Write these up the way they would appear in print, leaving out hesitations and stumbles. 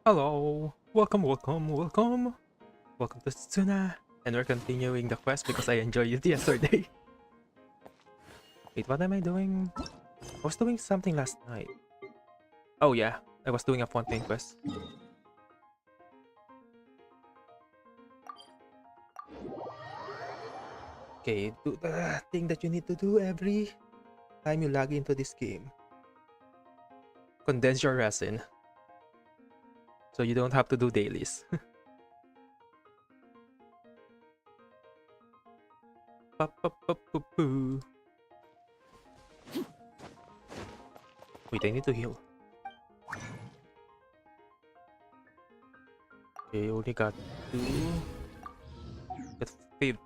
Hello, welcome to Tsuna, and we're continuing the quest because I enjoyed it yesterday. Wait, what am I doing? I was doing something last night. Oh yeah, I was doing a Fontaine quest. Okay, do the thing that you need to do every time you log into this game. Condense your resin, so you don't have to do dailies. Pa-pa-pa-pa-poo. Wait, I need to heal. Okay, only got 2. Got 50.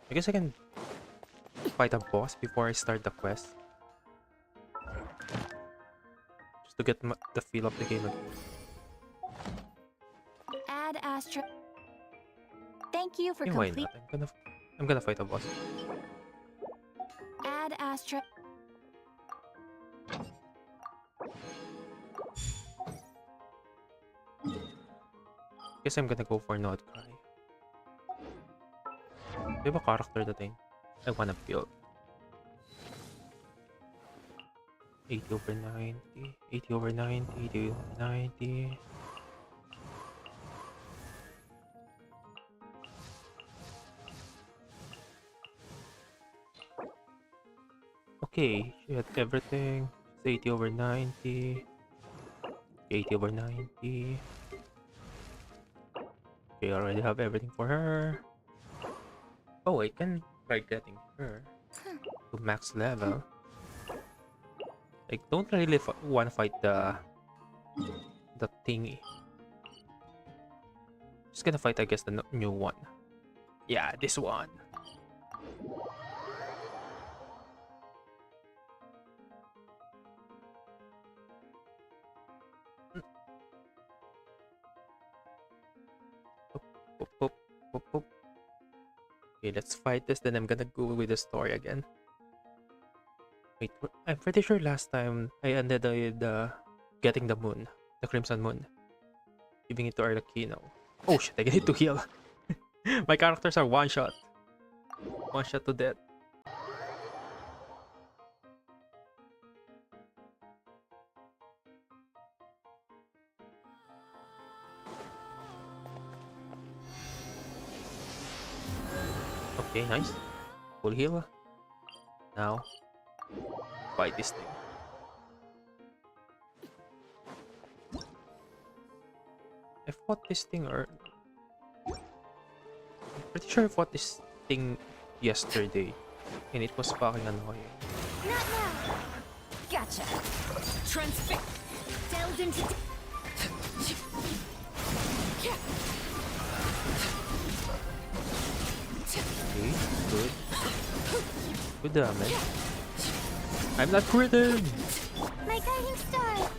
I guess I can fight a boss before I start the quest. Just to get the feel of the game again. Add Astra. Thank you for Yeah, why complete. not? I'm gonna fight a boss. Add Astra. Guess I'm gonna go for Nod Cry. Do you have a character that I wanna build? 80 over 90, 80 over 90, 80 over 90. Okay, she had everything. It's 80 over 90. 80 over 90. Okay, I already have everything for her. Oh, I can try getting her to max level. I don't really want to fight the thingy. Just gonna fight, I guess, the new one. Yeah, this one. Boop, boop, boop, boop. Okay, let's fight this. Then I'm gonna go with the story again. Wait, I'm pretty sure last time I ended with getting the moon, the Crimson Moon, giving it to Arlecchino. Oh shit, I need to heal. My characters are one shot to death. Okay, nice. Full heal. Now, fight this thing. I fought this thing I'm pretty sure I fought this thing yesterday, and it was fucking annoying. Not now. Gotcha. Transfix. Delved into. Okay, good. Good damage. I'm not critting! My guiding star.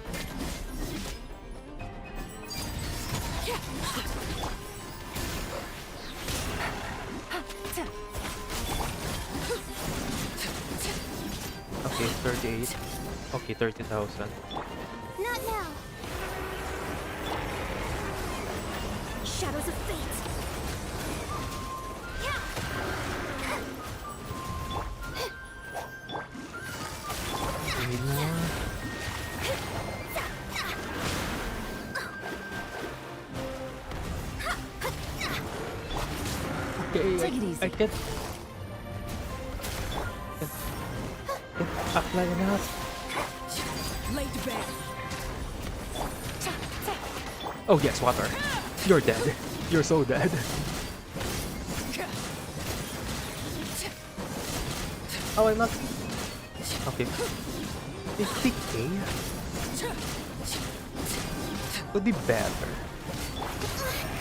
Okay, 38. Okay, 30,000. Not now. Shadows of fate. We need more. Okay, Take it easy. I can apply enough. Lay to bed. Oh yes, water. You're dead. You're so dead. Oh, I'm not. Okay. 50k? Could be better.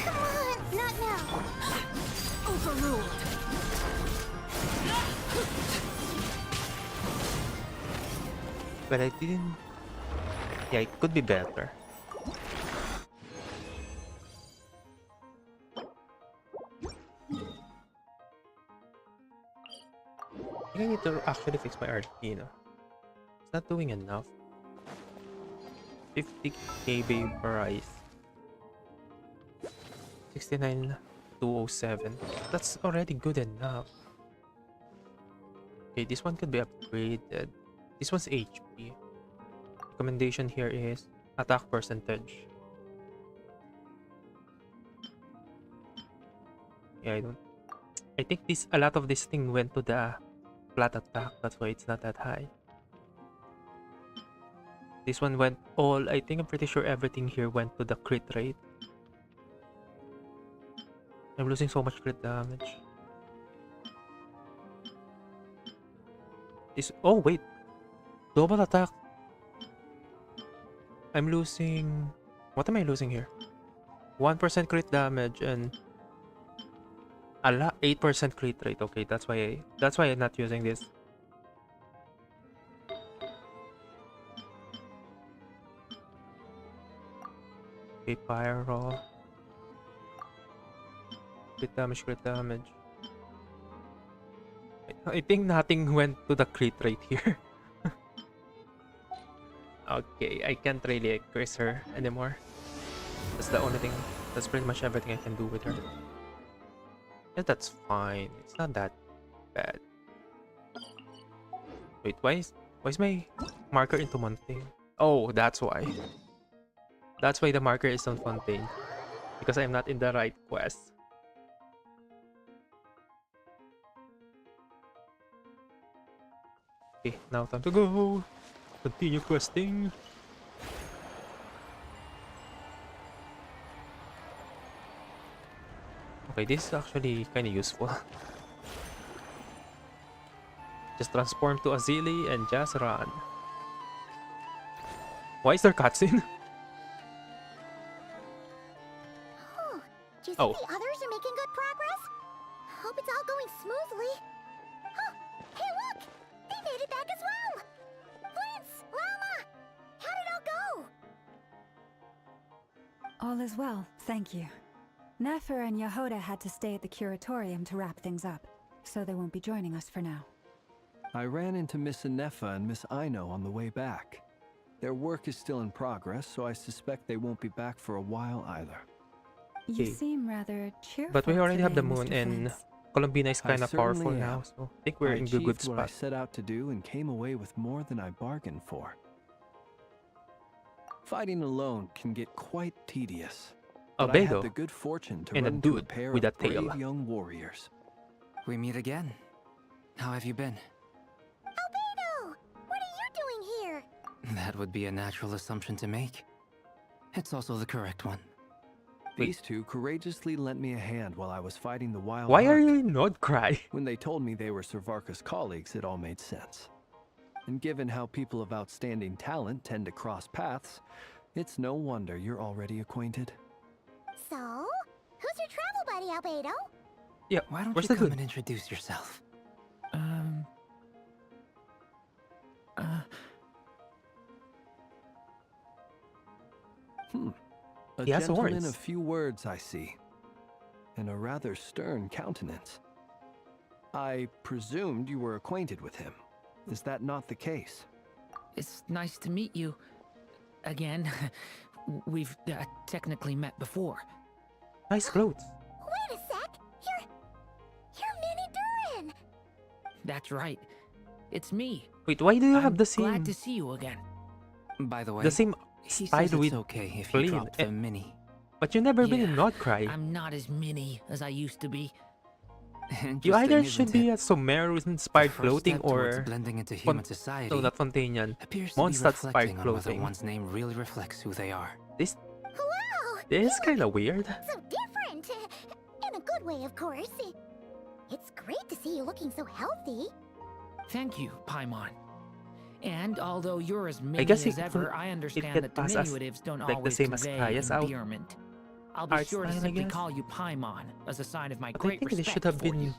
Come on. Not now. Overruled. But I didn't. Yeah, it could be better. I think I need to actually fix my Arlecchino. It's not doing enough. 50k vaporize. 69,207. That's already good enough. Okay, this one could be upgraded. This one's HP. Recommendation here is attack percentage. Yeah, I think a lot of this thing went to the flat attack. That's why it's not that high. This one went all. I think I'm pretty sure everything here went to the crit rate. I'm losing so much crit damage. Oh wait, double attack. I'm losing. What am I losing here? 1% crit damage and 8% crit rate. Okay, that's why I'm not using this. Okay, pyro. Crit damage, crit damage. I think nothing went to the crit rate here. Okay, I can't really increase her anymore. That's the only thing. That's pretty much everything I can do with her. Yeah, that's fine. It's not that bad. Wait, why is my marker into Fontaine? Oh, that's why. That's why the marker is on Fontaine. Because I'm not in the right quest. Okay, now time to go. Continue questing. Okay, this is actually kind of useful. Just transform to Azili and just run. Why is there cutscene? Do you think Oh. the others are making good progress? Hope it's all going smoothly. Huh. Hey, look! They made it back as well! Prince! Lama! How did it all go? All is well, thank you. Nefer and Yehoda had to stay at the curatorium to wrap things up, so they won't be joining us for now. I ran into Miss Anefa and Miss Aino on the way back. Their work is still in progress, so I suspect they won't be back for a while either. You Okay. seem rather cheerful. But we already have the today, moon, Mr. and Prince. Columbina is I kind of powerful certainly now, am. so I think we're I in a good achieved what I spot. set out to do and came away with more than I bargained for. Fighting alone can get quite tedious. But I had Albedo the good fortune to and a run into a dude pair with of a tail. brave young warriors. We meet again. How have you been? Albedo! What are you doing here? That would be a natural assumption to make. It's also the correct one. These two courageously lent me a hand while I was fighting the wild Why are hunt. you in Nordcry? When they told me they were Sir Varka's colleagues, it all made sense. And given how people of outstanding talent tend to cross paths, it's no wonder you're already acquainted. So, who's your travel buddy, Albedo? Yeah, Why don't where's you the come dude? and introduce yourself? A He has gentleman horns. of few words, I see. And a rather stern countenance. I presumed you were acquainted with him. Is that not the case? It's nice to meet you. Again. We've technically met before. Nice clothes. Wait a sec! You're Minnie Durin! That's right. It's me. Wait, why do you I'm have the glad same to see you again. By the way, the same he style says with it's okay if Flynn, you drop eh, the mini. But you never been in Yeah, Nordcry. I'm not as mini as I used to be. You either Interesting, should isn't be it? a Sumeru-inspired The first clothing step towards or blending into human society no, not Fontainian. appears to be Mondstadt-inspired reflecting on whether clothing. one's name really reflects who they are. This Wow! is kind of weird. So different! In a good way, of course. It's great to see you looking so healthy. Thank you, Paimon. And although you're as mini guess as it ever, can- I it understand can that pass as, diminutives don't like, the always same as convey Kaya's out endearment. I'll be art sure to style, I simply guess. call you Paimon as a sign of my But I great think this respect should have for been you.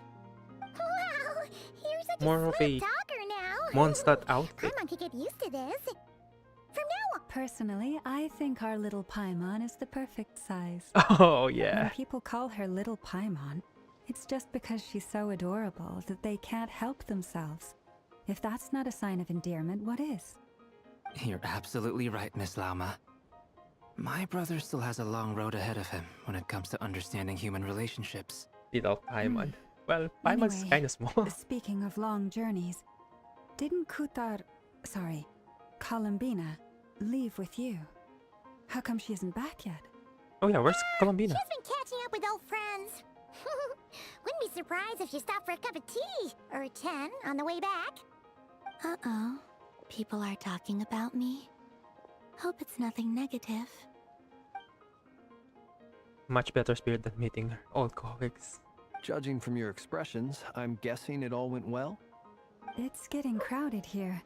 Wow! You're such more a of smooth a talker now. Mondstadt outfit. Paimon could get used to this. From now on. Personally, I think our little Paimon is the perfect size. Oh When yeah. people call her Little Paimon, it's just because she's so adorable that they can't help themselves. If that's not a sign of endearment, what is? You're absolutely right, Miss Lauma. My brother still has a long road ahead of him when it comes to understanding human relationships. Little Paimon. Well, Paimon's Anyway, kind of small. Speaking of long journeys, didn't Columbina, leave with you? How come she isn't back yet? Oh yeah, where's Columbina? She's been catching up with old friends. Wouldn't be surprised if she stopped for a cup of tea or 10 on the way back. Uh-oh. People are talking about me. Hope it's nothing negative. Much better spirit than meeting old colleagues. Judging from your expressions, I'm guessing it all went well? It's getting crowded here.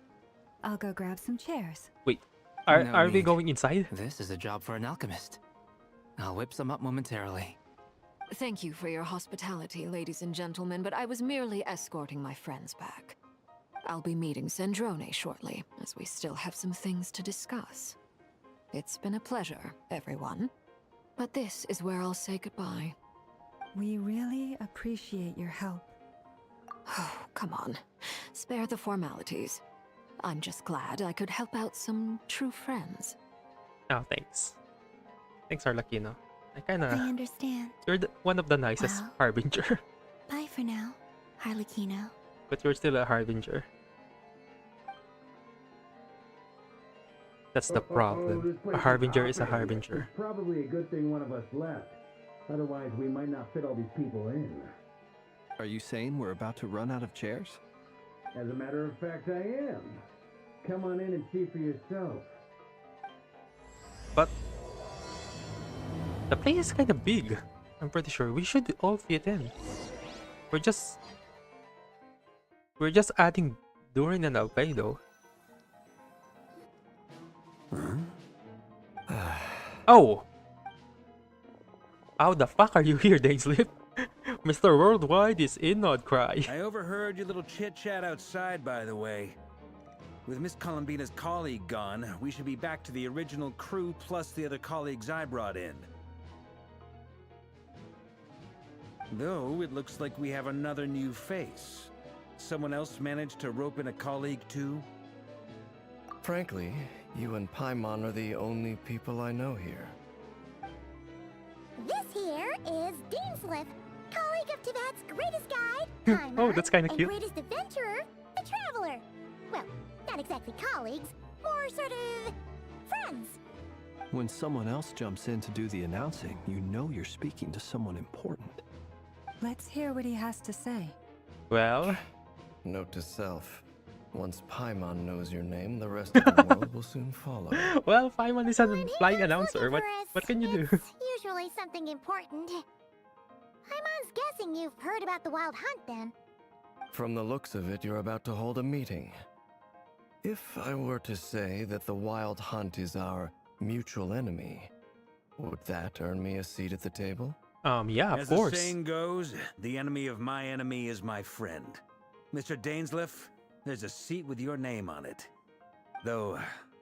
I'll go grab some chairs. Wait, No are we need. going inside? This is a job for an alchemist. I'll whip some up momentarily. Thank you for your hospitality, ladies and gentlemen, but I was merely escorting my friends back. I'll be meeting Sandrone shortly, as we still have some things to discuss. It's been a pleasure, everyone. But this is where I'll say goodbye. We really appreciate your help. Oh, come on. Spare the formalities. I'm just glad I could help out some true friends. Oh, thanks. Thanks, Arlecchino. I I kinda... understand. You're one of the nicest Well. Harbinger. Bye for now, Harlequino. But you're still a Harbinger. That's the problem. A Harbinger is a Harbinger. It's probably a good thing one of us left. Otherwise, we might not fit all these people in. Are you saying we're about to run out of chairs? As a matter of fact, I am. Come on in and see for yourself. But the place is kind of big. I'm pretty sure we should all fit in. We're just adding Durin and Albedo. Oh! How the fuck are you here, Daislip? Mr. Worldwide is in cry. I overheard your little chit-chat outside, by the way. With Miss Columbina's colleague gone, we should be back to the original crew plus the other colleagues I brought in. Though, it looks like we have another new face. Someone else managed to rope in a colleague too? Frankly, you and Paimon are the only people I know here. This here is Deanslip, colleague of Tibet's greatest guide, Oh, Paimon, that's kinda and cute. greatest adventurer, the Traveler. Well, not exactly colleagues, more sort of friends. When someone else jumps in to do the announcing, you know you're speaking to someone important. Let's hear what he has to say. Well, Note to self. Once Paimon knows your name, the rest of the world will soon follow. well, Paimon is a When he flying goes announcer. looking What for us, what can you do? It's usually something important. Paimon's guessing you've heard about the Wild Hunt then. From the looks of it, you're about to hold a meeting. If I were to say that the Wild Hunt is our mutual enemy, would that earn me a seat at the table? Yeah, of As course. the saying goes, the enemy of my enemy is my friend. Mr. Dainsliff, there's a seat with your name on it. Though,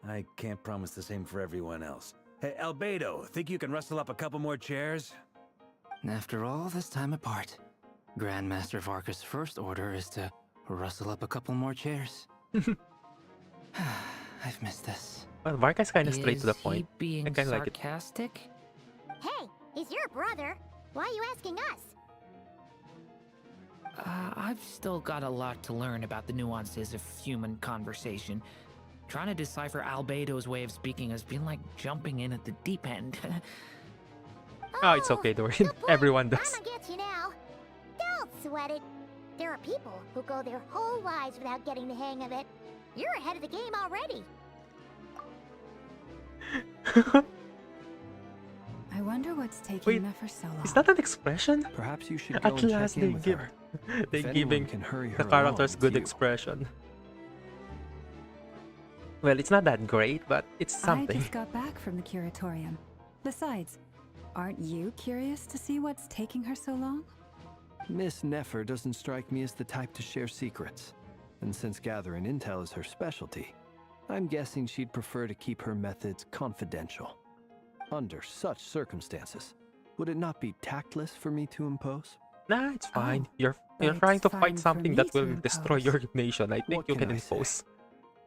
I can't promise the same for everyone else. Hey, Albedo, think you can rustle up a couple more chairs? After all this time apart, Grandmaster Varka's first order is to rustle up a couple more chairs. I've missed this. Well, Varka's kind of straight to the Is point. he being I kinda like it. sarcastic? Hey, he's your brother. Why are you asking us? I've still got a lot to learn about the nuances of human conversation. Trying to decipher Albedo's way of speaking has been like jumping in at the deep end. Oh, it's okay, Dorin. good point. Everyone does. I'ma get you now. Don't sweat it. There are people who go their whole lives without getting the hang of it. You're ahead of the game already. I wonder what's taking Wait, Nefer so long. Is that an expression? Perhaps you should go At and last check they in with give her. they If anyone giving can hurry the her characters along, good it's you. expression. Well, it's not that great, but it's I something. just got back from the curatorium. Besides, aren't you curious to see what's taking her so long? Miss Nefer doesn't strike me as the type to share secrets. And since gathering intel is her specialty, I'm guessing she'd prefer to keep her methods confidential. Under such circumstances, would it not be tactless for me to impose? Nah, it's fine. Oh, You're but trying it's to fine fight for something me that to will destroy impose. your nation. I think What you can can I say? impose.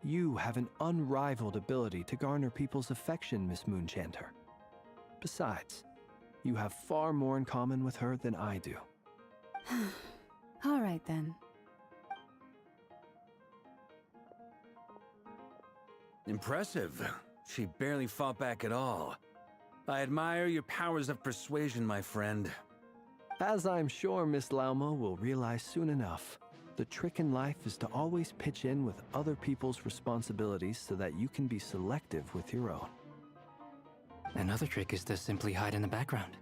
You have an unrivaled ability to garner people's affection, Miss Moonchanter. Besides, you have far more in common with her than I do. All right then. Impressive. She barely fought back at all. I admire your powers of persuasion, my friend. As I'm sure Miss Lauma will realize soon enough, the trick in life is to always pitch in with other people's responsibilities so that you can be selective with your own. Another trick is to simply hide in the background.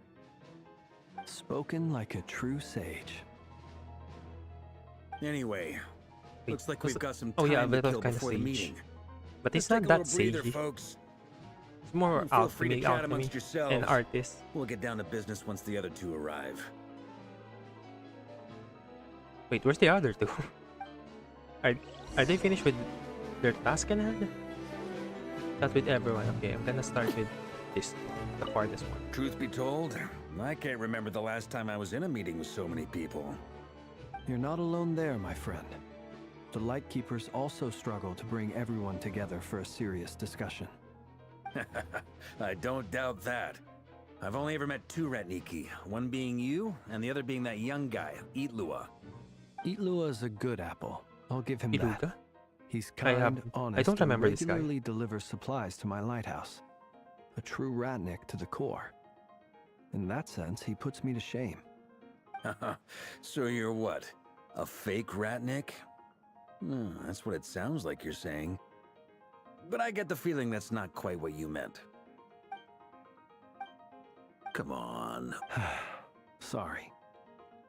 Spoken like a true sage. Anyway, Wait, looks like was we've it- got some oh, time yeah, a to bit of kill kinda before the sage. meeting. But Let's it's not take a that little breather, sagey. folks. It's more Feel free to alchemy, chat amongst yourselves. and artist. We'll get down to business once the other two arrive. Wait, where's the other two? Are they finished with their task in hand? Not with everyone. Okay, I'm gonna start with this, the farthest one. Truth be told, I can't remember the last time I was in a meeting with so many people. You're not alone there, my friend. The Lightkeepers also struggle to bring everyone together for a serious discussion. I don't doubt that. I've only ever met two Ratniki, one being you, and the other being that young guy, Itlua. Itlua is a good apple. I'll give him Iluka? that. He's kind, honest, I don't remember and this guy. regularly delivers supplies to my lighthouse. A true Ratnik to the core. In that sense, he puts me to shame. So you're what? A fake Ratnik? That's what it sounds like you're saying. But I get the feeling that's not quite what you meant. Come on. Sorry.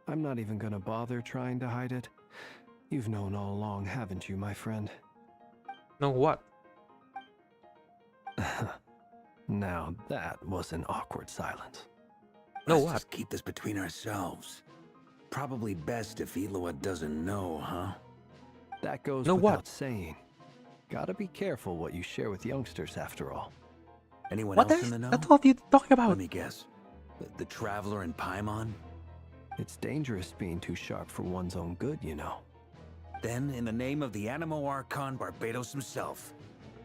I'm not even gonna bother trying to hide it. You've known all along, haven't you, my friend? No, what? Now that was an awkward silence. No, Let's what? just keep this between ourselves. Probably best if Itlua doesn't know, huh? That goes No, without what? saying. Gotta be careful what you share with youngsters, after all. Anyone What else the in the know? That's what you talking Let about? me guess. The Traveler and Paimon? It's dangerous being too sharp for one's own good, you know. Then, in the name of the Animo Archon Barbados himself,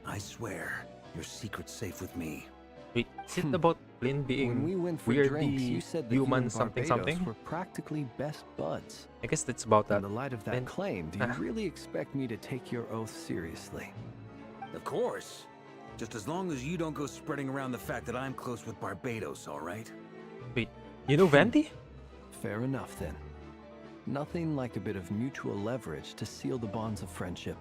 I swear, your secret's safe with me. Wait, is it about Flynn being When we went for weirdly drinks, you said that you human and something Barbados something? were practically best buds. I guess that's about In that. the light of that Then- claim, do you Ah. really expect me to take your oath seriously? Of course. Just as long as you don't go spreading around the fact that I'm close with Barbados, all right? Wait, you know Venti? Fair enough, then. Nothing like a bit of mutual leverage to seal the bonds of friendship.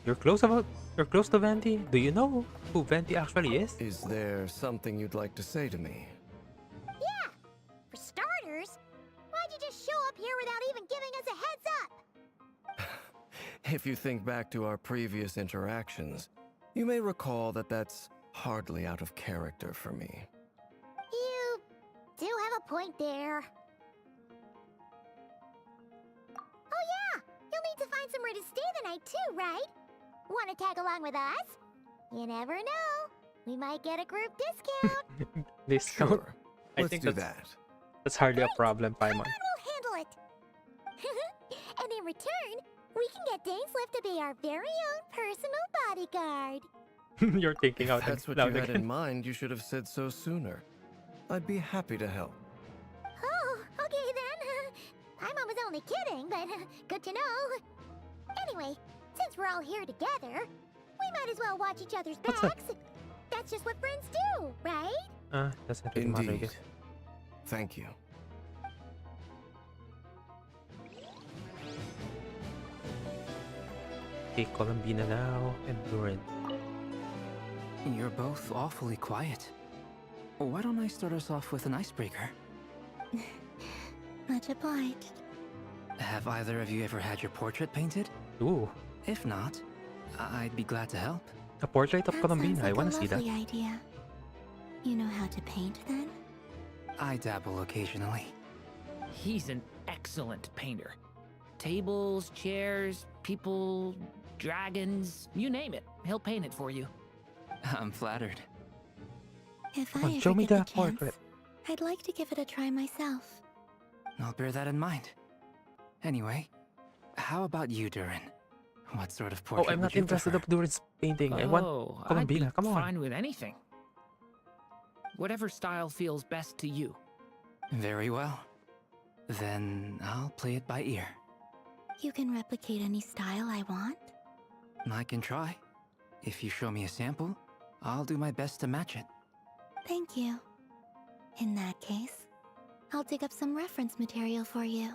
You're close to Venti? Do you know who Venti actually is? Is there something you'd like to say to me? Yeah! For starters, why'd you just show up here without even giving us a heads up? If you think back to our previous interactions, you may recall that that's hardly out of character for me. You do have a point there. Oh yeah! You'll need to find somewhere to stay the night too, right? Want to tag along with us? You never know. We might get a group discount. Discount? Sure, I let's think do that's- that. That's hardly a problem, Paimon. We'll handle it. And in return, we can get Dainslift to be our very own personal bodyguard. You're thinking out If that's what loud you had in again. mind, you should have said so sooner. I'd be happy to help. Oh, okay then. Paimon was only kidding, but good to know. Anyway, since we're all here together, we might as well watch each other's What's backs. That's just what friends do, right? Doesn't really matter, I Indeed. guess. Thank you. Okay, Columbina now, and Durin. You're both awfully quiet. Why don't I start us off with an icebreaker? Much obliged. Have either of you ever had your portrait painted? Ooh, If not, I'd be glad to help. a portrait of That Columbina. sounds I like wanna a see that. lovely idea. You know how to paint then? I dabble occasionally. He's an excellent painter. Tables, chairs, people, dragons, you name it. He'll paint it for you. I'm flattered. If Come I on, ever show me get the that chance, portrait. I'd like to give it a try myself. I'll bear that in mind. Anyway, how about you, Durin? What sort of Oh, portrait I'm would not you interested prefer? of doing painting. I want Oh, I'd Colombina. be Come on. fine with anything. Whatever style feels best to you. Very well. Then I'll play it by ear. You can replicate any style I want? I can try. If you show me a sample, I'll do my best to match it. Thank you. In that case, I'll dig up some reference material for you.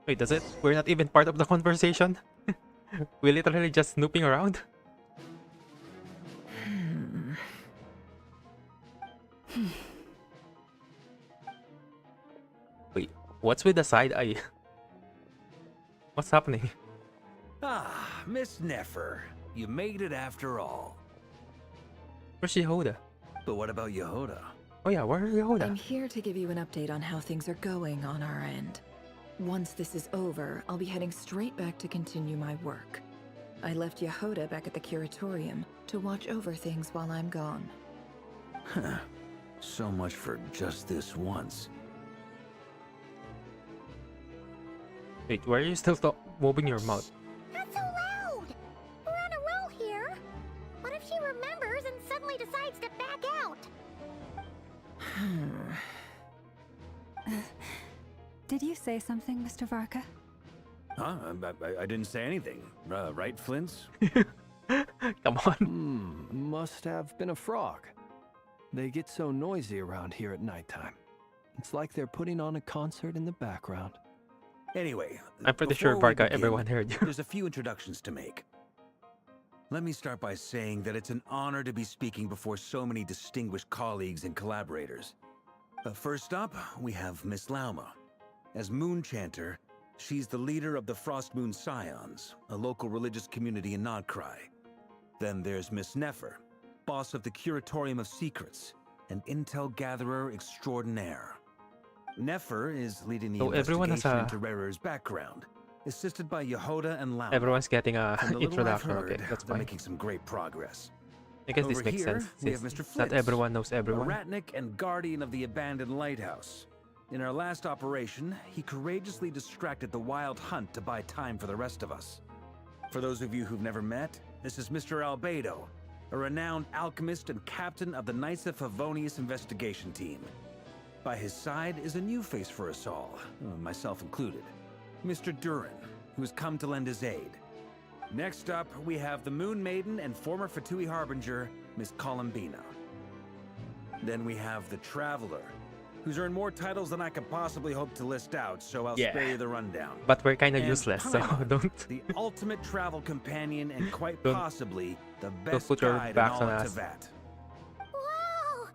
Wait, does it? We're not even part of the conversation. We're literally just snooping around. Wait, what's with the side eye? What's happening? Ah, Miss Nefer. You made it after all. Where's Yehoda? But what about Yehoda? Oh yeah, where's Yehoda? I'm here to give you an update on how things are going on our end. Once this is over, I'll be heading straight back to continue my work. I left Yehoda back at the Curatorium to watch over things while I'm gone. Huh. So much for just this once. Wait, why are you still moving your mouth? Not so loud! We're on a roll here. What if she remembers and suddenly decides to back out? Did you say something, Mr. Varka? Huh? I didn't say anything. Right, Flints? Come on. Must have been a frog. They get so noisy around here at nighttime. It's like they're putting on a concert in the background. Anyway, I'm pretty sure before we Varka, begin, everyone heard you. There's a few introductions to make. Let me start by saying that it's an honor to be speaking before so many distinguished colleagues and collaborators. First up, we have Miss Lauma. As Moon Chanter, she's the leader of the Frost Moon Scions, a local religious community in Nodcry. Then there's Miss Nefer, boss of the Curatorium of Secrets, and intel gatherer extraordinaire. Nefer is leading the So everyone has investigation into Rerer's background, assisted by Yehoda and Lauma. Everyone's getting a From the little I've introduction. heard, Okay, that's they're fine. making some great progress. I guess this Over makes here, sense. we have Since Mr. not Flitz, everyone knows a everyone. Ratnik and guardian of the abandoned lighthouse. In our last operation, he courageously distracted the Wild Hunt to buy time for the rest of us. For those of you who've never met, this is Mr. Albedo, a renowned alchemist and captain of the Knights of Favonius investigation team. By his side is a new face for us all, myself included, Mr. Durin, who has come to lend his aid. Next up, we have the Moon Maiden and former Fatui Harbinger, Miss Colombina. Then we have the Traveler, who's earned more titles than I could possibly hope to list out, so I'll Yeah. spare you the rundown. But we're kind of And useless, so Paimon, don't. the ultimate travel companion and quite Don't- possibly the best put your guide in backs all on of us. Teyvat. Whoa!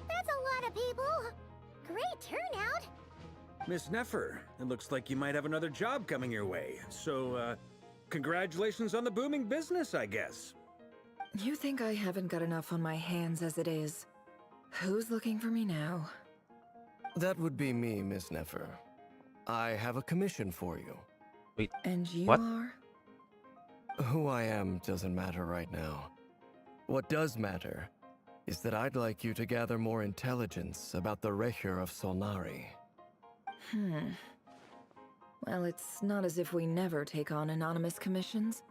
That's a lot of people! Great turnout! Miss Nefer, it looks like you might have another job coming your way. So, congratulations on the booming business, I guess. You think I haven't got enough on my hands as it is? Who's looking for me now? That would be me, Miss Nefer. I have a commission for you. And you What? are? Who I am doesn't matter right now. What does matter is that I'd like you to gather more intelligence about the Recher of Solnari. Well, it's not as if we never take on anonymous commissions.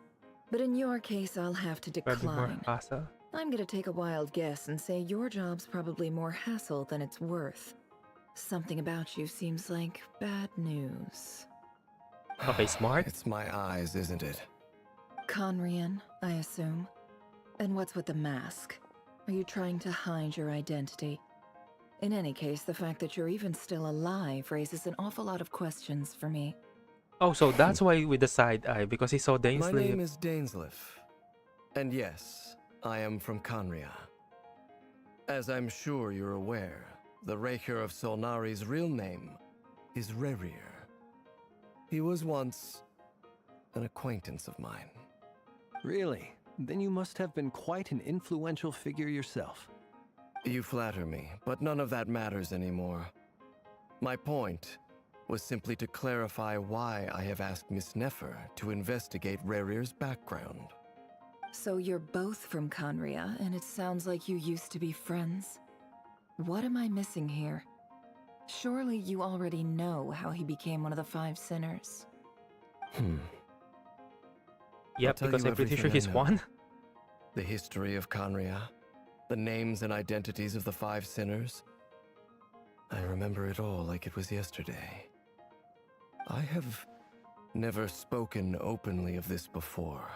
But in your case, I'll have to Probably more decline. hassle. I'm gonna take a wild guess and say your job's probably more hassle than it's worth. Something about you seems like bad news. Okay, smart. It's my eyes, isn't it? Conrian, I assume. And what's with the mask? Are you trying to hide your identity? In any case, the fact that you're even still alive raises an awful lot of questions for me. Oh, so that's why with the side eye, because he saw My Dainsley. name is Dainsleif. And yes, I am from Conria. As I'm sure you're aware, the Recher of Solnari's real name is Rerir. He was once an acquaintance of mine. Really? Then you must have been quite an influential figure yourself. You flatter me, but none of that matters anymore. My point was simply to clarify why I have asked Miss Nefer to investigate Rerir's background. So you're both from Conria, and it sounds like you used to be friends? What am I missing here? Surely you already know how he became one of the Five Sinners. Yep, tell because you I'm pretty sure everything I he's know. one. The history of Conria, the names and identities of the 5 sinners. I remember it all like it was yesterday. I have never spoken openly of this before,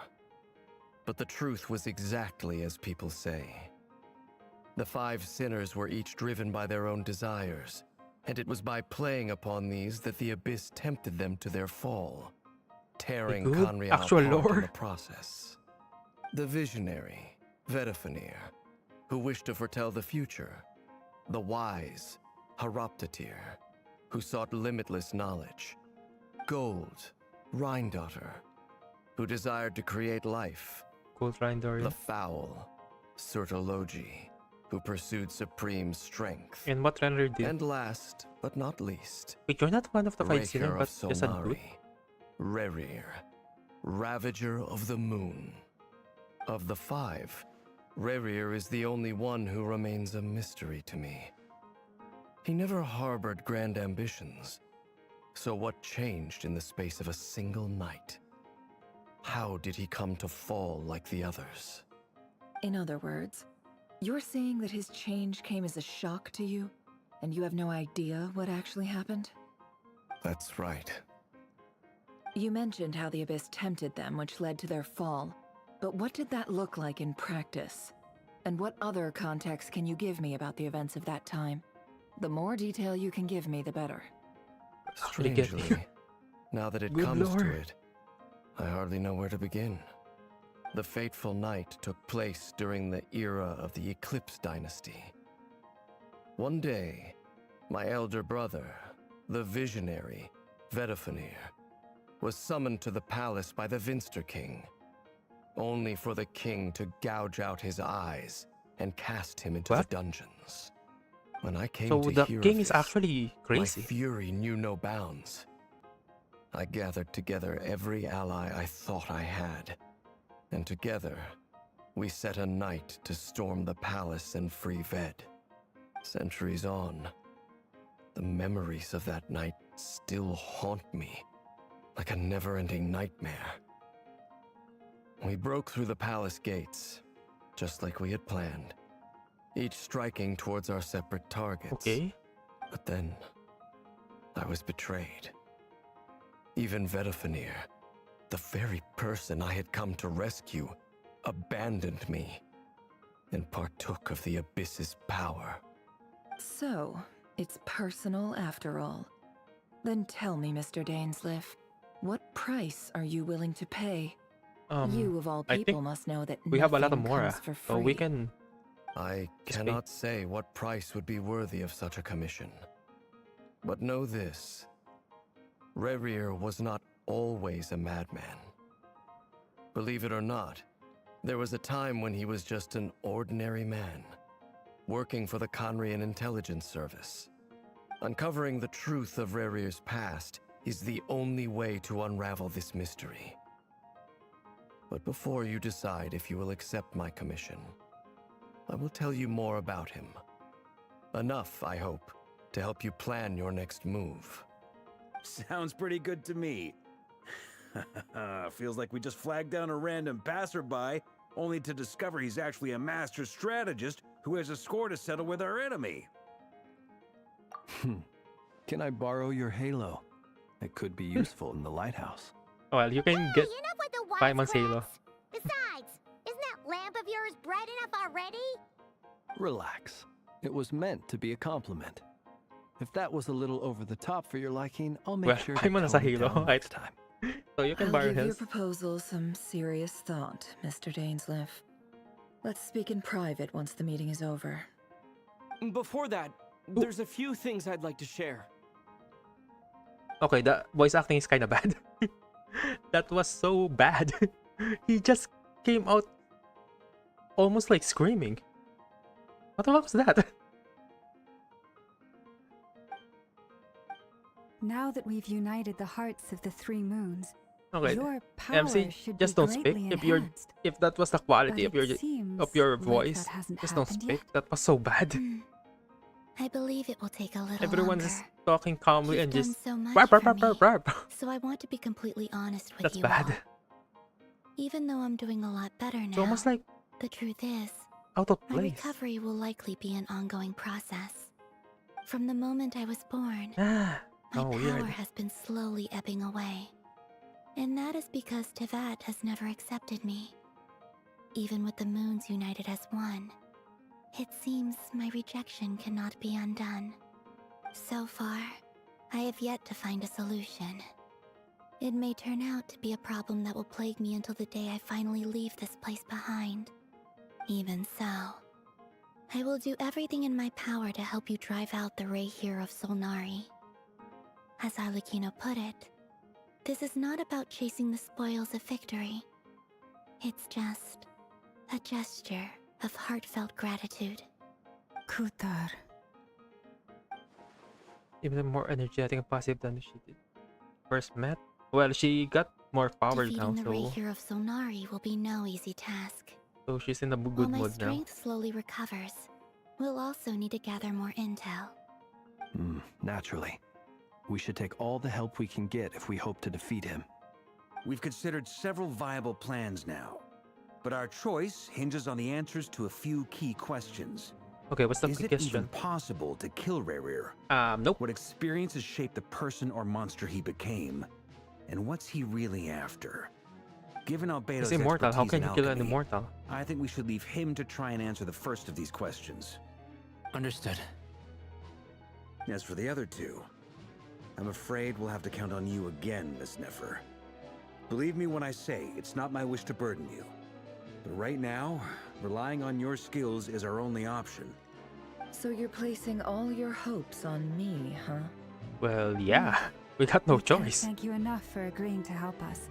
but the truth was exactly as people say. The 5 sinners were each driven by their own desires, and it was by playing upon these that the Abyss tempted them to their fall, tearing Good Conria actual apart lore. in the process. The visionary, Vedafinir, who wished to foretell the future. The wise, Haroptatir, who sought limitless knowledge. Gold, Rhindaughter, who desired to create life. Gold Rhindaughter. The foul, Surtologi, who pursued supreme strength. And what Renner did? And last, but not least, Wait, you're not one of the 5 Raker sinners, of but just a good. Solnari, Rerir, Ravager of the Moon. Of the 5, Rerir is the only one who remains a mystery to me. He never harbored grand ambitions. So what changed in the space of a single night? How did he come to fall like the others? In other words, you're saying that his change came as a shock to you, and you have no idea what actually happened? That's right. You mentioned how the Abyss tempted them, which led to their fall. But what did that look like in practice? And what other context can you give me about the events of that time? The more detail you can give me, the better. Actually get Strangely, now that it Good comes to lord. it, I hardly know where to begin. The fateful night took place during the era of the Eclipse Dynasty. One day, my elder brother, the visionary, Vedafinir, was summoned to the palace by the Vinster King, only for the king to gouge out his eyes and cast him into What? the dungeons. When I came So to the hear king of is this, actually crazy. my fury knew no bounds. I gathered together every ally I thought I had, and together we set a night to storm the palace and free Ved. Centuries on, the memories of that night still haunt me like a never-ending nightmare. We broke through the palace gates, just like we had planned, each striking towards our separate targets. Okay. But then, I was betrayed. Even Vedafinir, the very person I had come to rescue, abandoned me and partook of the Abyss's power. So, it's personal after all. Then tell me, Mr. Dainsleif, what price are you willing to pay? You of all I people think must know that we have a lot of nothing more, comes for free. so we can. I Just cannot say what price would be worthy of such a commission. But know this, Rerir was not always a madman. Believe it or not, there was a time when he was just an ordinary man, working for the Conrian Intelligence Service. Uncovering the truth of Rerir's past is the only way to unravel this mystery. But before you decide if you will accept my commission, I will tell you more about him. Enough, I hope, to help you plan your next move. Sounds pretty good to me. Feels like we just flagged down a random passerby, only to discover he's actually a master strategist who has a score to settle with our enemy. Can I borrow your halo? It could be useful in the lighthouse. Well, you can get Enough with the 5 months wisecracks. Halo. Besides, isn't that lamp of yours bright enough already? Relax. It was meant to be a compliment. If that was a little over the top for your liking, I'll make Well, sure 5 to months tone it Halo, down right? next time. So you can I'll borrow give your his. proposal some serious thought, Mr. Dainsleif. Let's speak in private once the meeting is over. Before that, there's a few things I'd like to share. Okay, the voice acting is kind of bad. That was so bad. He just came out almost like screaming. What the fuck was that? Now that we've united the hearts of the 3 moons, Okay, your power MC, should just be don't speak. greatly enhanced. If that was the quality But it seems of your like voice, that hasn't just don't happened speak. yet. That was so bad. I believe it will take a little Everyone's longer. talking calmly You've and done just so much rap, rap, for rap, rap, me. rap. So I want to be completely honest with That's you bad. all. Even though I'm doing a lot better It's now, almost like the truth is, out of my place. recovery will likely be an ongoing process. From the moment I was born, Ah, my oh, power weird. has been slowly ebbing away. And that is because Tevat has never accepted me. Even with the moons united as one, it seems my rejection cannot be undone. So far, I have yet to find a solution. It may turn out to be a problem that will plague me until the day I finally leave this place behind. Even so, I will do everything in my power to help you drive out the Ray here of Solnari. As Arlecchino put it, this is not about chasing the spoils of victory. It's just a gesture of heartfelt gratitude. Kutar. Even more energetic and positive than she did first met. Well, she got more power now, Defeating the Ray so here of Solnari will be no easy task. she's in a While good my mood now. strength slowly recovers, we'll also need to gather more intel. Naturally. We should take all the help we can get if we hope to defeat him. We've considered several viable plans now, but our choice hinges on the answers to a few key questions. Okay, what's the Is it question? even possible to kill Rerir? Nope. What experiences shaped the person or monster he became? And what's he really after? Given Albedo's He's immortal. How expertise can in you kill an alchemy, immortal? I think we should leave him to try and answer the first of these questions. Understood. As for the other two, I'm afraid we'll have to count on you again, Miss Nefer. Believe me when I say it's not my wish to burden you. But right now, relying on your skills is our only option. So you're placing all your hopes on me, huh? Well, yeah. We got no We can't choice. Thank you enough for agreeing to help us.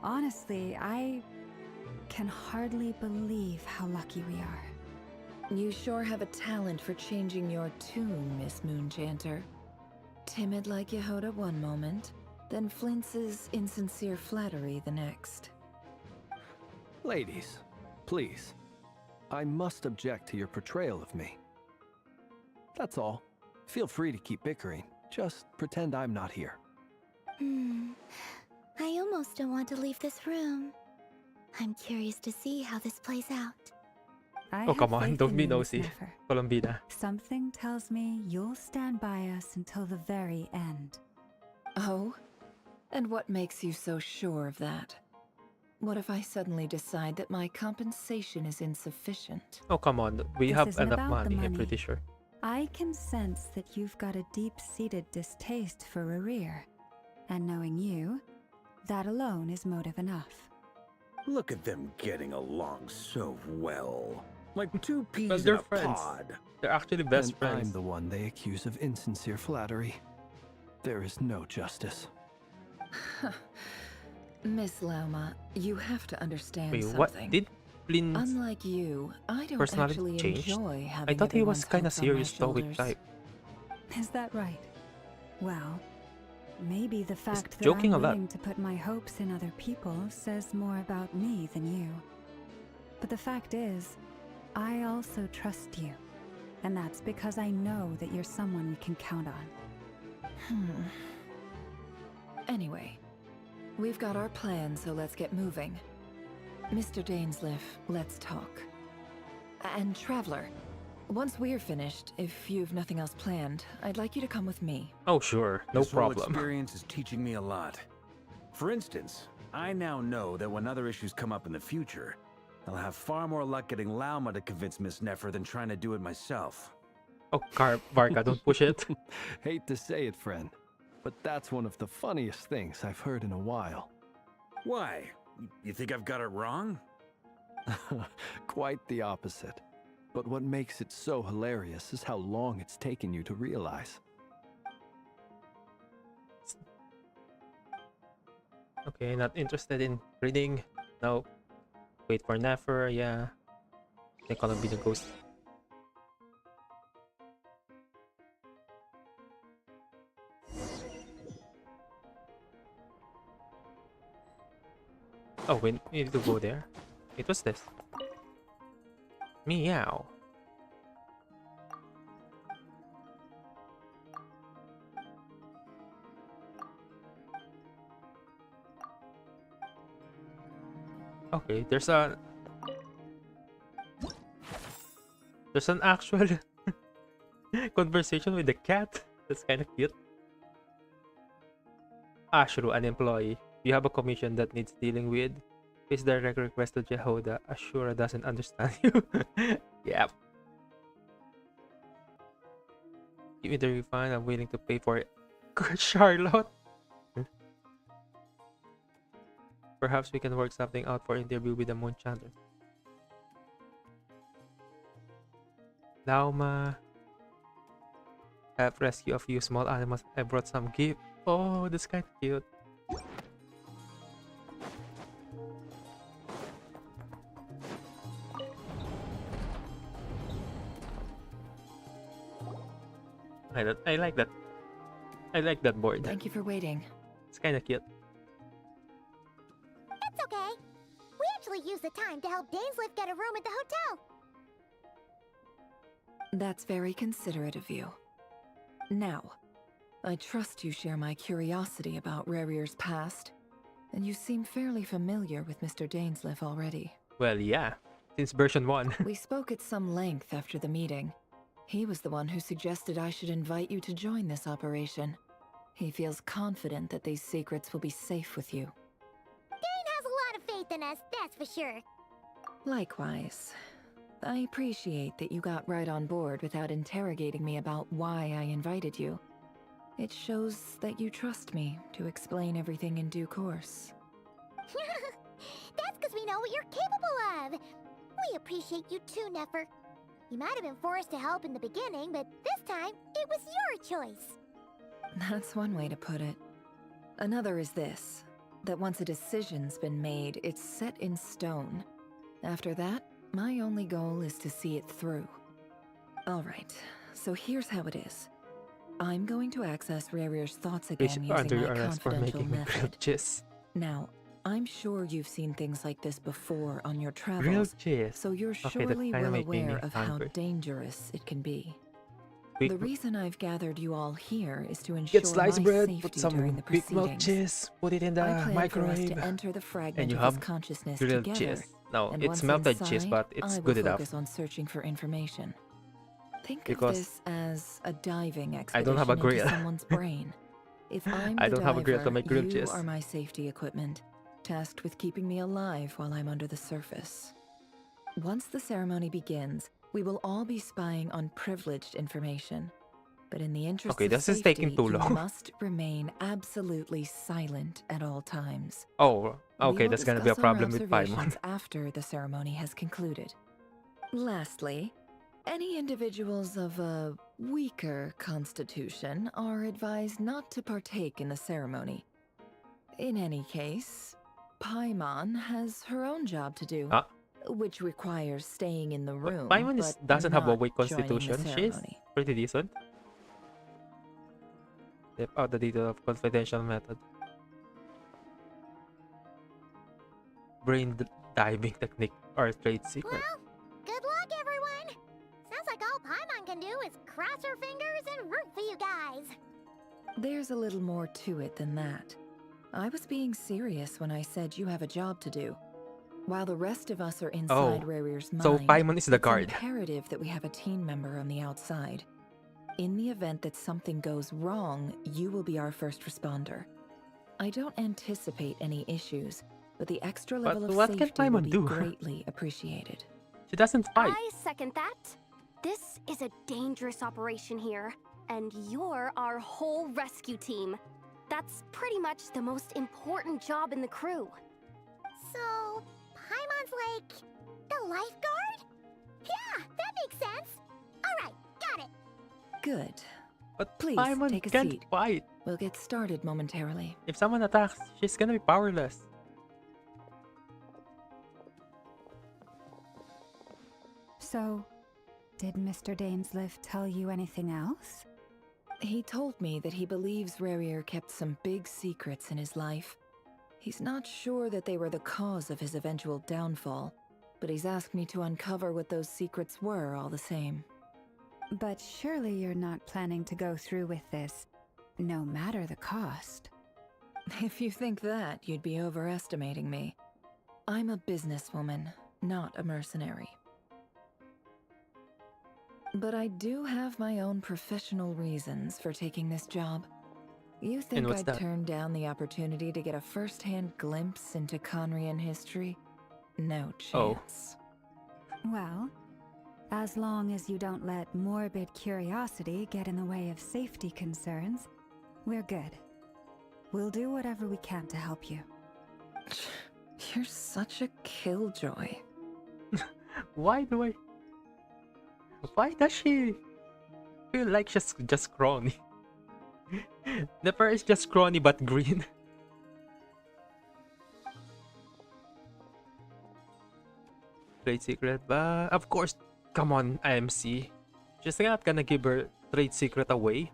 Honestly, I can hardly believe how lucky we are. You sure have a talent for changing your tune, Miss Moonchanter. Timid like Yehoda one moment, then flinches insincere flattery the next. Ladies, please. I must object to your portrayal of me. That's all. Feel free to keep bickering. Just pretend I'm not here. I almost don't want to leave this room. I'm curious to see how this plays out. I Oh, come have on. faith Don't in be you, Miss nosy. Nefer. Colombina. Something tells me you'll stand by us until the very end. Oh? And what makes you so sure of that? What if I suddenly decide that my compensation is insufficient? Oh, come on. We This have isn't enough about the money, I'm money. pretty sure. I can sense that you've got a deep-seated distaste for Rerir. And knowing you, that alone is motive enough. Look at them getting along so well. Like two peas Well, in they're a friends. pod. They're actually best And friends. I'm the one they accuse of insincere flattery. There is no justice. Miss Lauma, you have to understand Wait, something. what? Did Flynn's Unlike you, I don't personality actually changed? enjoy having I thought he was everyone's kind of hopes on my serious stoic shoulders. type. Is that right? Well, maybe the fact that joking I'm a lot. willing to put my hopes in other people says more about me than you. But the fact is, I also trust you. And that's because I know that you're someone we can count on. Anyway, we've got our plan, so let's get moving. Mr. Dainsleif, let's talk. And Traveler, once we're finished, if you've nothing else planned, I'd like you to come with me. Oh, sure. No This whole problem. experience is teaching me a lot. For instance, I now know that when other issues come up in the future, I'll have far more luck getting Lauma to convince Miss Nefer than trying to do it myself. Oh, Varka, don't push it. Hate to say it, friend, but that's one of the funniest things I've heard in a while. Why? You think I've got it wrong? Quite the opposite. But what makes it so hilarious is how long it's taken you to realize. Okay, not interested in reading. No. Wait for Nefer, yeah. They're gonna be the ghost. Oh, we need to go there. Wait, what's this? Meow. Okay, there's an actual conversation with the cat. That's kind of cute. Ashru, an employee. You have a commission that needs dealing with. Please direct request to Jehoda. Ashura doesn't understand you. Yep. Give me the refund. I'm willing to pay for it. Charlotte. Perhaps we can work something out for interview with the Moon Chandler. Lauma. Have rescue a few small animals. I brought some gift. Oh, that's kind of cute. I like that. I like that board. Thank you for waiting. It's kind of cute. It's okay. We actually used the time to help Dainslift get a room at the hotel. That's very considerate of you. Now, I trust you share my curiosity about Rarier's past, and you seem fairly familiar with Mr. Dainsliff already. Well, yeah, since version 1. We spoke at some length after the meeting. He was the one who suggested I should invite you to join this operation. He feels confident that these secrets will be safe with you. Dane has a lot of faith in us, that's for sure. Likewise. I appreciate that you got right on board without interrogating me about why I invited you. It shows that you trust me to explain everything in due course. That's because we know what you're capable of. We appreciate you too, Nefer. You might have been forced to help in the beginning, but this time, it was your choice. That's one way to put it. Another is this, that once a decision's been made, it's set in stone. After that, my only goal is to see it through. Alright, so here's how it is. I'm going to access Rarier's thoughts again using my confidential method. Now, I'm sure you've seen things like this before on your travels, so you're surely well aware of how dangerous it can be. The reason I've gathered you all here is to ensure get sliced my bread, safety put some during the big milk proceedings. cheese, put it in the I plan microwave, for us to enter the fragment and you of have his consciousness grilled together. cheese. No, And it's once melted inside, cheese, but it's I will good enough. focus on searching for information. Think Because of this as a diving I expedition don't have a into grill. someone's brain. If I'm I the don't have a grill to diver, make grilled you cheese. are my safety equipment, tasked with keeping me alive while I'm under the surface. Once the ceremony begins, we will all be spying on privileged information. But in the interest Okay, of this is safety, taking too you long. must remain absolutely silent at all times. Oh, okay, We will that's gonna be a discuss our problem with Paimon. observations after the ceremony has concluded. Lastly, any individuals of a weaker constitution are advised not to partake in the ceremony. In any case, Paimon has her own job to do, which requires staying in the room. Paimon but doesn't have a not weak joining the constitution. She's ceremony. pretty decent. Step out the detail of confidential method. Brain diving technique or trade secret. Well, good luck, everyone. Sounds like all Paimon can do is cross her fingers and root for you guys. There's a little more to it than that. I was being serious when I said you have a job to do. While the rest of us are inside Rarier's mind, so Paimon is the it's guard. imperative that we have a team member on the outside. In the event that something goes wrong, you will be our first responder. I don't anticipate any issues, but the extra level of what can safety will Paimon be do? greatly appreciated. She doesn't fight. I second that. This is a dangerous operation here, and you're our whole rescue team. That's pretty much the most important job in the crew. So, Paimon's like the lifeguard? Yeah, that makes sense. Alright, got it. Good. But Please Paimon take a can't seat. fight. We'll get started momentarily. If someone attacks, she's gonna be powerless. So, did Mr. Dainsliff tell you anything else? He told me that he believes Rarier kept some big secrets in his life. He's not sure that they were the cause of his eventual downfall, but he's asked me to uncover what those secrets were all the same. But surely you're not planning to go through with this, no matter the cost. If you think that, you'd be overestimating me. I'm a businesswoman, not a mercenary. But I do have my own professional reasons for taking this job. You think what's I'd that? turn down the opportunity to get a first-hand glimpse into Conrian history? No Oh. chance. Well, as long as you don't let morbid curiosity get in the way of safety concerns, we're good. We'll do whatever we can to help you. You're such a killjoy. Why does she feel like she's just scrawny? The fur is just scrawny but green. Trade secret, but of course, come on, IMC. She's not gonna give her trade secret away.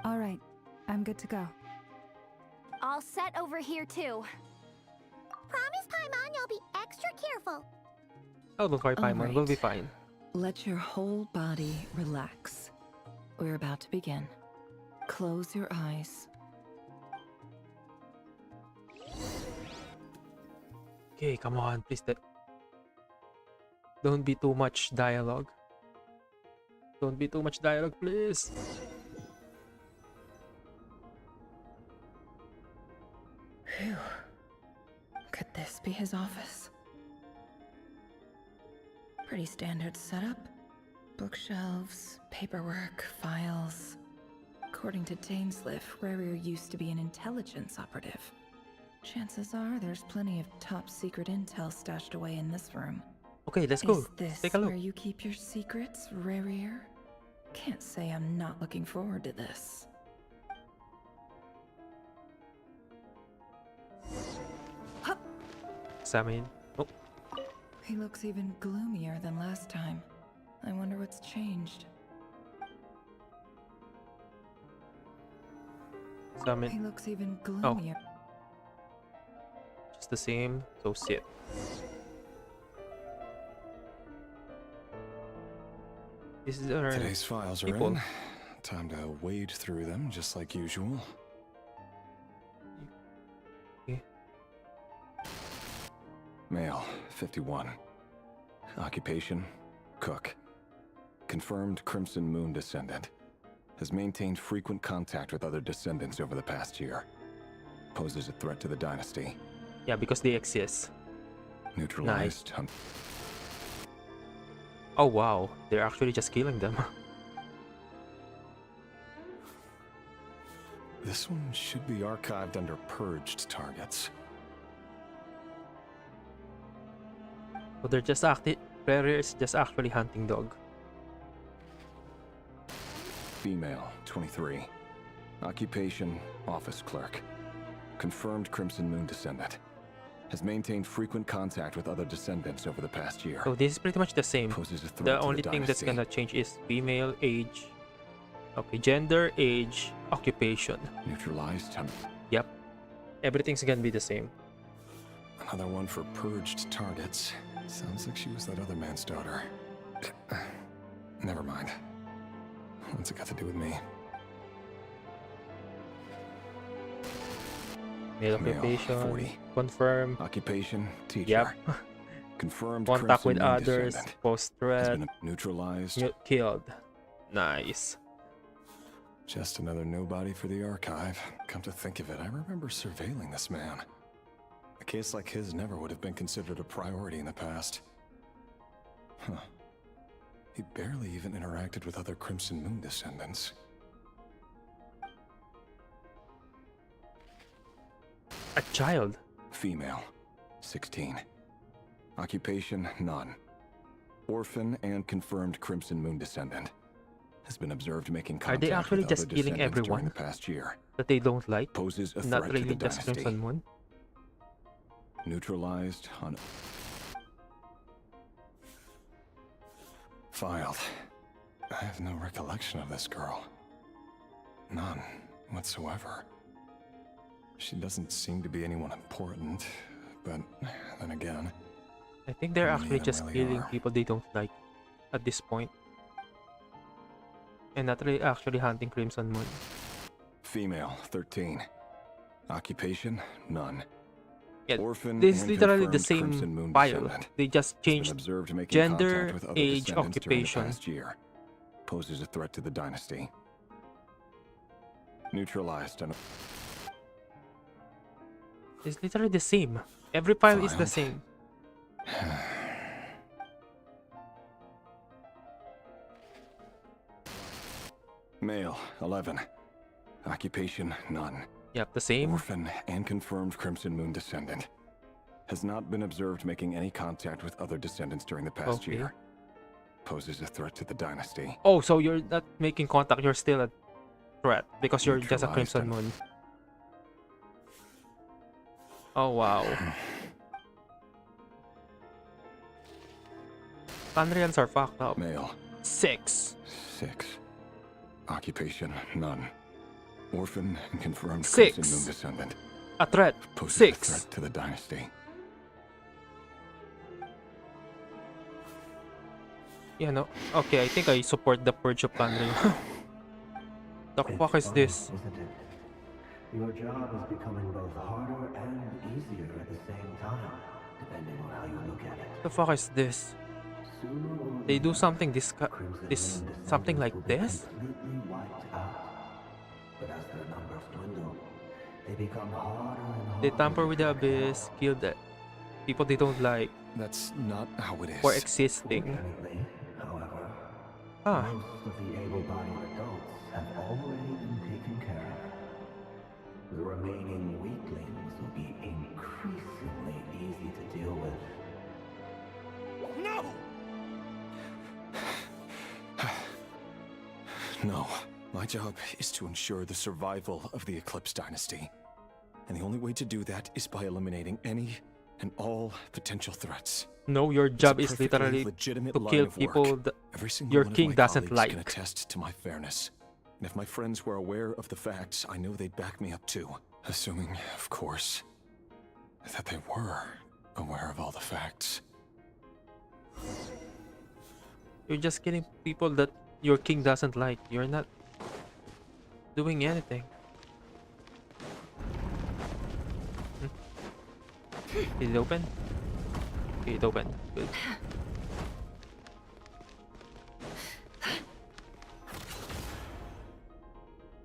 All right, I'm good to go. All set over here too. Promise, Paimon, you'll be extra careful. Oh, don't worry, Paimon, Alright. we'll be fine. Let your whole body relax. We're about to begin. Close your eyes. Okay, come on, please. Don't be too much dialogue. Don't be too much dialogue, please. Phew. Could this be his office? Pretty standard setup. Bookshelves, paperwork, files. According to Dainsliff, Rarier used to be an intelligence operative. Chances are there's plenty of top secret intel stashed away in this room. Okay, let's go. Is this Take a look. where you keep your secrets, Rarier? Can't say I'm not looking forward to this. Hup! Examine. Oh, He looks even gloomier than last time. I wonder what's changed. He examine. looks even gloomier. Just the same. So sit. This is our Today's files are people. in. Time to wade through them just like usual. Okay. Male, 51. Occupation, cook. Confirmed Crimson Moon descendant. Has maintained frequent contact with other descendants over the past year. Poses a threat to the dynasty. Yeah, because they exist. Neutralized. Oh wow, they're actually just killing them. This one should be archived under purged targets. So they're just Prairie is just actually hunting dog. Female, 23. Occupation, office clerk. Confirmed Crimson Moon descendant. Has maintained frequent contact with other descendants over the past year. So this is pretty much the same. Poses a threat The to only thing that's dynasty. gonna change is female, age. Okay, gender, age, occupation. Neutralized. Yep. Everything's gonna be the same. Another one for purged targets. Sounds like she was that other man's daughter. Never mind. What's it got to do with me? Male Male, occupation. 40. Confirm. Occupation, teacher. Yep. Confirmed Contact Crimson with Moon others. descendant. Post Has threat. been neutralized. Killed. Nice. Just another nobody for the archive. Come to think of it, I remember surveilling this man. A case like his never would have been considered a priority in the past. Huh. He barely even interacted with other Crimson Moon descendants. A child. Female, 16. Occupation, none. Orphan and confirmed Crimson Moon descendant. Has been observed making Are contact they actually with just other killing descendants during everyone the past year. that they don't like? Poses a Not threat really to the just dynasty. Crimson Moon. Neutralized on... Filed. I have no recollection of this girl. None whatsoever. She doesn't seem to be anyone important, but then again... I think they're how many actually of them just really killing are? people they don't like at this point. And not really actually hunting Crimson Moon. Female, 13. Occupation? None. Yeah, Orphan this is and literally the confirmed Crimson same Moon file. descendant. They just Has been changed observed making gender, contact with other age, descendants during the occupation. past year. Poses a threat to the dynasty. Neutralized and It's literally the same. Every file is the Filed. same. Male, 11. Occupation, none. Yep, the same. Orphan and confirmed Crimson Moon descendant. Has not been observed making any contact with other descendants during the past Okay. year. Poses a threat to the dynasty. Oh, so you're not making contact, you're still a threat because you're just a Neutralized Crimson and- Moon. Oh, wow. Tanrians are fucked up. Male, 6. 6. Occupation, none. Orphan and confirmed 6. Crimson Moon descendant. A threat. Poses 6. a threat to the dynasty. Yeah, no. Okay, I think I support the purge of Tanrian. The fuck is this? Isn't it? Your job is becoming both harder and easier at the same time, depending on how you look at it. The fuck is this? They do something something like this? Completely wiped out. But as their numbers dwindle, they become harder and harder. They tamper with the abyss, kill the people they don't like That's not how it is. for existing. Fortunately, however, Ah, most of the able-bodied adults have already been taken care of. The remaining weaklings will be increasingly easy to deal with. No! No. My job is to ensure the survival of the Eclipse Dynasty. And the only way to do that is by eliminating any and all potential threats. no, your It's a job is perfectly literally legitimate to line kill of work. people that Every single your one of king my doesn't colleagues like. can attest to my fairness. And if my friends were aware of the facts, I know they'd back me up too. Assuming, of course, that they were aware of all the facts. You're just killing people that your king doesn't like. You're not doing anything. Is it open? Okay, it opened. Good.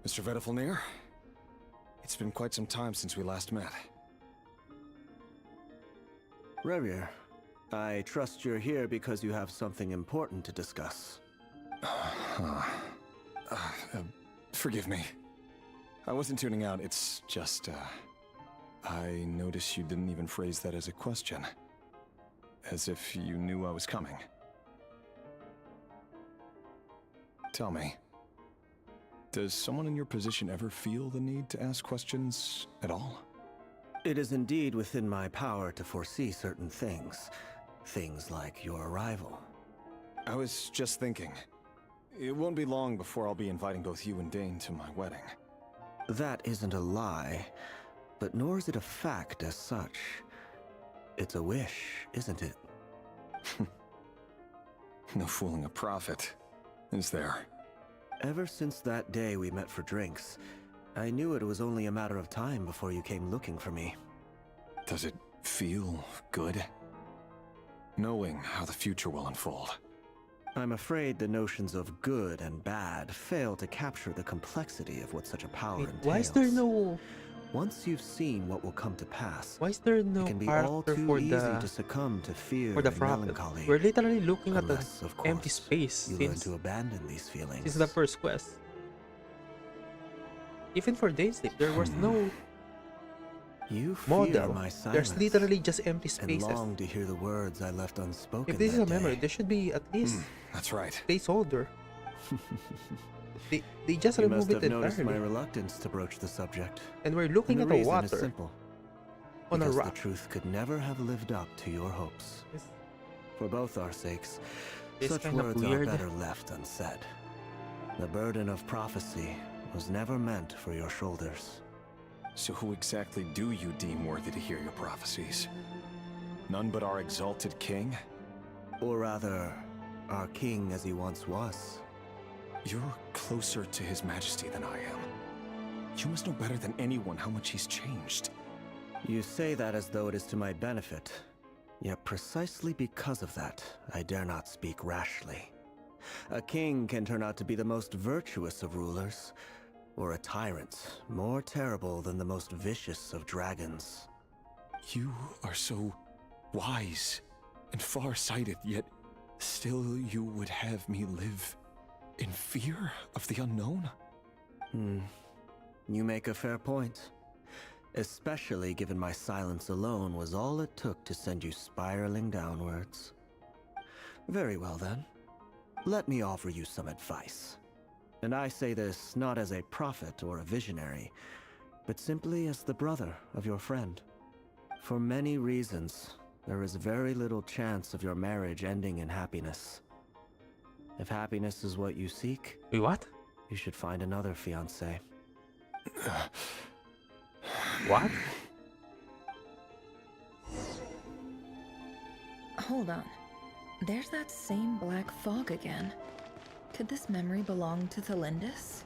Mr. Vedifalnir, it's been quite some time since we last met. Revier, I trust you're here because you have something important to discuss. Forgive me. I wasn't tuning out, it's just, I noticed you didn't even phrase that as a question. As if you knew I was coming. Tell me, does someone in your position ever feel the need to ask questions at all? It is indeed within my power to foresee certain things. Things like your arrival. I was just thinking. It won't be long before I'll be inviting both you and Dane to my wedding. That isn't a lie, but nor is it a fact as such. It's a wish, isn't it? No fooling a prophet, is there? Ever since that day we met for drinks, I knew it was only a matter of time before you came looking for me. Does it feel good? Knowing how the future will unfold. I'm afraid the notions of good and bad fail to capture the complexity of what such a power entails. Why is there no... Once you've seen what will come to pass, Why is there no it can be all character too for easy the... to succumb to fear for the and prophet? melancholy. We're literally looking at the Unless, of course, empty space you learn since to abandon these feelings. this is the first quest. Even for Dane's Sleep, there was no You model. fear my silence, There's literally just empty and spaces. long to hear the words I left unspoken. If this is a that memory, day. there should be at least That's right. placeholder. They just You remove must it have noticed my entirely. reluctance to broach the subject. And we're looking And at the the reason is water simple. on a Because rock. the truth could never have lived up to your hopes. It's- For both our sakes, It's such kinda words weird. are better left unsaid. The burden of prophecy was never meant for your shoulders. So who exactly do you deem worthy to hear your prophecies? None but our exalted king? Or rather, our king as he once was. You're closer to his majesty than I am. You must know better than anyone how much he's changed. You say that as though it is to my benefit. Yet precisely because of that, I dare not speak rashly. A king can turn out to be the most virtuous of rulers, or a tyrant more terrible than the most vicious of dragons. You are so wise and far-sighted, yet still you would have me live in fear of the unknown? You make a fair point. Especially given my silence alone was all it took to send you spiraling downwards. Very well then. Let me offer you some advice. And I say this not as a prophet or a visionary, but simply as the brother of your friend. For many reasons, there is very little chance of your marriage ending in happiness. If happiness is what you seek, Wait, what? you should find another fiancé. What? Hold on. There's that same black fog again. Could this memory belong to Thelindis?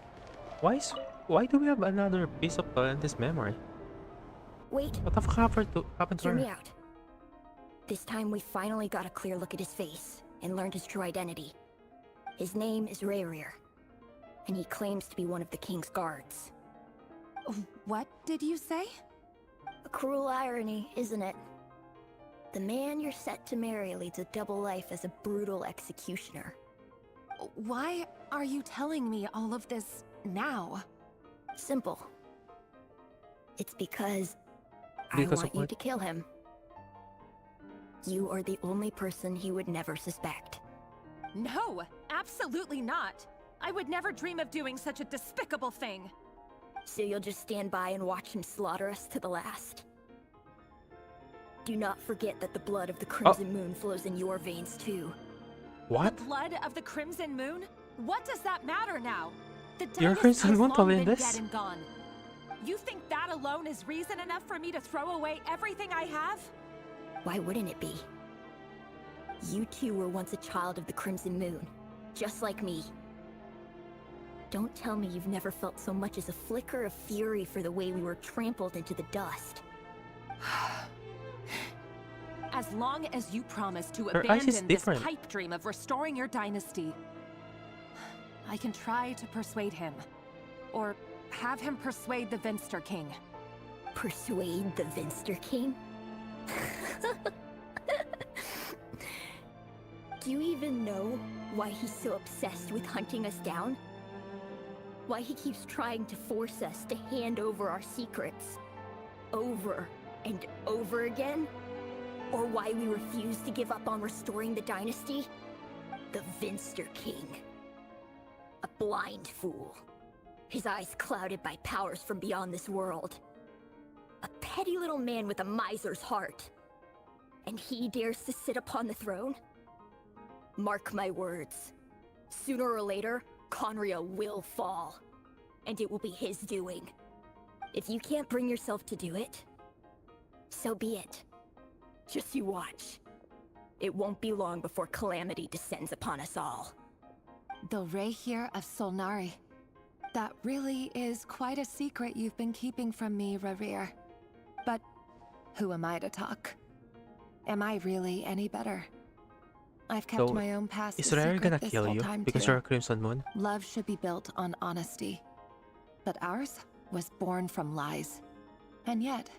Why do we have another piece of this memory? Wait. What the fuck happened to Hear her? me out. This time we finally got a clear look at his face and learned his true identity. His name is Rayrir, and he claims to be one of the king's guards. What did you say? A cruel irony, isn't it? The man you're set to marry leads a double life as a brutal executioner. Why are you telling me all of this now? Simple. It's because I Because of want you what? to kill him. You are the only person he would never suspect. No, absolutely not. I would never dream of doing such a despicable thing. So you'll just stand by and watch him slaughter us to the last. Do not forget that the blood of the Crimson Moon flows in your veins too. What? The blood of the Crimson Moon? What does that matter now? The Your dynasty Crimson has Moon long been Thelindis? dead and gone. You think that alone is reason enough for me to throw away everything I have? Why wouldn't it be? You two were once a child of the Crimson Moon, just like me. Don't tell me you've never felt so much as a flicker of fury for the way we were trampled into the dust. As long as you promise to Her eyes is abandon this different. pipe dream of restoring your dynasty, I can try to persuade him. Or have him persuade the Vinster King. Persuade the Vinster King? Do you even know why he's so obsessed with hunting us down? Why he keeps trying to force us to hand over our secrets? Over and over again? Or why we refuse to give up on restoring the dynasty? The Vinster King. A blind fool. His eyes clouded by powers from beyond this world. A petty little man with a miser's heart. And he dares to sit upon the throne? Mark my words. Sooner or later, Conria will fall. And it will be his doing. If you can't bring yourself to do it, so be it. Just you watch. It won't be long before calamity descends upon us all. The Rayrir of Solnari. That really is quite a secret you've been keeping from me, Rayrir. But who am I to talk? Am I really any better? I've kept So, my own past is a Rayrir secret gonna this kill whole you time because too. you're a Crimson Moon? Love should be built on honesty. But ours was born from lies. And yet,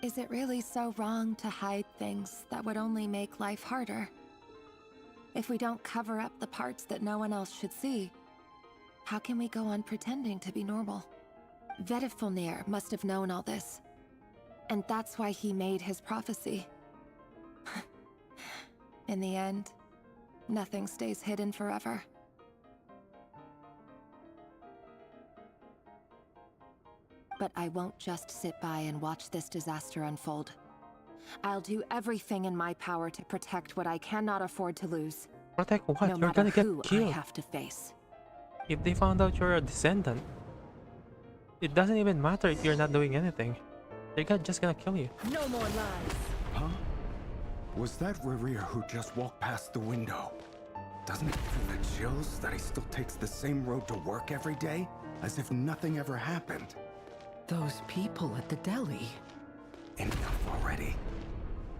is it really so wrong to hide things that would only make life harder? If we don't cover up the parts that no one else should see, how can we go on pretending to be normal? Vedifulnir must have known all this. And that's why he made his prophecy. In the end, nothing stays hidden forever. But I won't just sit by and watch this disaster unfold. I'll do everything in my power to protect what I cannot afford to lose. Protect what? No You're matter gonna get who I killed. have to face. If they found out you're a descendant, it doesn't even matter if you're not doing anything. They're just gonna kill you. No more lies. Huh? Was that Rayrir who just walked past the window? Doesn't it give him the chills that he still takes the same road to work every day? As if nothing ever happened. Those people at the deli. Enough already.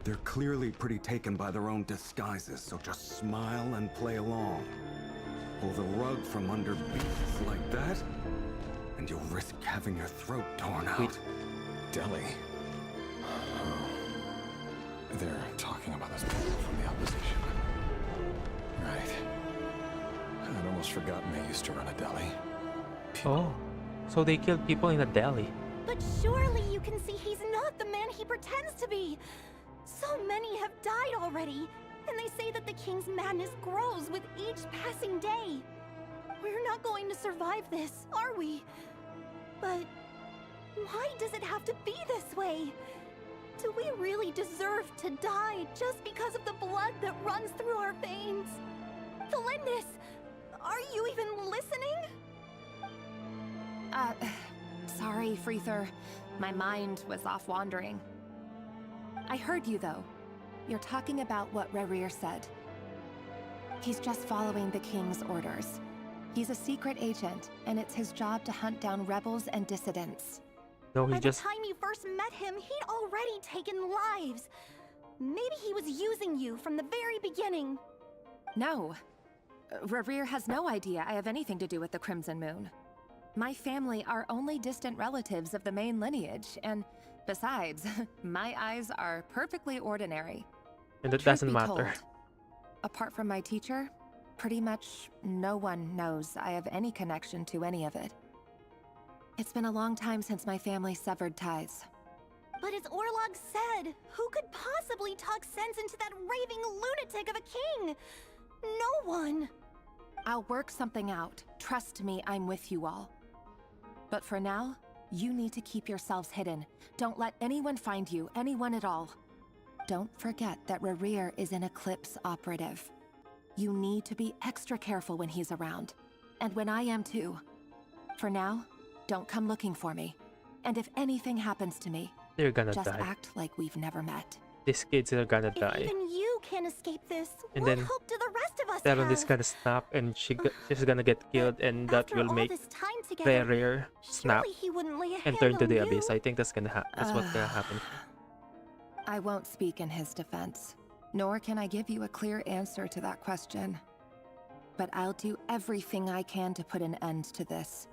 They're clearly pretty taken by their own disguises, so just smile and play along. Pull the rug from under beasts like that, and you'll risk having your throat torn out. Deli? Oh. They're talking about those people from the opposition. Right. I'd almost forgotten they used to run a deli. Oh, so they killed people in a deli. But surely you can see he's not the man he pretends to be. So many have died already, and they say that the king's madness grows with each passing day. We're not going to survive this, are we? But why does it have to be this way? Do we really deserve to die just because of the blood that runs through our veins? Felindis, are you even listening? Sorry, Freether. My mind was off wandering. I heard you, though. You're talking about what Rerir said. He's just following the king's orders. He's a secret agent, and it's his job to hunt down rebels and dissidents. No, he By just... the time you first met him, he'd already taken lives. Maybe he was using you from the very beginning. No. Rerir has no idea I have anything to do with the Crimson Moon. My family are only distant relatives of the main lineage, and besides, my eyes are perfectly ordinary. And that Truth doesn't be matter. told, apart from my teacher, pretty much no one knows I have any connection to any of it. It's been a long time since my family severed ties. But as Orlog said, who could possibly talk sense into that raving lunatic of a king? No one. I'll work something out. Trust me, I'm with you all. But for now, you need to keep yourselves hidden. Don't let anyone find you, anyone at all. Don't forget that Rerir is an Eclipse operative. You need to be extra careful when he's around. And when I am too. For now, don't come looking for me. And if anything happens to me, they're gonna just die. act like we've never met. These kids are gonna If die. even you can't escape this, And what then hope do the rest of us Talon is have? gonna snap and she's gonna get killed, and that After will all make this time together, Rerir snap surely he wouldn't lay a and hand turn to on the you. abyss. I think that's gonna happen. That's what's gonna happen. I won't speak in his defense, nor can I give you a clear answer to that question. But I'll do everything I can to put an end to this.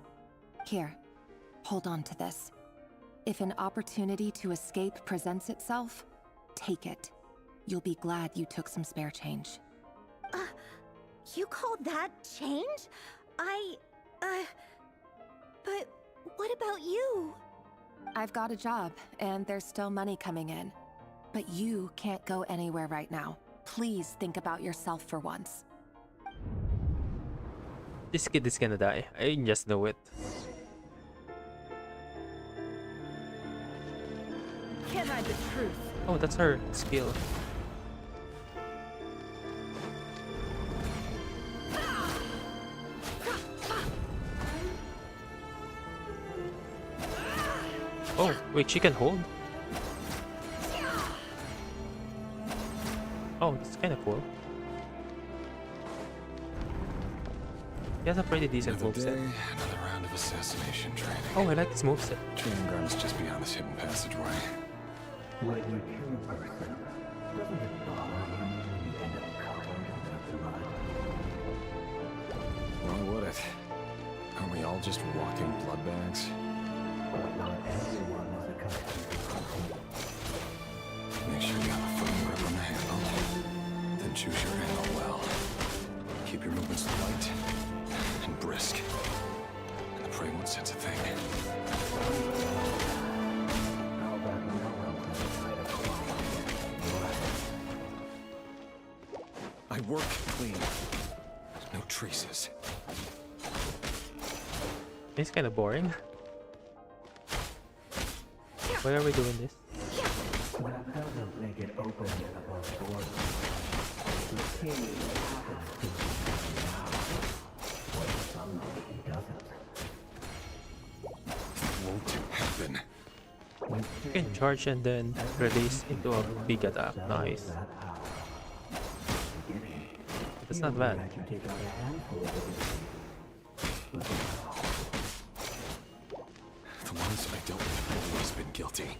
Here, hold on to this. If an opportunity to escape presents itself, take it. You'll be glad you took some spare change. You call that change? But what about you? I've got a job, and there's still money coming in. But you can't go anywhere right now. Please think about yourself for once. This kid is gonna die. I just know it. Can't hide the truth. Oh, that's her skill. Oh, wait, she can hold? Oh, that's kind of cool. He has a pretty decent Another day, moveset. another round of assassination training. Oh, I like this moveset. Training grounds just beyond this hidden passageway. When you kill a person, doesn't it bother you when you end up covered in their blood? Why would it? Aren't we all just walking blood bags? But not everyone is accustomed to hunting. Make sure you have a firm grip on the handle. Then choose your angle well. Keep your movements light and brisk. And the prey won't sense a thing. How about no one can fight a quiet? I work clean. No traces. It's kind of boring. Why are we doing this? That doesn't make it open above board. The king happens to be now. What someday he doesn't. Won't happen. You can charge and then release into a big attack. Nice. At the That's not bad. Had you take out a handful of everything. The ones I dealt with have always been guilty,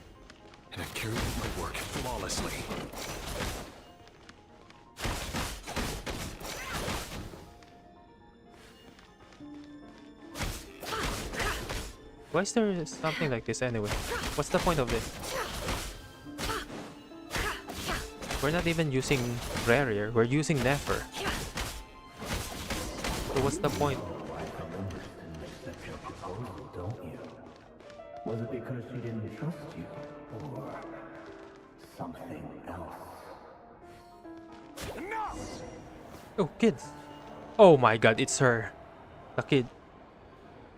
and I've carried out my work flawlessly. Why is there something like this anyway? What's the point of this? We're not even using Rarier, we're using Nefer. So what's the point? Don't you? Was it because she didn't trust you, or something else? Oh, kids! Oh my god, it's her. The kid.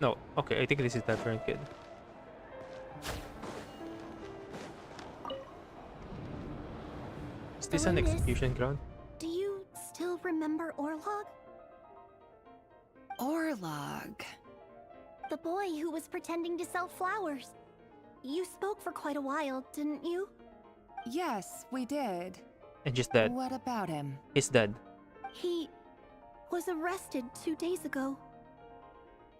No, okay, I think this is a different kid. Is this an Elendis, execution ground? Do you still remember Orlog? Orlog. The boy who was pretending to sell flowers. You spoke for quite a while, didn't you? Yes, we did. And just dead. What about him? He's dead. He was arrested 2 days ago.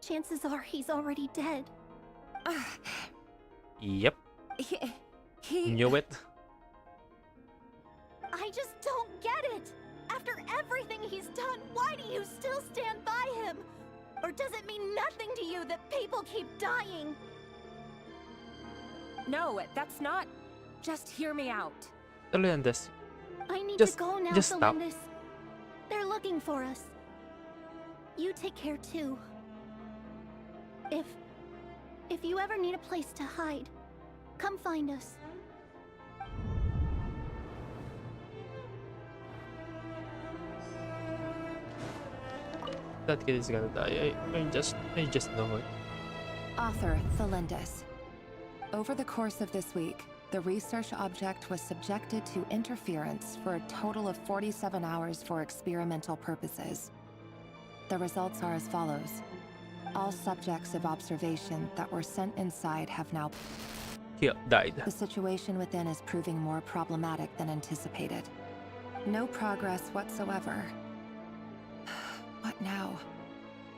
Chances are he's already dead. Yep. He... Knew it. I just don't get it! After everything he's done, why do you still stand by him? Or does it mean nothing to you that people keep dying? No, that's not... Just hear me out. Elendis. I need Just- to go now, just stop. Elendis. They're looking for us. You take care too. If you ever need a place to hide, come find us. That kid is gonna die. I just know it. Author Thelindis. Over the course of this week, the research object was subjected to interference for a total of 47 hours for experimental purposes. The results are as follows. All subjects of observation that were sent inside have now Died. The situation within is proving more problematic than anticipated. No progress whatsoever. What now?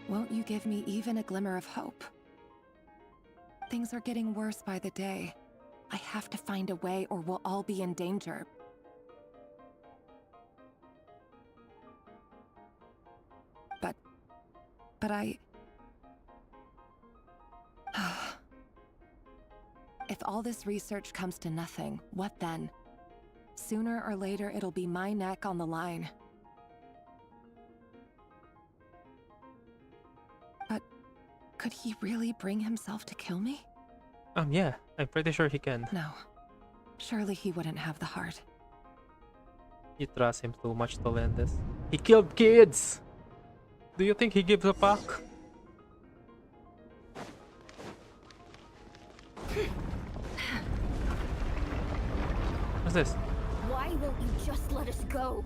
Won't you give me even a glimmer of hope? Things are getting worse by the day. I have to find a way or we'll all be in danger. But I... If all this research comes to nothing, what then? Sooner or later, it'll be my neck on the line. But could he really bring himself to kill me? Yeah, I'm pretty sure he can. No. Surely he wouldn't have the heart. You trust him too much, Elendis. He killed kids! Do you think he gives a fuck? What's this? Why won't you just let us go?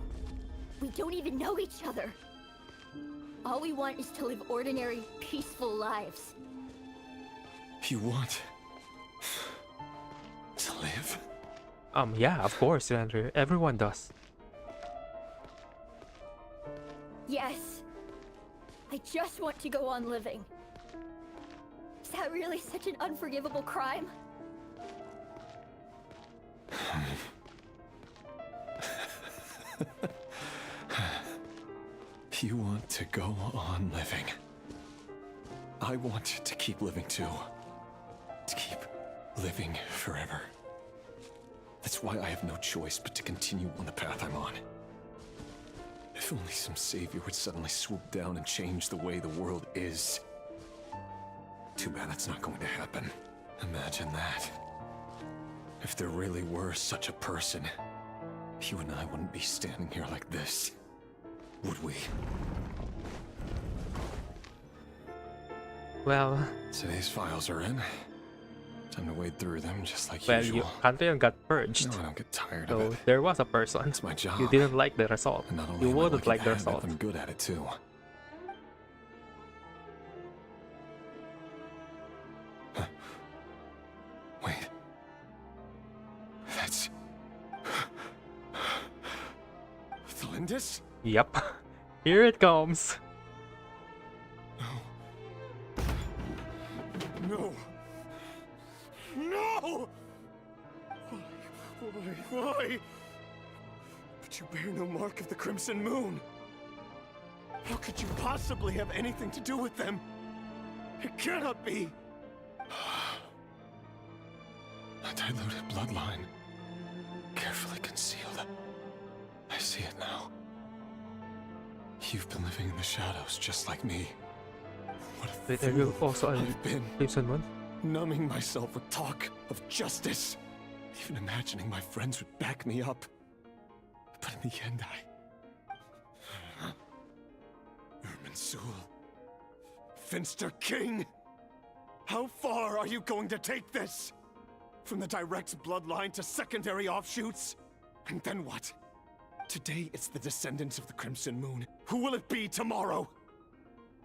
We don't even know each other. All we want is to live ordinary, peaceful lives. You want to live? Yeah, of course, Andrew. Everyone does. Yes. I just want to go on living. Is that really such an unforgivable crime? You want to go on living. I want to keep living too. To keep living forever. That's why I have no choice but to continue on the path I'm on. If only some savior would suddenly swoop down and change the way the world is. Too bad that's not going to happen. Imagine that. If there really were such a person, you and I wouldn't be standing here like this, would we? Well... Today's files are in. Time to wade through them just like Well, usual. Cantrian got purged. No, I don't get tired So of it. there was a person. It's my job. You didn't like the result. And not only You am I wouldn't lucky like to the have it, result. I'm good at it too. Huh. Wait. That's... Thelindis? Yep. Here it comes. No! No! Why? But you bear no mark of the Crimson Moon. How could you possibly have anything to do with them? It cannot be! A diluted bloodline. Carefully concealed. I see it now. You've been living in the shadows just like me. What a Wait, are you fool also on I've been. Crimson Moon? Numbing myself with talk of justice. Even imagining my friends would back me up. But in the end, Irminsul. Finster King! How far are you going to take this? From the direct bloodline to secondary offshoots? And then what? Today it's the descendants of the Crimson Moon. Who will it be tomorrow?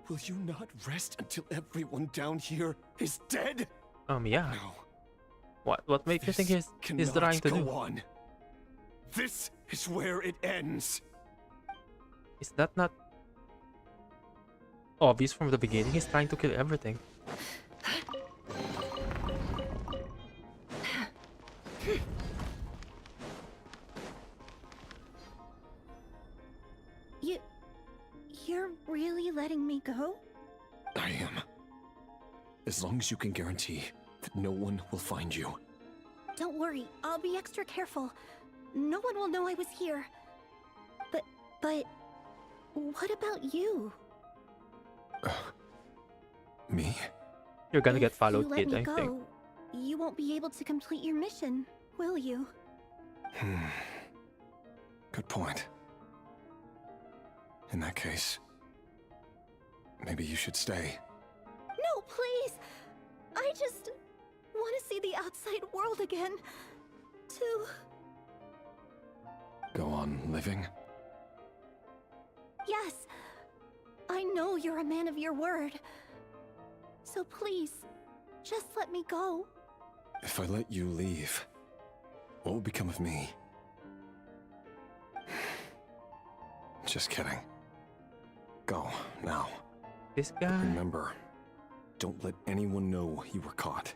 Will you not rest until everyone down here is dead? Yeah. No. What makes you think he's trying to do? On. This is where it ends. Is that not obvious from the beginning? He's trying to kill everything. You're really letting me go? I am. As long as you can guarantee that no one will find you. Don't worry, I'll be extra careful. No one will know I was here. But what about you? Me? You're gonna get followed, If you let kid, me I go, think. you won't be able to complete your mission, will you? Good point. In that case, maybe you should stay. No, please! I just want to see the outside world again. To... Go on living? Yes. I know you're a man of your word. So please, just let me go. If I let you leave, what will become of me? Just kidding. Go, now. This guy... Remember, don't let anyone know you were caught.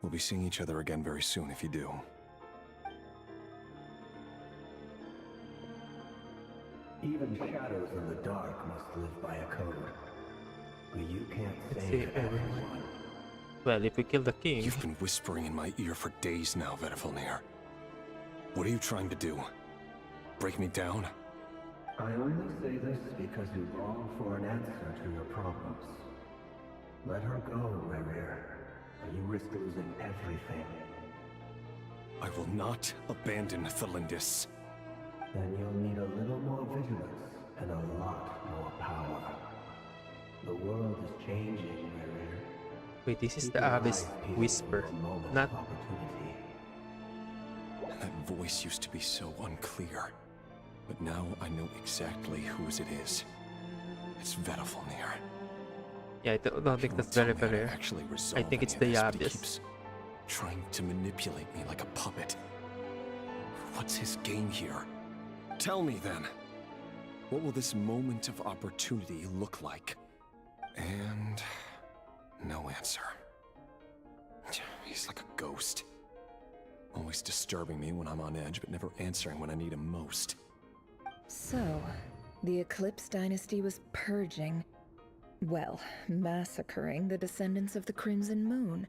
We'll be seeing each other again very soon if you do. Even shadows in the dark must live by a code. But you can't Let's save see, everyone. Well, if we kill the king... You've been whispering in my ear for days now, Vedifalnir. What are you trying to do? Break me down? I only say this because you long for an answer to your problems. Let her go, Rerir, or you risk losing everything. I will not abandon Thelindis. Then you'll need a little more vigilance and a lot more power. The world is changing, Rerir. Wait, this is Keep the your Abyss eyes peeled whisper, for a moment not... of opportunity. That voice used to be so unclear. But now I know exactly whose it is. It's Vedifalnir. Yeah, I don't think that's very rare. I think it's the Abyss. Keeps trying to manipulate me like a puppet. What's his game here? Tell me then. What will this moment of opportunity look like? And no answer. He's like a ghost. Always disturbing me when I'm on edge, but never answering when I need him most. So, the Eclipse Dynasty was purging, well, massacring the descendants of the Crimson Moon.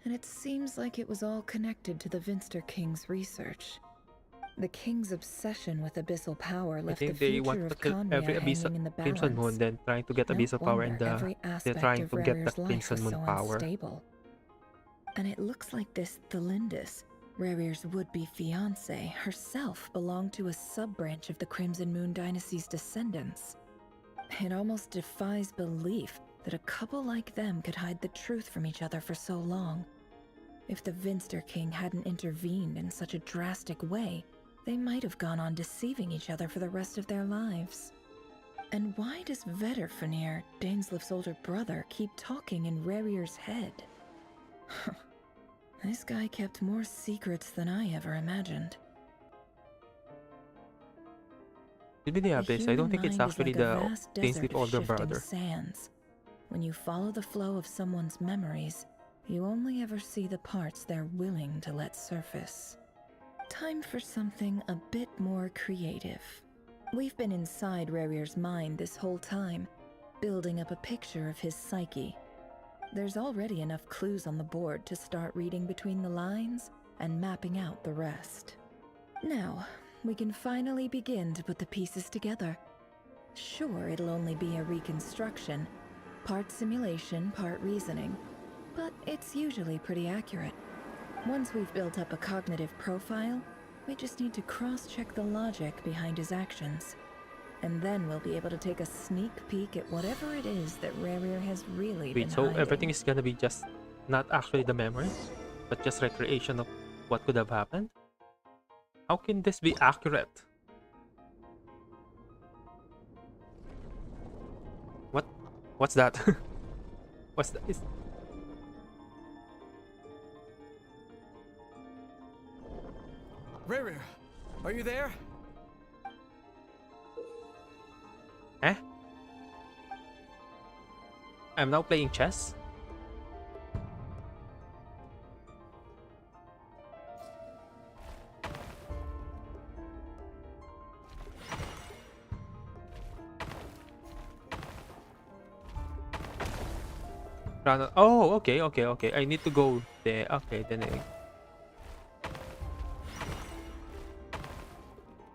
And it seems like it was all connected to the Vinster King's research. The King's obsession with abyssal power I left the think they future want to of kill Conria every hanging in the Crimson Moon, balance. then trying to get No abyssal power, and wonder every they're aspect trying of to get the Rerir's life Crimson was Moon so power. unstable. And it looks like this Thelindis, Rerir's would-be fiancé, herself belonged to a sub-branch of the Crimson Moon Dynasty's descendants. It almost defies belief that a couple like them could hide the truth from each other for so long. If the Vinster King hadn't intervened in such a drastic way, they might have gone on deceiving each other for the rest of their lives. And why does Vedifalnir, Daneslif's older brother, keep talking in Rerir's head? This guy kept more secrets than I ever imagined. Could be the Abyss. I don't think it's actually like a the vast Dainsleif desert of older shifting brother. sands. When you follow the flow of someone's memories, you only ever see the parts they're willing to let surface. Time for something a bit more creative. We've been inside Rarir's mind this whole time, building up a picture of his psyche. There's already enough clues on the board to start reading between the lines and mapping out the rest. Now, we can finally begin to put the pieces together. Sure, it'll only be a reconstruction, part simulation, part reasoning, but it's usually pretty accurate. Once we've built up a cognitive profile, we just need to cross-check the logic behind his actions. And then we'll be able to take a sneak peek at whatever it is that Rarir has really been Wait, so hiding. everything is gonna be just not actually the memories, but just recreation of what could have happened? How can this be accurate? What's that? What's that? Rarir, are you there? Eh? I'm now playing chess? Oh, okay. I need to go there. Okay, then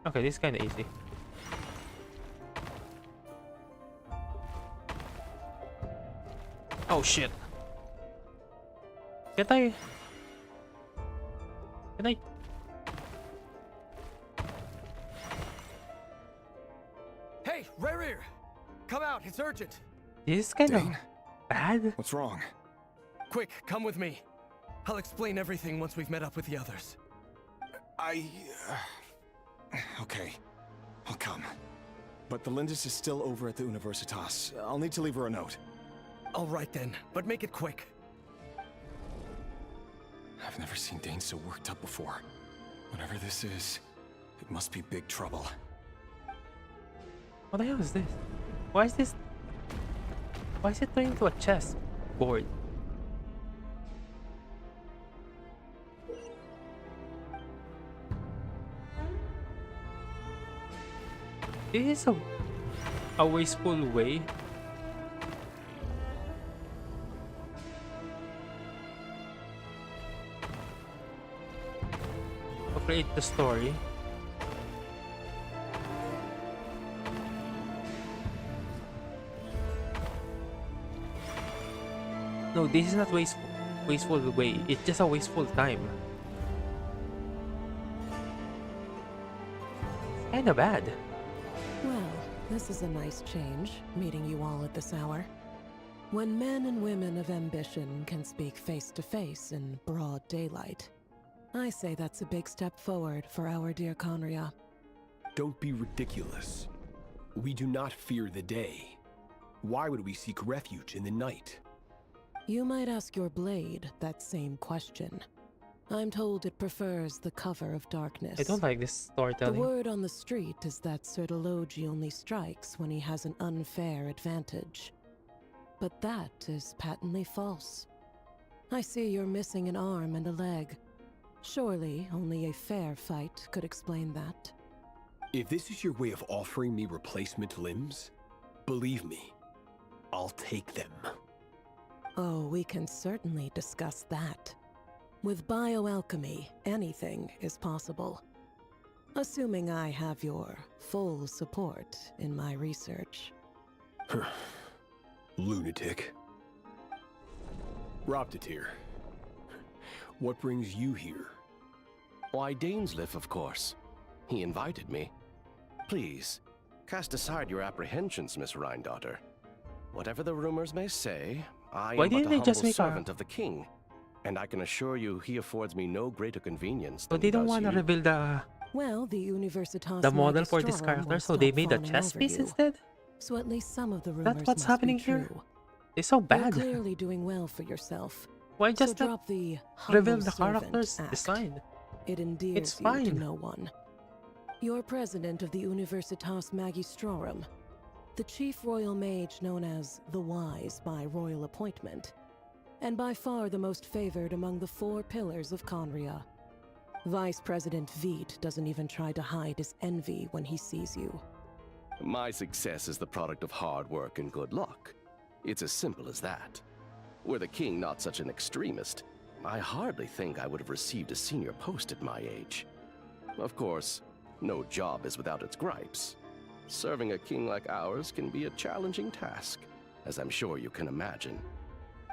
okay, this is kind of easy. Oh shit! Can I? Hey, Rarir! Come out, it's urgent! This is kind of bad. What's wrong? Quick, come with me. I'll explain everything once we've met up with the others. Okay, I'll come. But the Lindis is still over at the Universitas. I'll need to leave her a note. All right then, but make it quick. I've never seen Dane so worked up before. Whatever this is, it must be big trouble. What the hell is this? Why is this? Why is it turning into a chess board? This is a wasteful way to create the story. No, this is not wasteful way. It's just a wasteful time. It's kinda bad. Well, this is a nice change, meeting you all at this hour. When men and women of ambition can speak face to face in broad daylight, I say that's a big step forward for our dear Conria. Don't be ridiculous. We do not fear the day. Why would we seek refuge in the night? You might ask your blade that same question. I'm told it prefers the cover of darkness. I don't like this storytelling. The word on the street is that Sir Delogi only strikes when he has an unfair advantage. But that is patently false. I see you're missing an arm and a leg. Surely only a fair fight could explain that. If this is your way of offering me replacement limbs, believe me, I'll take them. Oh, we can certainly discuss that. With bioalchemy, anything is possible. Assuming I have your full support in my research. Lunatic. Roptatir, what brings you here? Why, Dainsleif, of course. He invited me. Please, cast aside your apprehensions, Miss Rhindaughter. Whatever the rumors may say, I Why am but didn't a they humble just make servant of the king, and I can assure you he affords me no greater convenience But than they don't does want to you. reveal Well, the Universitas the model for this Magistrorum character, won't so they stop made a fawning chess over piece you. instead? So at least some of the rumors That's what's must happening be here? true. It's so You're bad. clearly doing well for yourself. Why just so not drop the reveal humble the servant character's act. design? It endears It's you to fine. no one. You're president of the Universitas Magistrorum, the chief royal mage known as the Wise by royal appointment, and by far the most favored among the 4 pillars of Conria. Vice President Veet doesn't even try to hide his envy when he sees you. My success is the product of hard work and good luck. It's as simple as that. Were the king not such an extremist, I hardly think I would have received a senior post at my age. Of course, no job is without its gripes. Serving a king like ours can be a challenging task, as I'm sure you can imagine.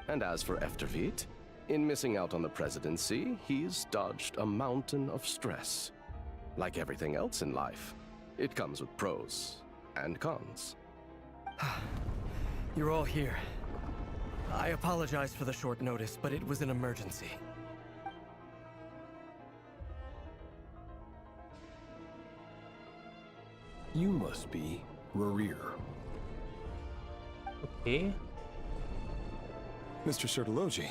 And as for Eftervit, in missing out on the presidency, he's dodged a mountain of stress. Like everything else in life, it comes with pros and cons. You're all here. I apologize for the short notice, but it was an emergency. You must be Rarir. Okay. Mr. Sertologi.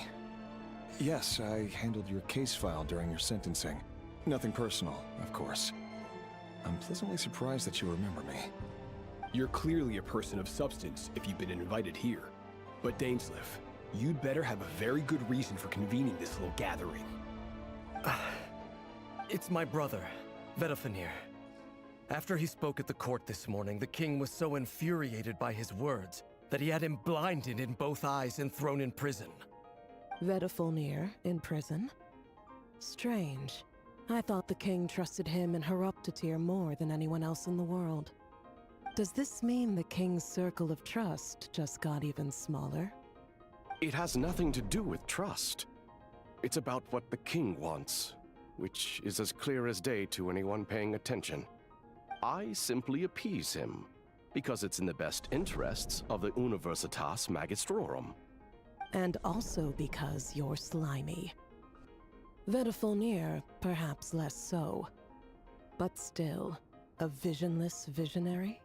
Yes, I handled your case file during your sentencing. Nothing personal, of course. I'm pleasantly surprised that you remember me. You're clearly a person of substance if you've been invited here. But Dainsleif, you'd better have a very good reason for convening this little gathering. It's my brother, Vedafenir. After he spoke at the court this morning, the king was so infuriated by his words that he had him blinded in both eyes and thrown in prison. Vedafenir in prison? Strange. I thought the king trusted him and Heroptatir more than anyone else in the world. Does this mean the king's circle of trust just got even smaller? It has nothing to do with trust. It's about what the king wants, which is as clear as day to anyone paying attention. I simply appease him, because it's in the best interests of the Universitas Magistrorum. And also because you're slimy. Vedafenir, perhaps less so. But still, a visionless visionary?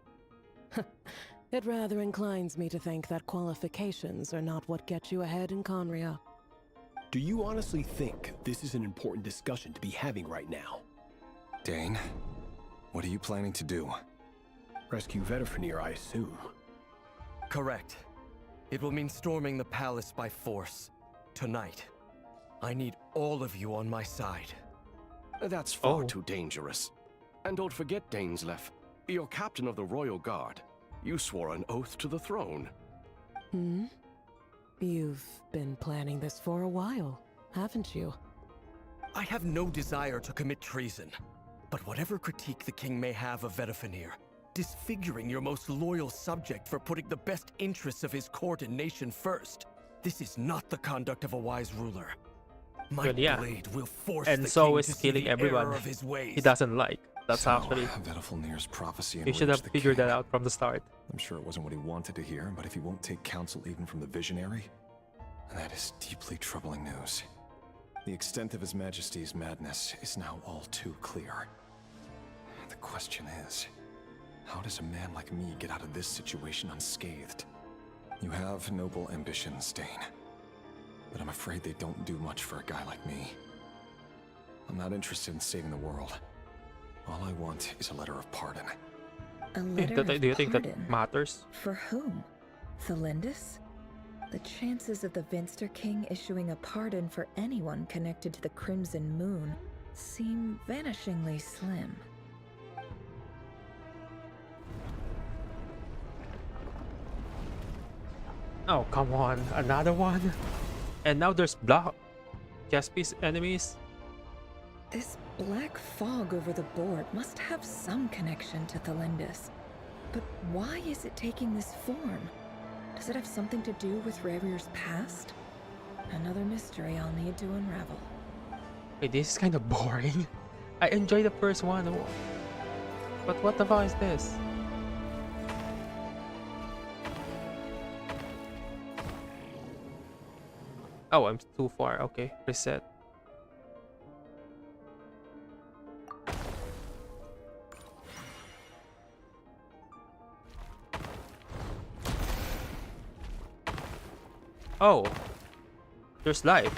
It rather inclines me to think that qualifications are not what get you ahead in Conria. Do you honestly think this is an important discussion to be having right now? Dane, what are you planning to do? Rescue Vedafenir, I assume. Correct. It will mean storming the palace by force. Tonight. I need all of you on my side. That's far too dangerous. And don't forget, Dainsleif, you're captain of the Royal Guard. You swore an oath to the throne. Hmm? You've been planning this for a while, haven't you? I have no desire to commit treason. But whatever critique the king may have of Vedafenir, disfiguring your most loyal subject for putting the best interests of his court and nation first, this is not the conduct of a wise ruler. My blade will force and the so king is to see killing the everyone error of his ways. he doesn't like. That's so, actually Vedafenir's prophecy you should have enraged the figured king. that out from the start. I'm sure it wasn't what he wanted to hear, but if he won't take counsel even from the visionary, that is deeply troubling news. The extent of His Majesty's madness is now all too clear. The question is, how does a man like me get out of this situation unscathed? You have noble ambitions, Dane, but I'm afraid they don't do much for a guy like me. I'm not interested in saving the world. All I want is a letter of pardon. A letter of Do you think that pardon? matters? For whom? Thelindis? The chances of the Vinster King issuing a pardon for anyone connected to the Crimson Moon seem vanishingly slim. Oh, come on. Another one? And now there's Jaspy's enemies? This black fog over the board must have some connection to Thelindis. But why is it taking this form? Does it have something to do with Rarir's past? Another mystery I'll need to unravel. Wait, this is kind of boring. I enjoyed the first one. But what the fuck is this? Oh, I'm too far. Okay, reset. Oh, there's life.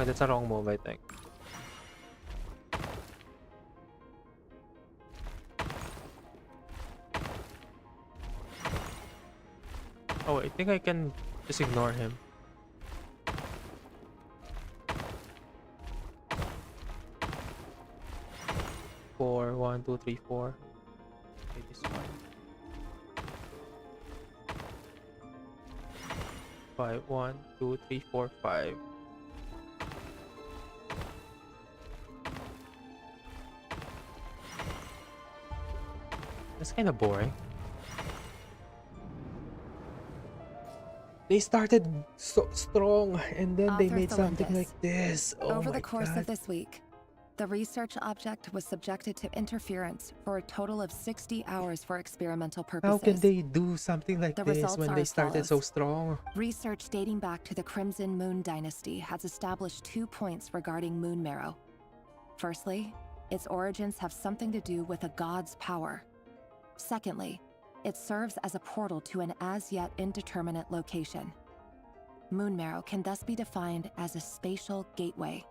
But it's a wrong move, I think. Oh, I think I can just ignore him. Four, 1, 2, 3, 4. Okay, this one. 5, 1, 2, 3, 4, 5. That's kind of boring. They started so strong and then they Author made something Felindis. like this. Oh Over my the course god. of this week, the research object was subjected to interference for a total of 60 hours for experimental purposes. How can they do something like The this results when are they as started so follows. strong? Research dating back to the Crimson Moon Dynasty has established 2 points regarding moon marrow. Firstly, its origins have something to do with a god's power. Secondly, it serves as a portal to an as-yet indeterminate location. Moon marrow can thus be defined as a spatial gateway.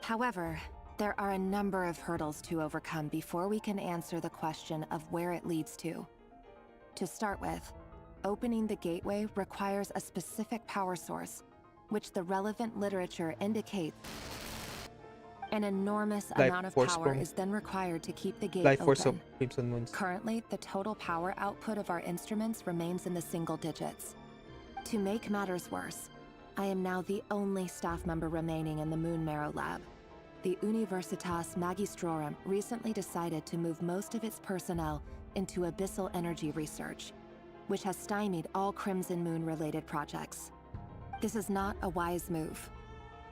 However, there are a number of hurdles to overcome before we can answer the question of where it leads to. To start with, opening the gateway requires a specific power source, which the relevant literature indicates an enormous Life amount of force power from- is then required to keep the gate Life Force of open. Crimson Moons. Currently, the total power output of our instruments remains in the single digits. To make matters worse, I am now the only staff member remaining in the Moon Marrow Lab. The Universitas Magistrorum recently decided to move most of its personnel into abyssal energy research, which has stymied all Crimson Moon-related projects. This is not a wise move.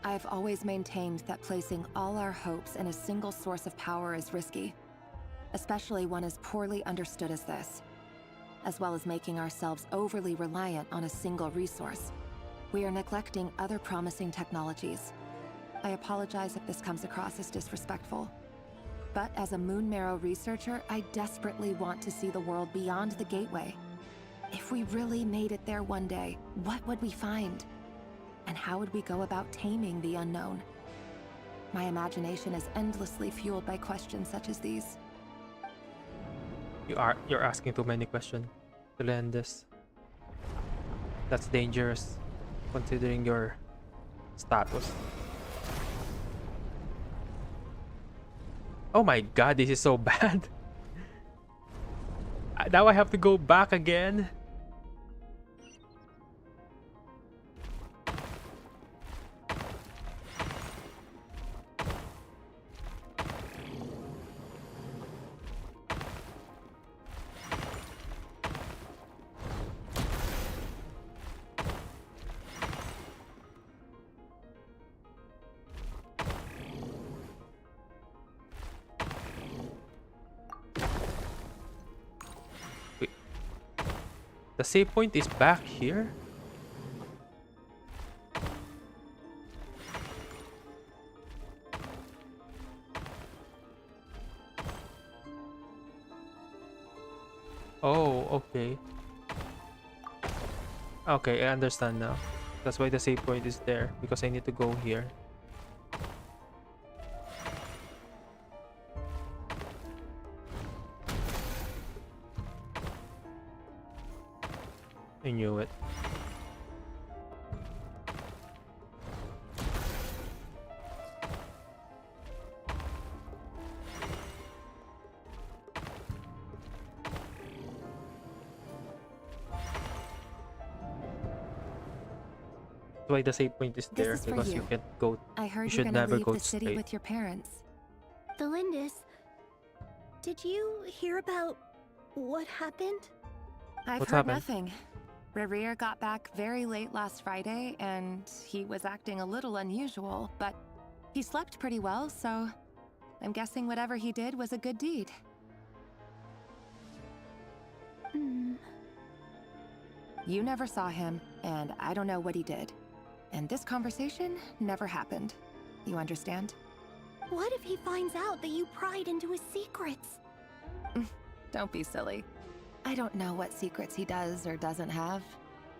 I have always maintained that placing all our hopes in a single source of power is risky, especially one as poorly understood as this, as well as making ourselves overly reliant on a single resource. We are neglecting other promising technologies. I apologize if this comes across as disrespectful. But as a Moon Marrow researcher, I desperately want to see the world beyond the gateway. If we really made it there one day, what would we find? And how would we go about taming the unknown? My imagination is endlessly fueled by questions such as these. You're asking too many questions to land this. That's dangerous, considering your status. Oh my god, this is so bad. Now I have to go back again. The save point is back here? Oh, okay. Okay, I understand now. That's why the save point is there, because I need to go here. I knew it. That's why the save point is there, This is for because you you. can't go. I heard You you're should gonna never leave go the city straight. with your parents. Felindis, did you hear about what happened? I've What's heard happened? nothing. Revere got back very late last Friday, and he was acting a little unusual, but he slept pretty well, so I'm guessing whatever he did was a good deed. You never saw him, and I don't know what he did. And this conversation never happened. You understand? What if he finds out that you pried into his secrets? Don't be silly. I don't know what secrets he does or doesn't have.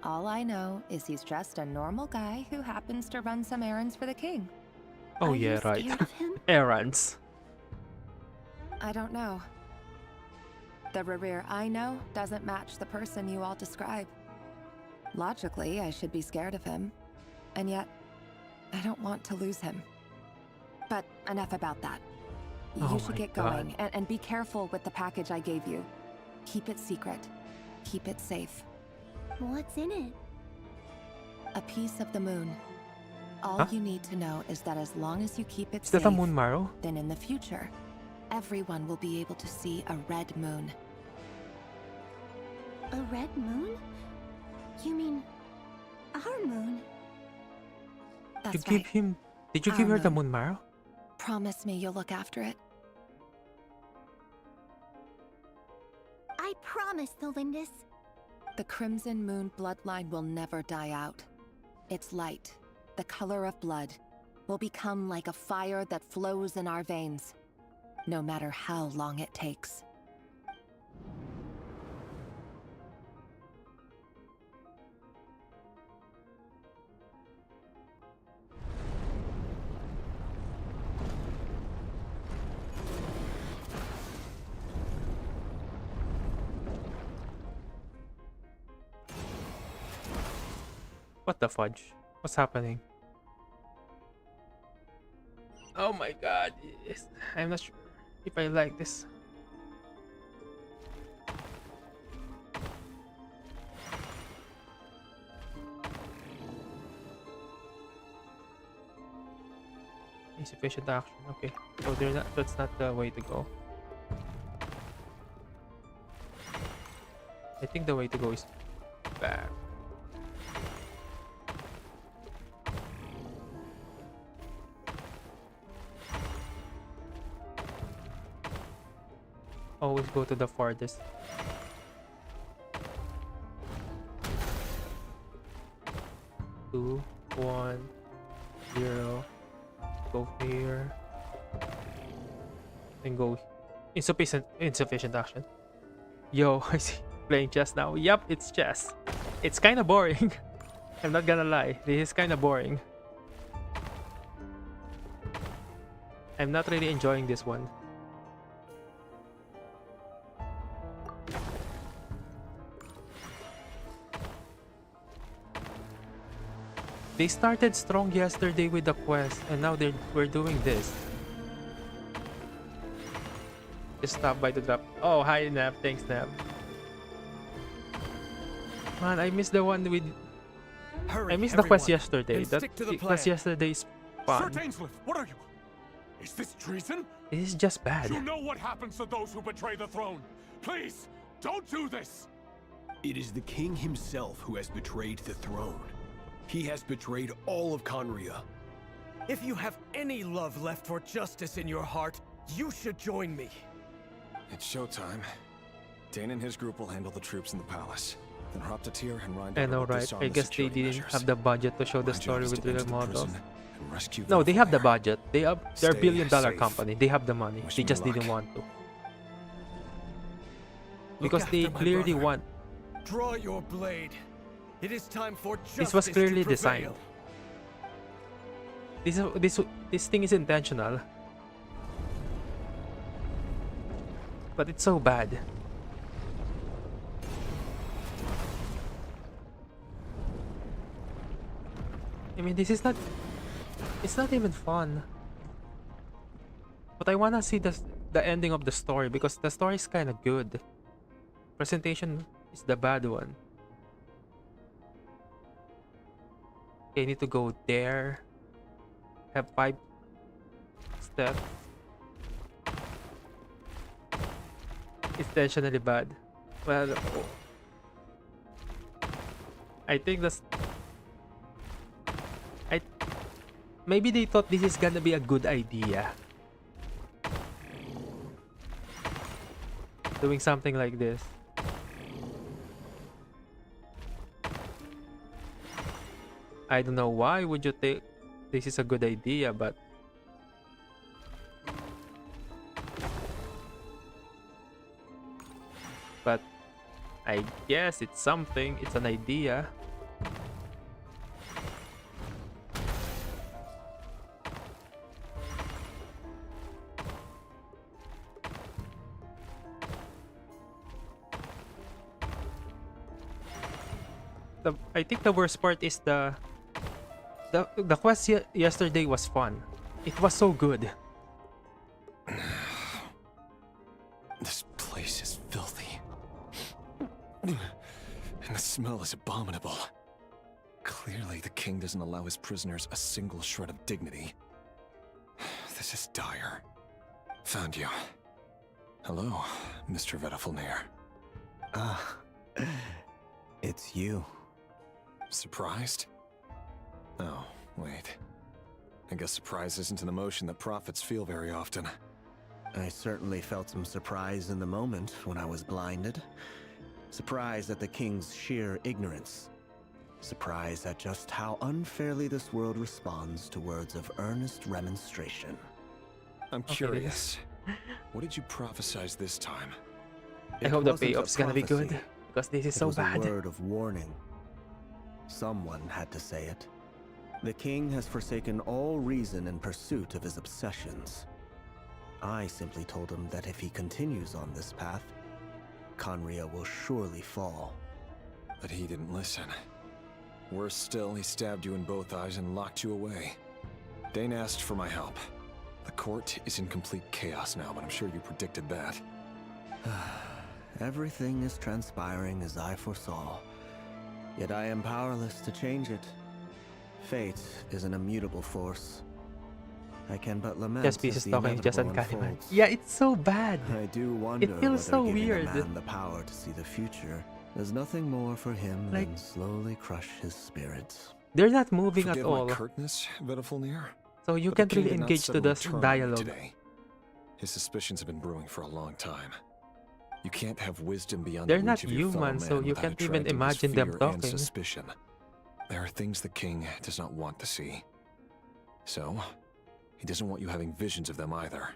All I know is he's just a normal guy who happens to run some errands for the king. Oh Are you yeah, right. scared of him? Errands. I don't know. The Revere I know doesn't match the person you all describe. Logically, I should be scared of him. And yet, I don't want to lose him. But enough about that. Oh You should my get God. going, and be careful with the package I gave you. Keep it secret. Keep it safe. What's in it? A piece of the moon. All Huh? you need to know is that as long as you keep it Is safe, that a moon marrow? then in the future, everyone will be able to see a red moon. A red moon? You mean our moon? That's Did you give right. him? Did you Our give her the moon. moon marrow? Promise me you'll look after it. I promise, Lindis. The Crimson Moon bloodline will never die out. Its light, the color of blood, will become like a fire that flows in our veins, no matter how long it takes. What the fudge? What's happening? Oh my god. I'm not sure if I like this. Insufficient action. Okay. So that's not the way to go. I think the way to go is back. Always go to the farthest. Two, 1, 0. Go here. And go. Insufficient action. Yo, I see. Playing chess now. Yup, it's chess. It's kind of boring. I'm not gonna lie. This is kind of boring. I'm not really enjoying this one. They started strong yesterday with the quest, and now we're doing this. Just stop by the drop. Oh, hi Nap. Thanks, Nap. Man, I missed the one with. I missed the quest yesterday. That quest yesterday is fun. Sir Dainsleif, what are you? Is this treason? This is just bad. You know what happens to those who betray the throne. Please, don't do this. It is the king himself who has betrayed the throne. He has betrayed all of Conria. If you have any love left for justice in your heart, you should join me. It's showtime. Dane and his group will handle the troops in the palace. Then Roptatir and Ryan. I know, right? I guess they didn't have the budget to show the story with the models. No, No, they have the budget. They're a Stay billion-dollar safe. company. They have the money. Wish They me just luck. didn't want to. Look Because they after my clearly brother. want. Draw your blade. It is time for justice This was clearly to designed. prevail. This thing is intentional. But it's so bad. I mean, this is not. It's not even fun. But I wanna see the ending of the story because the story is kind of good. Presentation is the bad one. Okay, I need to go there. Have 5 steps. Intentionally bad. Well, I think that's. Maybe they thought this is gonna be a good idea. Doing something like this. I don't know why would you think this is a good idea, but I guess it's something. It's an idea. I think the worst part is the quest yesterday was fun. It was so good. This place is filthy. And the smell is abominable. Clearly, the king doesn't allow his prisoners a single shred of dignity. This is dire. Found you. Hello, Mr. Vedafilnir. Ah, it's you. Surprised? Oh, wait. I guess surprise isn't an emotion that prophets feel very often. I certainly felt some surprise in the moment when I was blinded. Surprise at the king's sheer ignorance. Surprise at just how unfairly this world responds to words of earnest remonstration. I'm curious. What did you prophesize this time? I hope the payoff's gonna be good, because this is so bad. It was a word of warning. Someone had to say it. The king has forsaken all reason in pursuit of his obsessions. I simply told him that if he continues on this path, Conria will surely fall. But he didn't listen. Worse still, he stabbed you in both eyes and locked you away. Dane asked for my help. The court is in complete chaos now, but I'm sure you predicted that. Everything is transpiring as I foresaw. Yet I am powerless to change it. Fate is an immutable force. I can but lament Just as pieces the talking, just inevitable uncanny man. unfolds. Yeah, it's so bad. I do wonder It feels so whether giving weird. a man the power to see the future does nothing more for him than slowly crush his spirits. They're not moving at Forgive all. my curtness, Vedafilnir. So you but the can't king really did not engage to settle the a term on me dialogue. today. His suspicions have been brewing for a long time. You can't have wisdom beyond They're the not reach of your fellow human, so man you without can't even attracting his imagine them fear and talking. suspicion. There are things the king does not want to see. So, he doesn't want you having visions of them either.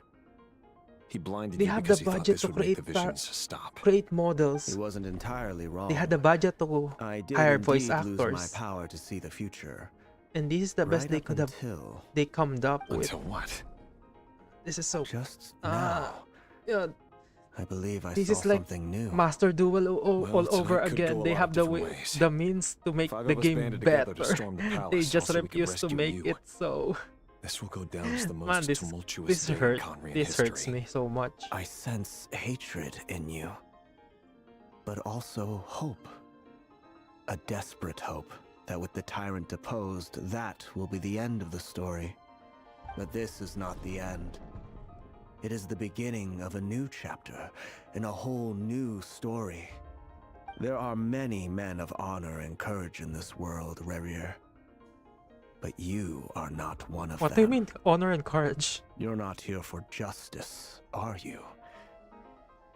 He blinded They you have because the he thought budget this to would make the create visions stop. create models. He wasn't entirely wrong. They had the budget to I did hire voice indeed lose my actors. power to see the future. And this is the best Right they up could have until- they come up with. Until what? This is so just yeah. I believe I This saw is like something new. Master Duel all over tonight could go again. a They lot have of the different way, ways. the means to make Five the of us game banded together better. to storm the They palace, just also we could refuse to rescue make you. it so. This will go down as the most Man, tumultuous this day in hurt. Conrian This history. hurts me so much. I sense hatred in you, but also hope. A desperate hope that with the tyrant deposed, that will be the end of the story. But this is not the end. It is the beginning of a new chapter in a whole new story. There are many men of honor and courage in this world, Rerir. But you are not one of What them. do you mean, honor and courage? You're not here for justice, are you?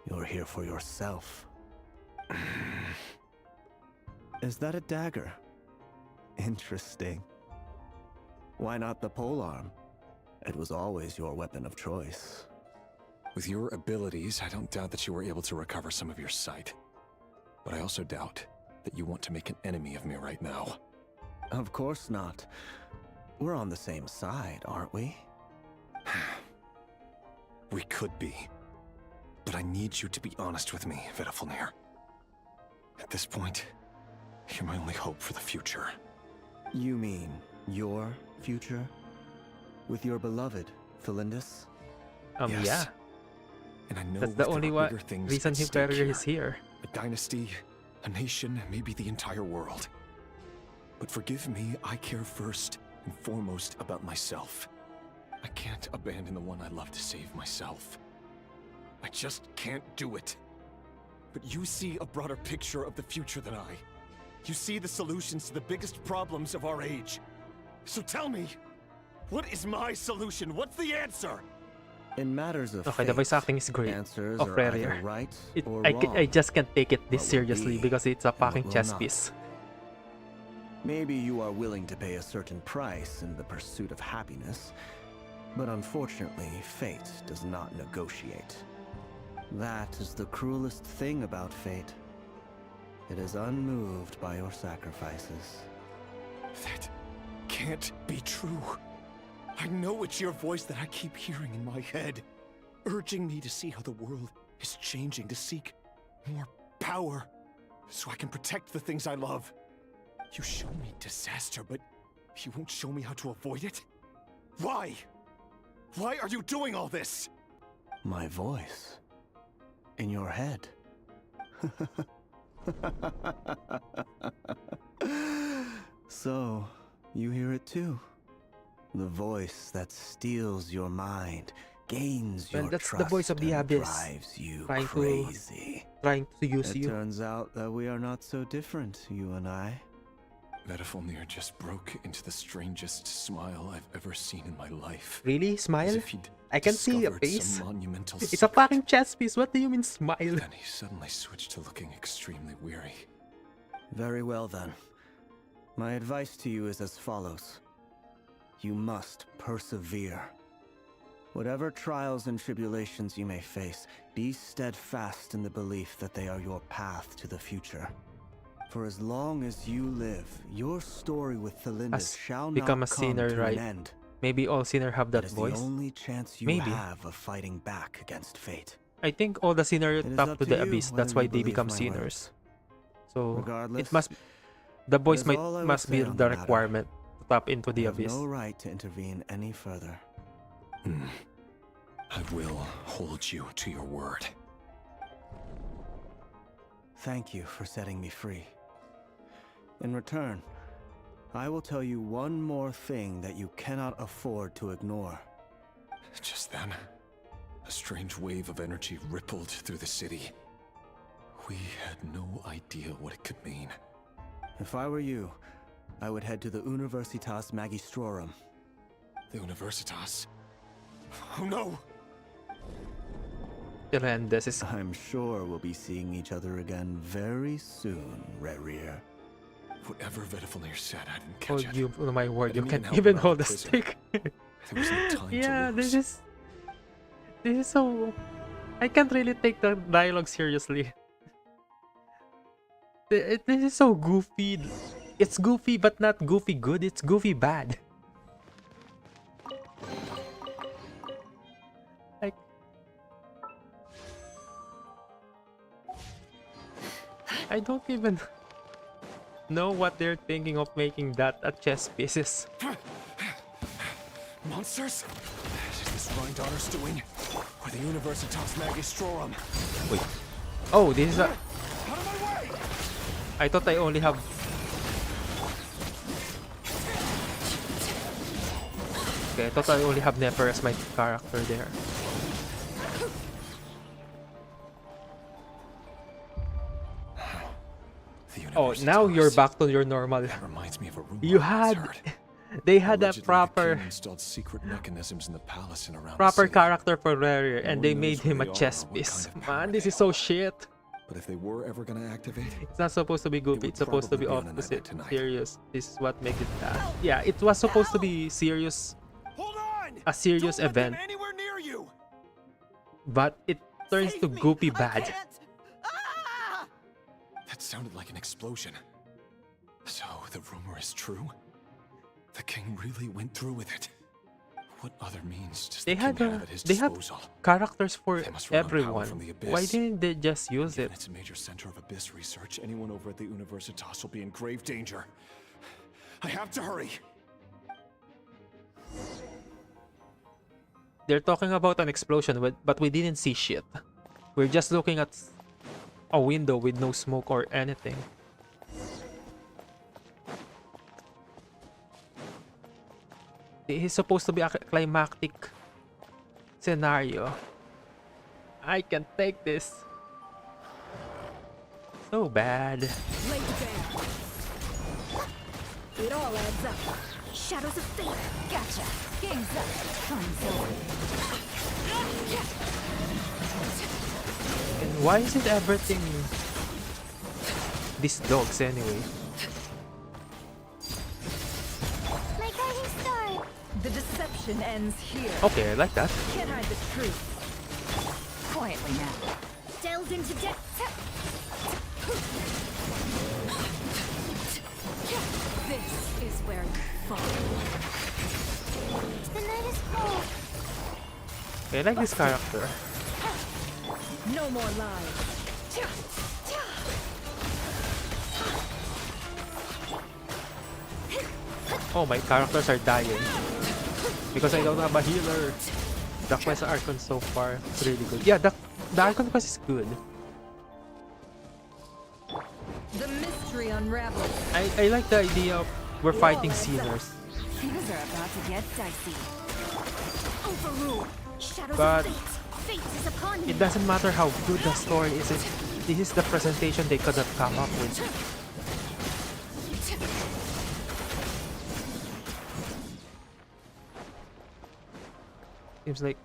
You're here for yourself. Is that a dagger? Interesting. Why not the polearm? It was always your weapon of choice. With your abilities, I don't doubt that you were able to recover some of your sight. But I also doubt that you want to make an enemy of me right now. Of course not. We're on the same side, aren't we? We could be. But I need you to be honest with me, Vedafilnir. At this point, you're my only hope for the future. You mean your future? With your beloved, Felindus? Yes. Yeah. And I know That's the there only are bigger things reason at he stake Rerir is here. A dynasty, a nation, maybe the entire world. But forgive me, I care first and foremost about myself. I can't abandon the one I love to save myself. I just can't do it. But you see a broader picture of the future than I. You see the solutions to the biggest problems of our age. So tell me, what is my solution? What's the answer? In matters of Okay, the voice acting is great. answers Of are either Rerir. right It, or I wrong. just can't take it this What will seriously be because it's a and what fucking will chess not. piece. Maybe you are willing to pay a certain price in the pursuit of happiness, but unfortunately, fate does not negotiate. That is the cruelest thing about fate. It is unmoved by your sacrifices. That can't be true. I know it's your voice that I keep hearing in my head, urging me to see how the world is changing, to seek more power, so I can protect the things I love. You show me disaster, but you won't show me how to avoid it? Why? Why are you doing all this? My voice. In your head. So, you hear it too? The voice that steals your mind, gains your That's trust, the voice of the and abyss, drives you trying crazy. trying to use It you. turns out that we are not so different, you and I. Vedifalnir just broke into the strangest smile I've ever seen in my life. Really? As Smile? if he'd I can see a discovered face. some monumental It's a secret. fucking chess piece. What do you mean smile? Then he suddenly switched to looking extremely weary. Very well then. My advice to you is as follows. You must persevere. Whatever trials and tribulations you may face, be steadfast in the belief that they are your path to the future. For as long as you live, your story with Thelindis shall not Become a come sinner, to right? an end. Maybe all sinners have that It is voice. the only chance you Maybe. have of fighting back against fate. I think all the sinners It is talk up to to the you abyss. whether That's why you they believe become my sinners. So Regardless, it must. The voice that is all I will must say be on the the matter. requirement to tap into the I have abyss. no right to intervene any further. I will hold you to your word. Thank you for setting me free. In return, I will tell you one more thing that you cannot afford to ignore. Just then, a strange wave of energy rippled through the city. We had no idea what it could mean. If I were you, I would head to the Universitas Magistrorum. The Universitas? Oh no! This is... I'm sure we'll be seeing each other again very soon, Rerir. Whatever Vedifalnir said, I didn't Oh, catch it. you, oh my word, you I didn't can't help even him out hold of a prison. stick. There was no time Yeah, to this lose. is so... I can't really take the dialogue seriously. This is so goofy. It's goofy, but not goofy good. It's goofy bad. Like... I don't even know what they're thinking of making that a chess pieces. Monsters? Is this Rhindaughter's doing? Or the Universitas Magistrorum? Wait. Oh, this is a... Out of my way! I thought I only have... Okay, I thought I only have Nefer as my character there. Oh, now you're back to your normal. That reminds me of a rumor You I had... heard. They had a Allegedly, the proper... king installed secret mechanisms in the palace and around proper the city. character for Rerir, and No they one made knows where him a they are chess or what piece. kind of power Man, they this is so shit. But if they were ever gonna activate, It's not supposed to be goofy, would it's supposed to be probably be on an opposite, event tonight. serious. This is what makes it bad. Yeah, it was supposed to be serious. A serious event. Anywhere near you! But it turns to goofy bad. that sounded like an explosion. So the rumor is true? The king really went through with it. What other means does They the had king have at his they had disposal? characters for They must run on power everyone. from the abyss. Why didn't they just use Given it? it's a major center of abyss research, anyone over at the Universitas will be in grave danger. I have to hurry. They're talking about an explosion, but we didn't see shit. We're just looking at a window with no smoke or anything. This is supposed to be a climactic scenario. I can't take this. So bad. Laid bare. It all adds up. Shadows of fate. Gotcha. Game's up. Time's over. And why is it everything these dogs anyway? My guiding star. The deception ends here. Okay, I like that. Can't hide the truth. Quietly now. Delved into depth. This is where you fall. The night is cold. I like this character. No more lies. Oh, my characters are dying because I don't have a healer. The quest Archon so far is really good. Yeah, the Archon quest is good. The mystery unravels. I like the idea of we're fighting sinners. Things are about to get dicey. Overrule. Shadows But of fate. Fate is upon you. it doesn't matter how good the story is. This is the presentation they could have come up with. Seems like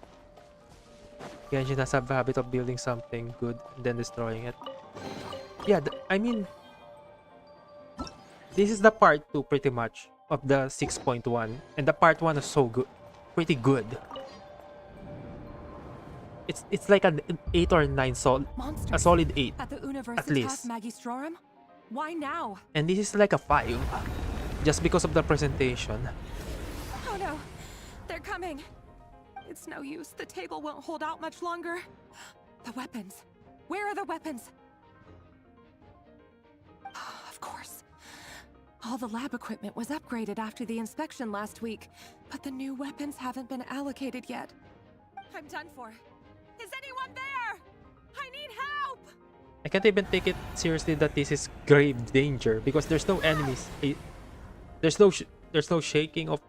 Genshin has a habit of building something good and then destroying it. Yeah, I mean, this is the part 2 pretty much of the 6.1, and the part 1 is so good, pretty good. It's like an 8 or 9, Monsters a solid 8 at the at Universitas least. Magistrorum? Why now? And this is like a 5, just because of the presentation. Oh no, they're coming. It's no use. The table won't hold out much longer. The weapons. Where are the weapons? Of course. All the lab equipment was upgraded after the inspection last week, but the new weapons haven't been allocated yet. I'm done for. Is anyone there? I need help! I can't even take it seriously that this is grave danger because there's no enemies. There's no shaking of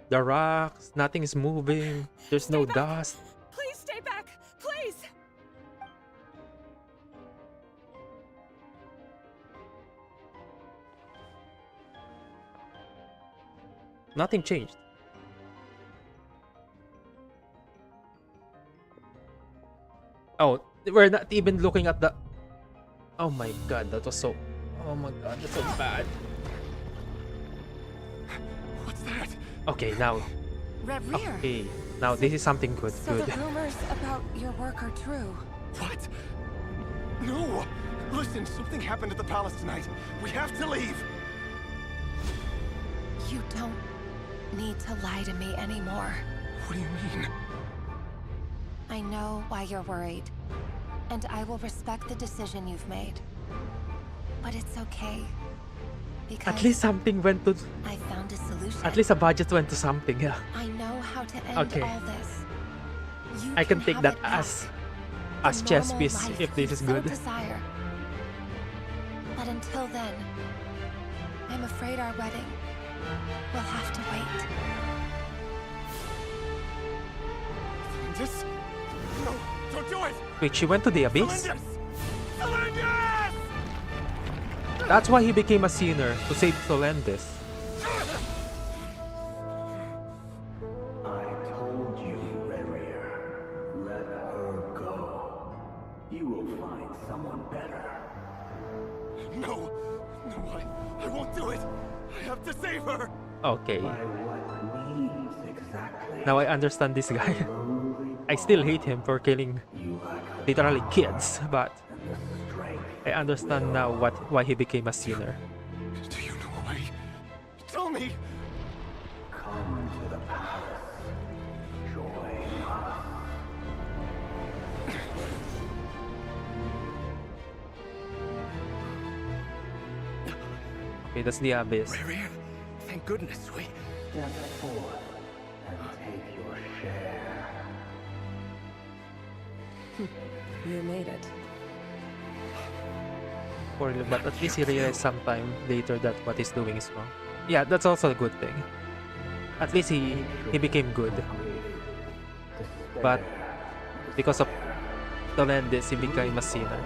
the rocks. Nothing is moving. There's no dust. Please stay back! Please! Nothing changed. Oh, we're not even looking at the... Oh my god, that was so... Oh my god, that's so bad. What's that? Okay, now. Reverie. Okay, now this is something good. So Good. the rumors about your work are true. What? No! Listen, something happened at the palace tonight. We have to leave. You don't need to lie to me anymore. What do you mean? I know why you're worried, and I will respect the decision you've made. But it's okay, because At least something went to... I found a solution. At least a budget went to something, yeah. I know how to end Okay. all this. You I can take have that it back. as The chess normal piece life if this you is so good. desire. But until then, I'm afraid our wedding will have to wait. Just... No, don't do it! Wait, she went to the abyss? Celindus! Celindus! That's why he became a sinner, to save Solendis. I told you, Reverie. Let her go. You will find someone better. No! No, I won't do it! I have to save her! Okay. By what means exactly? Now I understand this guy. I still hate him for killing literally kids, but I understand now why he became a sinner. Do you know a way? Tell me! Come to the palace. Join us. Okay, that's the abyss. Thank goodness we... Step forth and take your share. You made it. Poorly, but at least he realized sometime later that what he's doing is wrong. Yeah, that's also a good thing. At least he became good. But because of Solendis, he became a sinner.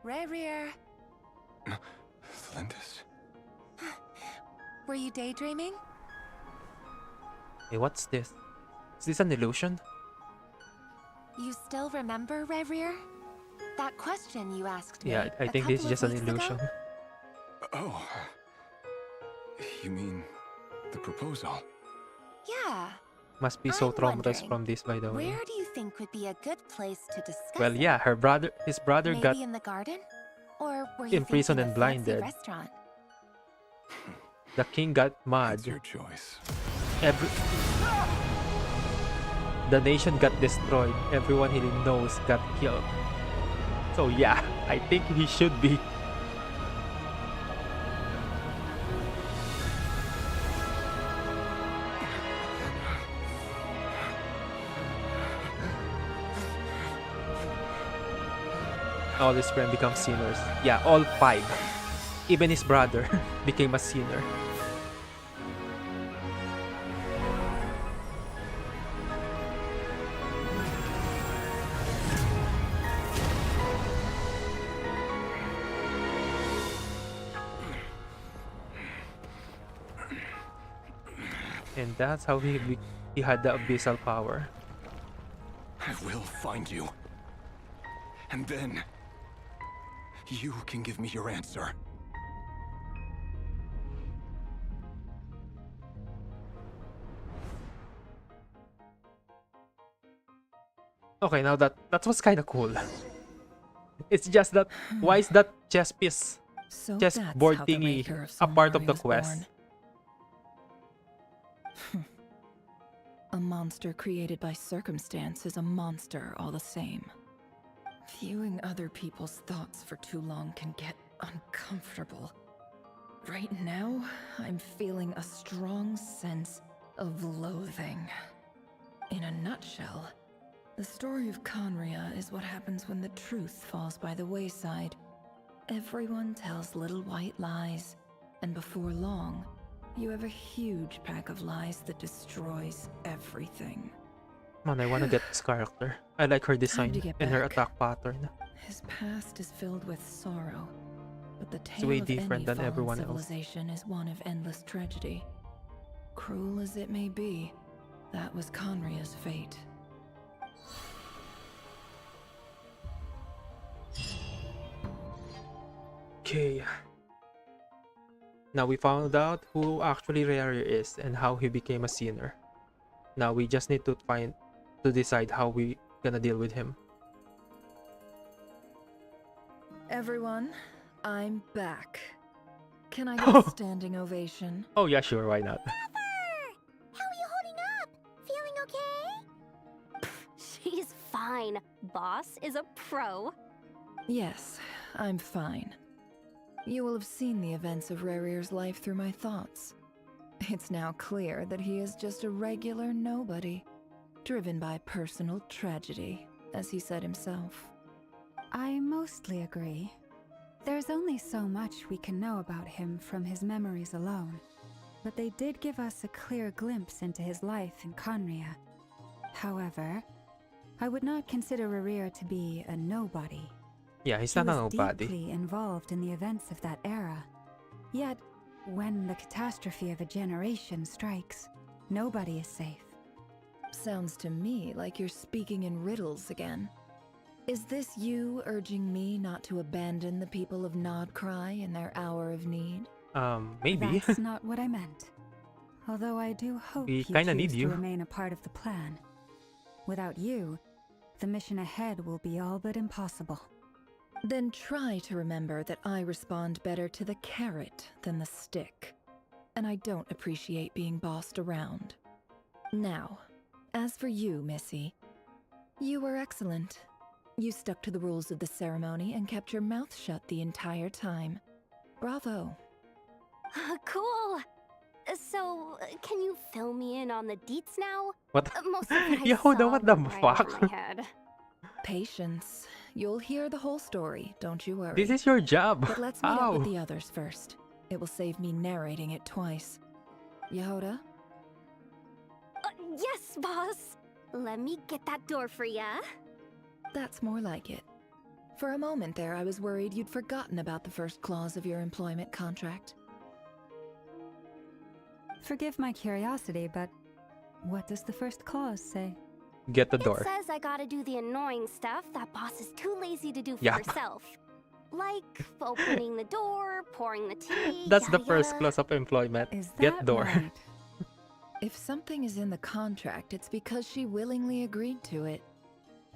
Reverie. Celindis? Were you daydreaming? Hey, what's this? Is this an illusion? You still remember, Reverie? That question you asked me. Yeah, I think this is just an illusion. Oh. You mean the proposal? Yeah. Must be so I'm traumatized wondering, from this, by the way. Where do you think would be a good place to discuss Well, it? yeah, his brother Maybe got in the garden? Or were you imprisoned thinking and a fancy blinded. restaurant? the king got mad. It's your choice. The nation got destroyed. Everyone he knows got killed. So yeah, I think he should be. All his friends become sinners. Yeah, all 5. Even his brother became a sinner. And that's how he had the abyssal power. I will find you. And then you can give me your answer. Okay, now that was kind of cool. It's just that why is that chess piece, So chess that's board how the thingy, maker of a part of Solmari the was quest? born. A monster created by circumstance is a monster all the same. Viewing other people's thoughts for too long can get uncomfortable. Right now, I'm feeling a strong sense of loathing. In a nutshell, the story of Conria is what happens when the truth falls by the wayside. Everyone tells little white lies, and before long, you have a huge pack of lies that destroys everything. Man, I wanna get this character. I like her Time design to get and her back. attack pattern. His past is filled with sorrow, but the It's tale way of different any than fallen everyone else. civilization is one of endless tragedy. Cruel as it may be, that was Conria's fate. Okay. Now we found out who actually Rarier is and how he became a sinner. Now we just need to decide how we gonna deal with him. Everyone, I'm back. Can I get a standing ovation? Oh yeah, sure, why not? How are you holding up? Feeling okay? She's fine. Boss is a pro. Yes, I'm fine. You will have seen the events of Rarier's life through my thoughts. It's now clear that he is just a regular nobody, driven by personal tragedy, as he said himself. I mostly agree. There's only so much we can know about him from his memories alone, but they did give us a clear glimpse into his life in Conria. However, I would not consider Rarier to be a nobody. Yeah, he's He not a was nobody. deeply involved in the events of that era. Yet, when the catastrophe of a generation strikes, nobody is safe. Sounds to me like you're speaking in riddles again. Is this you urging me not to abandon the people of Nodcry in their hour of need? Maybe. That's not what I meant. Although I do hope We you kinda need choose you. to remain a part of the plan. Without you, the mission ahead will be all but impossible. Then try to remember that I respond better to the carrot than the stick. And I don't appreciate being bossed around. Now, as for you, Missy, you were excellent. You stuck to the rules of the ceremony and kept your mouth shut the entire time. Bravo. Cool. So, can you fill me in on the deets now? What? Most of what I Yo, saw what the went right fuck? over my head. Patience. You'll hear the whole story, don't you worry. This is your job. But let's meet up How? with the others first. It will save me narrating it twice. Yehoda? Yes, boss. Let me get that door for ya. That's more like it. For a moment there, I was worried you'd forgotten about the first clause of your employment contract. Forgive my curiosity, but what does the first clause say? Get the It door. says I gotta do the annoying stuff that boss is too lazy to do for Yup. herself. Like opening the door, pouring the tea. That's the yada first yada. clause of employment. Is Get that door. right? If something is in the contract, it's because she willingly agreed to it.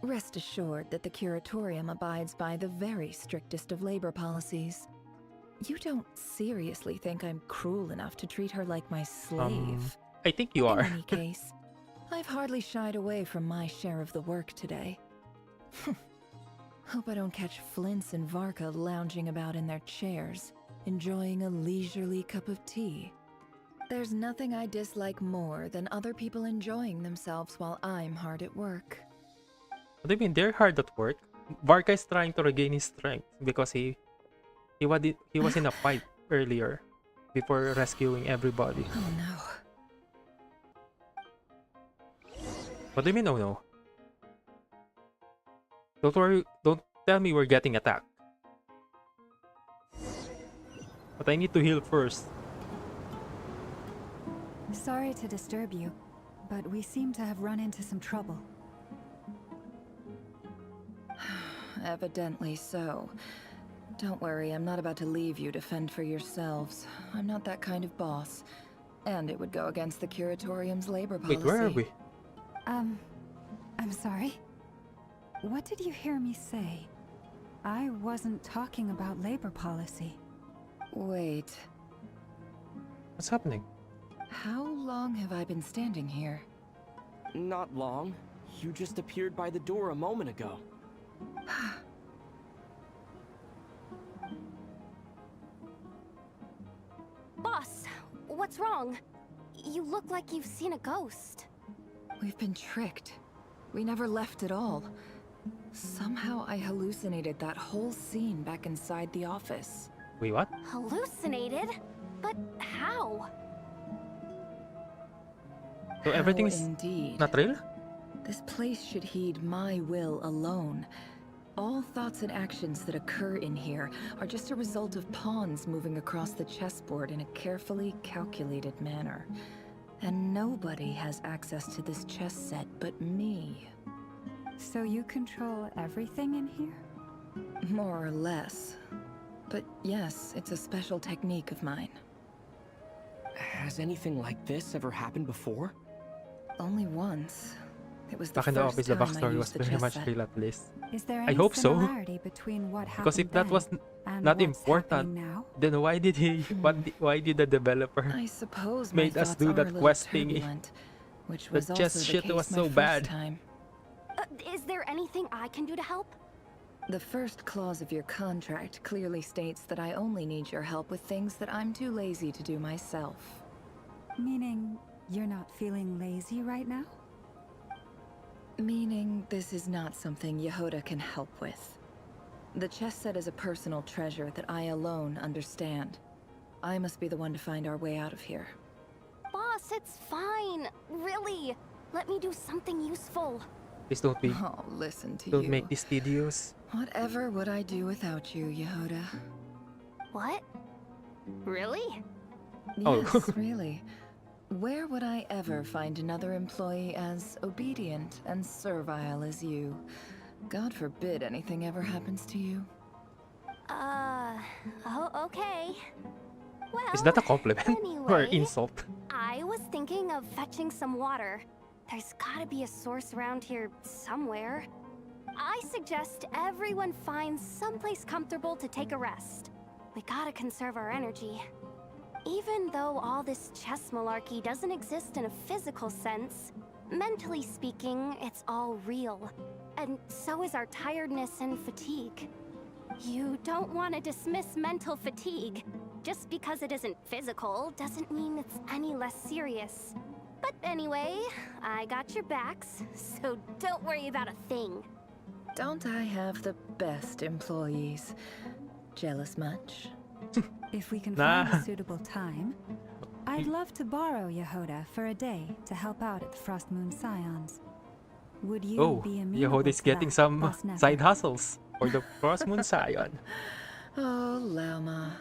Rest assured that the Curatorium abides by the very strictest of labor policies. You don't seriously think I'm cruel enough to treat her like my slave? I think you are. In any case, I've hardly shied away from my share of the work today. Hope I don't catch Flintz and Varka lounging about in their chairs, enjoying a leisurely cup of tea. There's nothing I dislike more than other people enjoying themselves while I'm hard at work. What do you mean they're hard at work? Varka is trying to regain his strength because he was in a fight earlier before rescuing everybody. Oh no. What do you mean, oh no? Don't worry, don't tell me we're getting attacked. But I need to heal first. Sorry to disturb you, but we seem to have run into some trouble. Evidently so. Don't worry, I'm not about to leave you to fend for yourselves. I'm not that kind of boss. And it would go against the Curatorium's labor policy. Wait, where are we? I'm sorry. What did you hear me say? I wasn't talking about labor policy. Wait. What's happening? How long have I been standing here? Not long. You just appeared by the door a moment ago. Boss, what's wrong? You look like you've seen a ghost. We've been tricked. We never left at all. Somehow I hallucinated that whole scene back inside the office. Wait, what? Hallucinated? But how? So everything's indeed. not real? This place should heed my will alone. All thoughts and actions that occur in here are just a result of pawns moving across the chessboard in a carefully calculated manner. And nobody has access to this chess set but me. So you control everything in here? More or less. But yes, it's a special technique of mine. Has anything like this ever happened before? Only once. It was the Back in the first office, the time I backstory was used the very chess much set. real at least. Is there I any hope so. similarity between what happened Because if that was and not what's important, happening now? then why did why did the developer I suppose made my us thoughts do are a that little quest thingy? turbulent, which The was also chess the shit case was my so first bad. time. Is there anything I can do to help? The first clause of your contract clearly states that I only need your help with things that I'm too lazy to do myself. Meaning you're not feeling lazy right now? Meaning this is not something Yehoda can help with. The chess set is a personal treasure that I alone understand. I must be the one to find our way out of here. Boss, it's fine. Really. Let me do something useful. Please don't be. Oh, listen to Don't you. make this tedious. Whatever would I do without you, Yehoda? What? Really? Oh. Yes, really. Where would I ever find another employee as obedient and servile as you? God forbid anything ever happens to you. Oh, okay. Well, Is that a compliment or anyway, insult? I was thinking of fetching some water. There's gotta be a source around here somewhere. I suggest everyone finds someplace comfortable to take a rest. We gotta conserve our energy. Even though all this chess malarkey doesn't exist in a physical sense, mentally speaking, it's all real. And so is our tiredness and fatigue. You don't want to dismiss mental fatigue. Just because it isn't physical doesn't mean it's any less serious. But anyway, I got your backs, so don't worry about a thing. Don't I have the best employees? Jealous much? If we can Nah. find a suitable time, I'd love to borrow Yehoda for a day to help out at the Frost Moon Scions. Would you Oh, be amenable Yehoda is to getting that, some Boss Nefer? side hustles for the Frost Moon Scion. Oh, Lauma.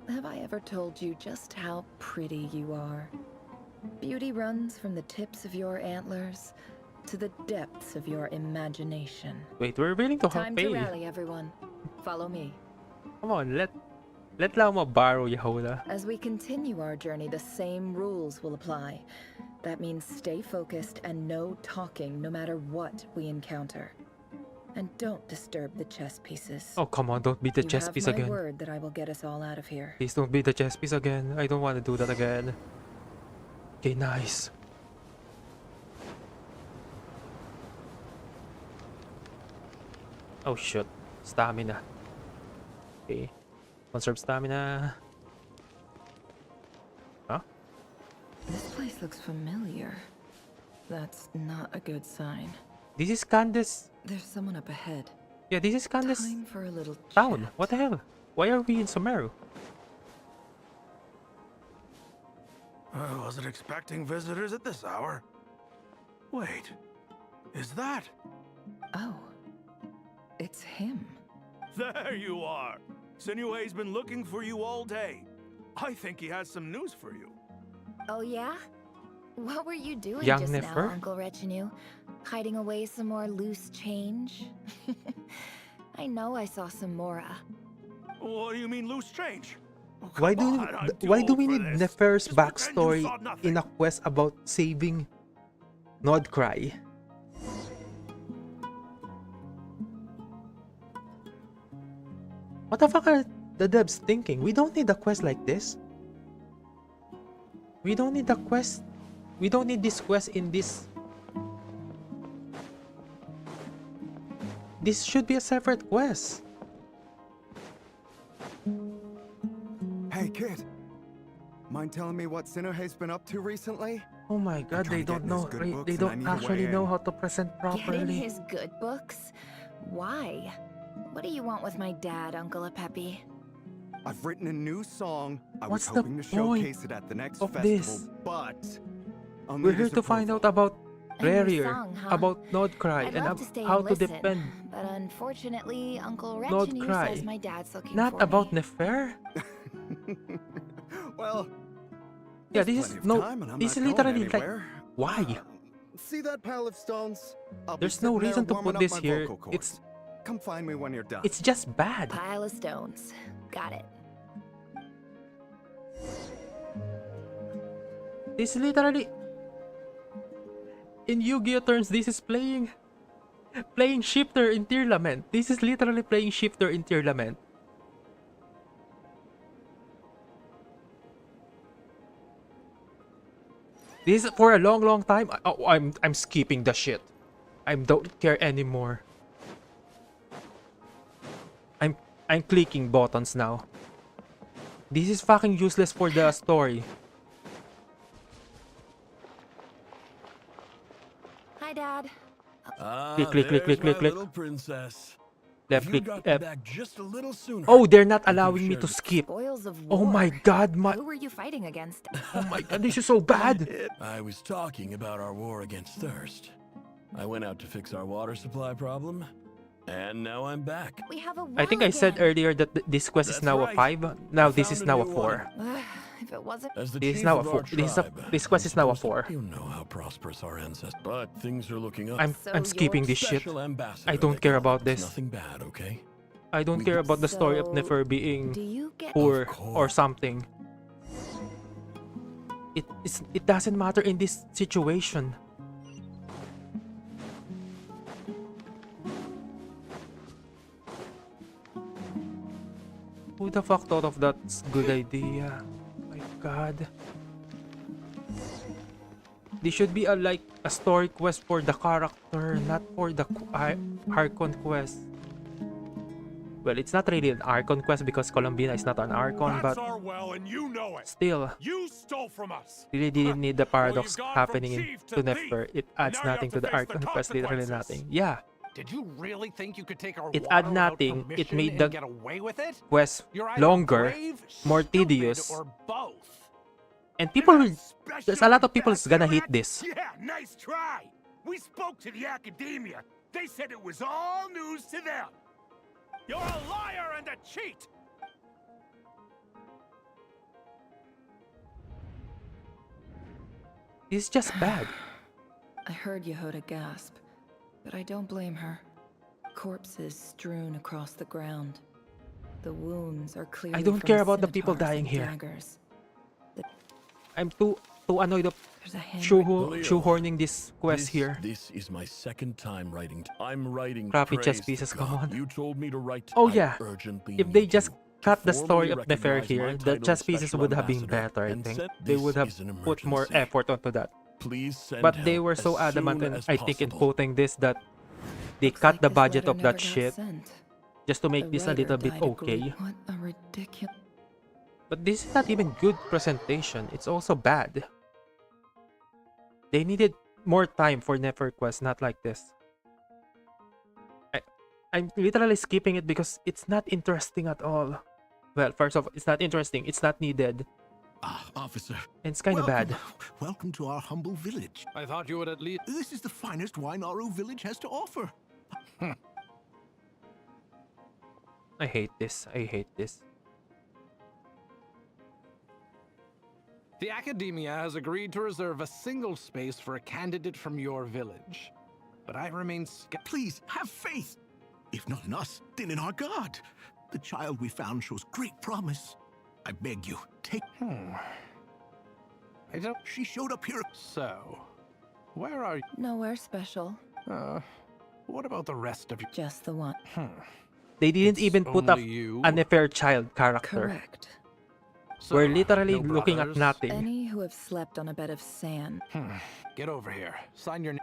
Have I ever told you just how pretty you are? Beauty runs from the tips of your antlers to the depths of your imagination. Wait, we're willing to Time pay. to rally, everyone. Follow me. Come on, let Lauma borrow Yehoda. As we continue our journey, the same rules will apply. That means stay focused and no talking no matter what we encounter. And don't disturb the chess pieces. Oh, come on, don't beat the chess piece You have my again. word that I will get us all out of here. Please don't beat the chess piece again. I don't want to do that again. Okay, nice. Oh shit. Stamina. Okay. Conserve stamina. Huh? This place looks familiar. That's not a good sign. This is Candace. There's someone up ahead. Yeah, this is Candace Time for a little town. chat. What the hell? Why are we in Sumeru? I wasn't expecting visitors at this hour. Wait, is that? Oh, it's him. There you are. Sinue's been looking for you all day. I think he has some news for you. Oh yeah? What were you doing Young just Nefer? now, Uncle Retinue? Hiding away some more loose change? I know I saw some Mora. What do you mean loose change? Oh, Why come do on, I'm too why do old we for need this. Nefer's Just pretend you backstory saw nothing. in a quest about saving Nodcry? What the fuck are the devs thinking? We don't need a quest like this. We don't need a quest. We don't need this quest in this. This should be a separate quest. Hey, kid. Mind telling me what Sinuhe's been up to recently? Oh my god, they don't know. They don't actually know how to present Get in properly. his good books? Why? What do you want with my dad, Uncle Peppy? I've written a new song. I was What's the hoping to point showcase it at the next of festival, this? but I'll We're need here his to find out approval. about A new Rarier, song, huh? about Nodcry, I'd and love to stay how and to listen, defend but unfortunately, Uncle Retinue says Nodcry. my dad's looking Not for about me. Nefer? Well, Yeah, there's this is plenty of no. time and I'm This is not going literally like anywhere. why? See that pile of stones? I'll be There's no sitting there reason to warming put up this my here. vocal cords. Come find me when you're done. It's just bad. Pile of stones. Got it. This is literally in Yu-Gi-Oh terms. This is playing Shifter in Tier Lament. This is literally playing Shifter in Tier Lament. This is for a long time. I'm skipping the shit. I don't care anymore. I'm clicking buttons now. This is fucking useless for the story. Hi, Dad. Click, click, click, click, click, click. Little princess. Left If click, you'd gotten F. back just a little sooner, Oh, they're not we could've allowing me shared to the skip. Spoils of Oh war. my god, Who were you fighting against? oh my god, this is so bad. I was talking about our war against thirst. I went out to fix our water supply problem, and now I'm back. We have a I think I said earlier that this quest is That's now a right. 5. Now I this found is a now a new 4. If it wasn't. As the This is chief now a of 4. our tribe, This quest is now a 4. you know how prosperous our ancestors, but things are looking up. I'm skipping this shit. Special ambassador, I don't they care call about it. It's this. Nothing bad, okay? I don't care about the story of Nefer being do you get poor or something. It doesn't matter in this situation. Who the fuck thought of that good idea? My god. This should be like a story quest for the character, not for the Archon quest. Well, it's not really an Archon quest because Columbina is not an Archon, but That's our well, and you know it. still, You stole from us. really didn't need the paradox gone from happening chief to to Nefer. It adds now you have nothing to to the face the Archon quest, literally consequences. nothing. Yeah, Did you really think you could take our it water add without nothing. It permission made and the get away with it? quest You're either longer, brave, more stupid, tedious, or both. and people will. There's a lot of people who's gonna hate this. Yeah, nice try. We spoke to the academia. They said it was all news to them. You're a liar and a cheat. It's just bad. I heard Yehoda gasp, but I don't blame her. Corpses strewn across the ground. The wounds are clearly I don't from care about the people scimitars dying and here. daggers. I'm too to ano the There's a hand. shoehorning this quest here. This is my second time writing. I'm writing Crappy chess praise to pieces, come God. on. You told me to write. Oh I yeah, urgently if they need just you cut the formally story of Nefer recognize my here, the title chess as pieces Special would have been Ambassador better, I and think. send- They This would have is an put more emergency. effort onto that. Please send But they help were so as adamant, soon and as I think in possible. quoting this that they Looks cut like the this budget letter of that never got shit sent. just to make The this a writer little bit died of grief. okay. What a ridiculous. But this is not even good presentation. It's also bad. They needed more time for Nefer Quest, not like this. I'm literally skipping it because it's not interesting at all. Well, first of all, it's not interesting. It's not needed. Ah, officer. And it's kind of bad. Welcome to our humble village. I thought you would at least... This is the finest wine our village has to offer. I hate this. I hate this. The Academia has agreed to reserve a single space for a candidate from your village. But I remain Please, have faith. If not in us, then in our God. The child we found shows great promise. I beg you, take... I don't... She showed up here... So, where are you? Nowhere special. What about the rest of you? Just the one. They didn't even put up only you? a Nefer child character. Correct. We're literally no looking at brothers? nothing. Any who have slept on a bed of sand. Get over here. Sign your name.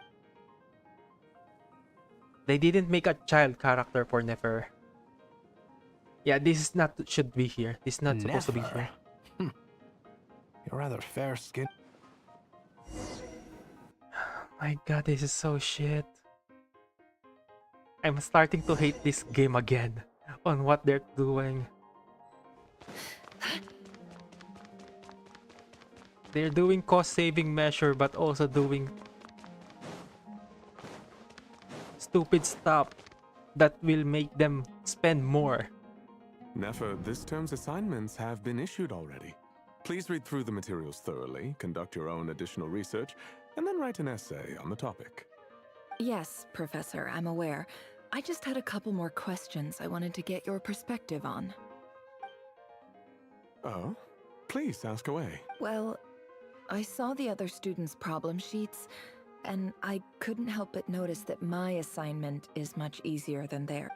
They didn't make a child character for Nefer. Yeah, this is not should be here. This is not supposed to be here. You're rather fair-skinned. My god, this is so shit. I'm starting to hate this game again on what they're doing. They're doing cost-saving measure but also doing stupid stuff that will make them spend more. Nefer, this term's assignments have been issued already. Please read through the materials thoroughly, conduct your own additional research, and then write an essay on the topic. Yes, Professor, I'm aware. I just had a couple more questions I wanted to get your perspective on. Oh? Please ask away. Well, I saw the other students' problem sheets, and I couldn't help but notice that my assignment is much easier than theirs.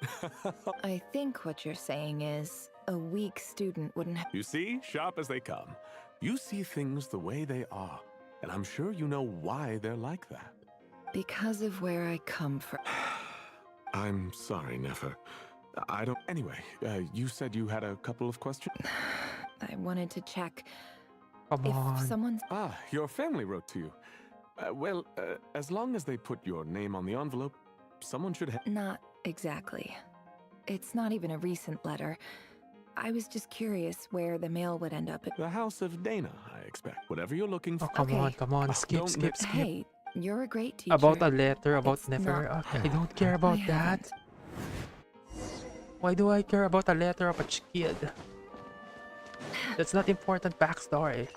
I think what you're saying is a weak student wouldn't have... You see, sharp as they come. You see things the way they are, and I'm sure you know why they're like that. Because of where I come from. I'm sorry, Nefer. I don't... Anyway, you said you had a couple of questions? I wanted to check... Come on. Someone's... Ah, your family wrote to you. Well, as long as they put your name on the envelope, someone should have... Not exactly. It's not even a recent letter. I was just curious where the mail would end up. The House of Dana, I expect. Whatever you're looking for. Oh, come on. Skip. Hey, you're a great teacher. About a letter about It's Nefer. not- Okay, I don't care about that. Why do I care about a letter of a kid? That's not important backstory.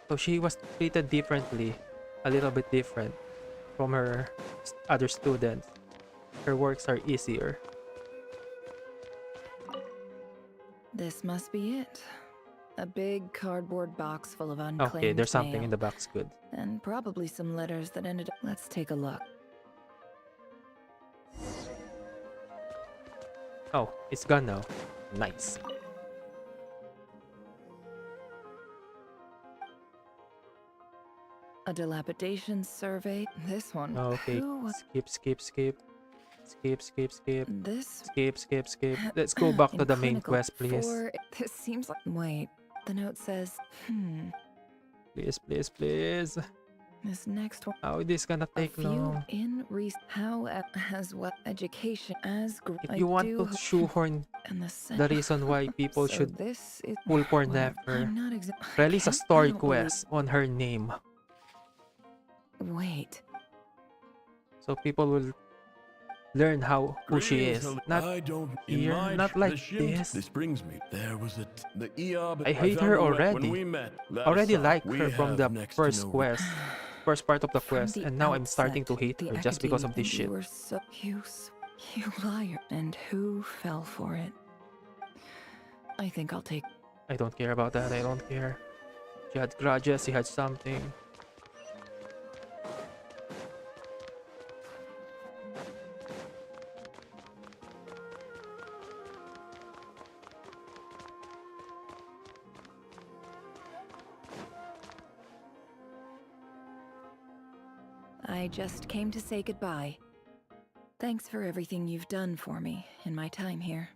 So she was treated differently, a little bit different from her other students. Her works are easier. This must be it. A big cardboard box full of unclaimed Okay, there's something mail. in the box. Good. And probably some letters that ended up... Let's take a look. Oh, it's gone now. Nice. A dilapidation survey. This one. Okay, Who was... skip. This... Skip. Let's go back to the main clinical quest, please. This seems like... Wait. The note says... Please. This next one. How is this gonna take long? How has what education as... If you want to shoehorn the reason why people So should this is... pull for Well, Nefer, I'm not exa- release a I story don't believe- quest on her name. Wait. So people will learn who she is. Not I don't. here, not like this. This brings me. There was the ER. I hate her already. When we met. Already like her from the next to first no quest. First part of the quest, the and now I'm starting to outset, hate the her just because of this academia shit. You were so... You liar. And who fell for it? I think I'll take... I don't care about that, I don't care. She had grudges, she had something. I just came to say goodbye. Thanks for everything you've done for me in my time here.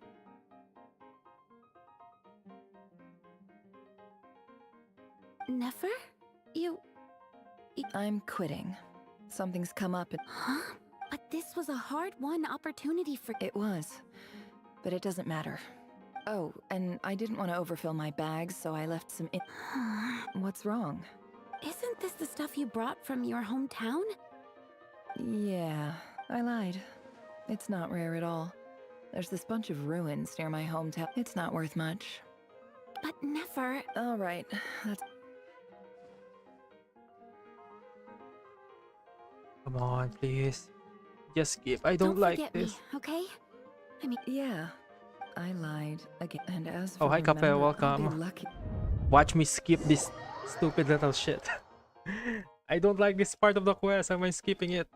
Nefer? I'm quitting. Something's come up and... Huh? But this was a hard-won opportunity for... It was. But it doesn't matter. Oh, and I didn't want to overfill my bags, so I left some in... What's wrong? Isn't this the stuff you brought from your hometown? Yeah, I lied. It's not rare at all. There's this bunch of ruins near my hometown. It's not worth much. But Nefer... All right, that's... Come on, please. Just skip. I don't like forget this. Me, okay? I mean... Yeah, I lied again. And as for Oh, hi, Cafe. I'll be Welcome. lucky. Watch me skip this stupid little shit. I don't like this part of the quest. Am I skipping it?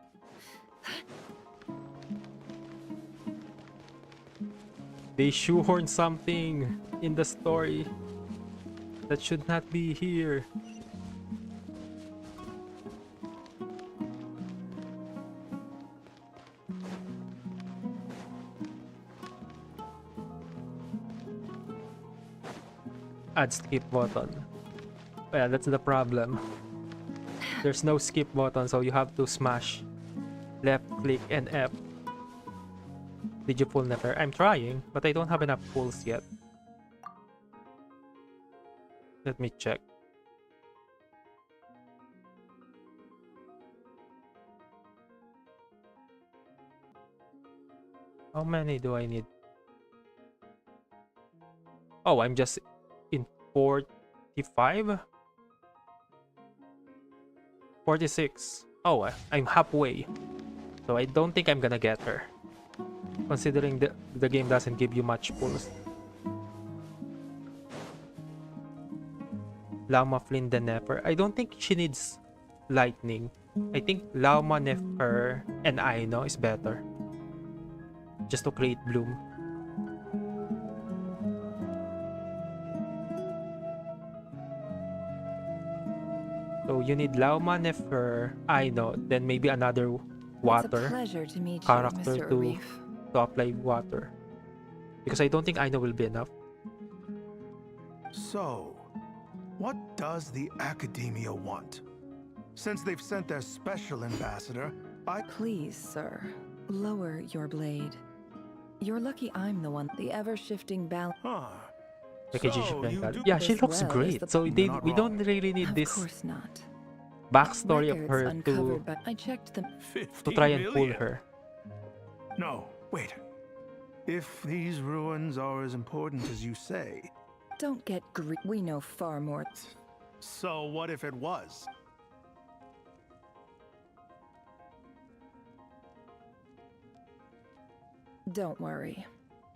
They shoehorned something in the story that should not be here. Add skip button. Well, that's the problem. There's no skip button, so you have to smash left click and F. Did you pull Nefer? I'm trying, but I don't have enough pulls yet. Let me check. How many do I need? Oh, I'm just in 45? 46. Oh, I'm halfway. So I don't think I'm gonna get her. Considering the game doesn't give you much pulls. Lama Flynn the Nefer. I don't think she needs lightning. I think Lama Nefer and Aino is better. Just to create bloom. So you need Lauma, Nefer, Aino, then maybe another water pleasure to meet character you, Mr. to Arif. apply water. Because I don't think Aino will be enough. So, what does the Academia want? Since they've sent their special ambassador, Please, sir, lower your blade. You're lucky I'm the one, the ever-shifting balance. Yeah, she looks great. So we don't really need this course not. backstory of her Records to uncovered, but I checked them. try and pull her. No, wait. If these ruins are as important as you say... Don't get we know far more. So what if it was? Don't worry.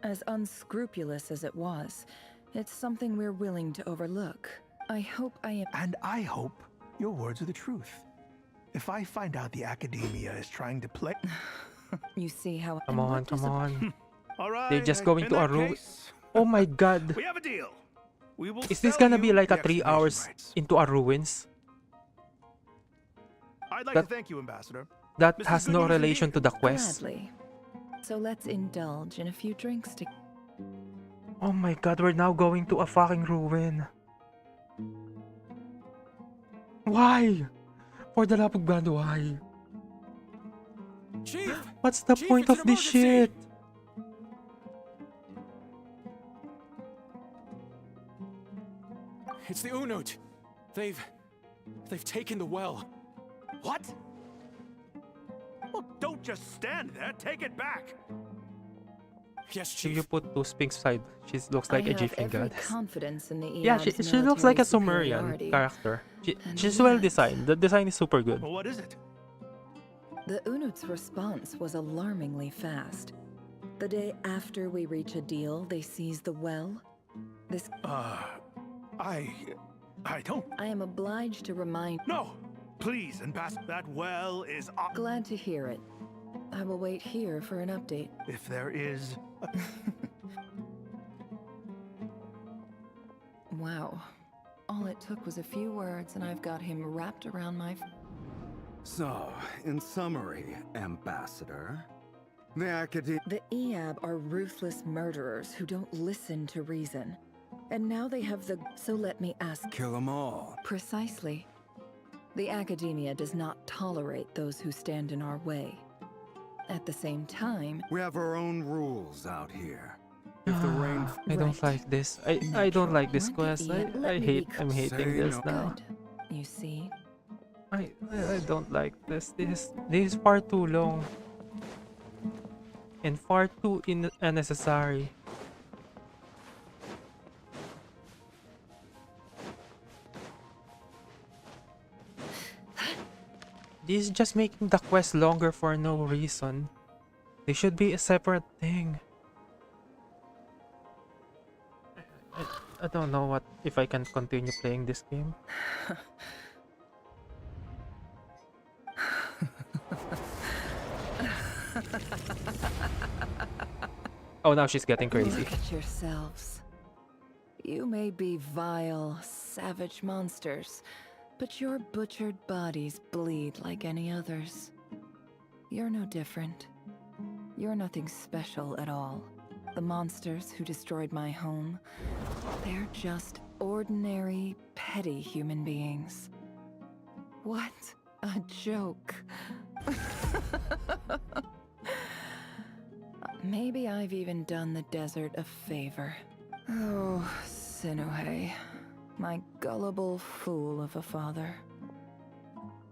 As unscrupulous as it was, it's something we're willing to overlook. I hope I am... And I hope your words are the truth. If I find out the Academia is trying to play... You see how... Come on, come on. All right, They're just going in to a that room. case, Oh my god. we have a deal. We will Is this sell gonna be you like a the 3 excavation hours rights. into a ruins? I'd like That- to thank you, Ambassador. That Mrs. has Good no news relation indeed. to the quest. Gladly. So let's indulge in a few drinks to... Oh my god, we're now going to a fucking ruin. Why? For the love of God, why? Chief! What's the Chief, point it's of an this shit? It's the Unut. They've taken the well. What? Well, don't just stand there. Take it back. Yes, If Chief. you put two sphinx side, she looks like I a have Egyptian every goddess. confidence in the Yeah, she Eob's looks like a military Sumerian superiority. character. And She's well yet- designed. The design is super good. Well, what is it? The Unut's response was alarmingly fast. The day after we reach a deal, they seize the well. This... I don't... I am obliged to remind... No! Please, Ambassador, that well is... Glad to hear it. I will wait here for an update. If there is... Wow. All it took was a few words and I've got him wrapped around my... So, in summary, Ambassador, the Academy... The Eab are ruthless murderers who don't listen to reason. And now they have the... So let me ask... Kill them all. Precisely. The Academia does not tolerate those who stand in our way. At the same time... We have our own rules out here. If the rain... I don't like this. I don't like this quest. I'm hating this now. You see? I don't like this. This is far too long. And far too unnecessary. This is just making the quest longer for no reason. They should be a separate thing. I don't know what if I can continue playing this game. Oh, now she's getting crazy. Look at yourselves. You may be vile, savage monsters, but your butchered bodies bleed like any others. You're no different. You're nothing special at all. The monsters who destroyed my home, they're just ordinary, petty human beings. What a joke. Maybe I've even done the desert a favor. Oh, Sinuhe, my gullible fool of a father.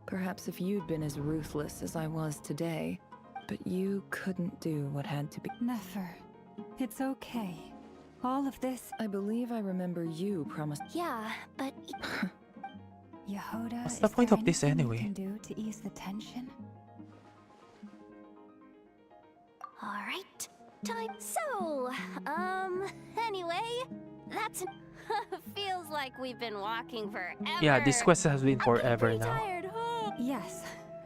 Perhaps if you'd been as ruthless as I was today, but you couldn't do what had to be. Nefer, it's okay. All of this... I believe I remember you promised... Yeah, but... Yehuda, what's the point of this anyway? Can do to ease the tension? Alright, time. So, anyway, that's... Feels like we've been walking forever. Yeah, this quest has been forever now. Tired, huh? Yes,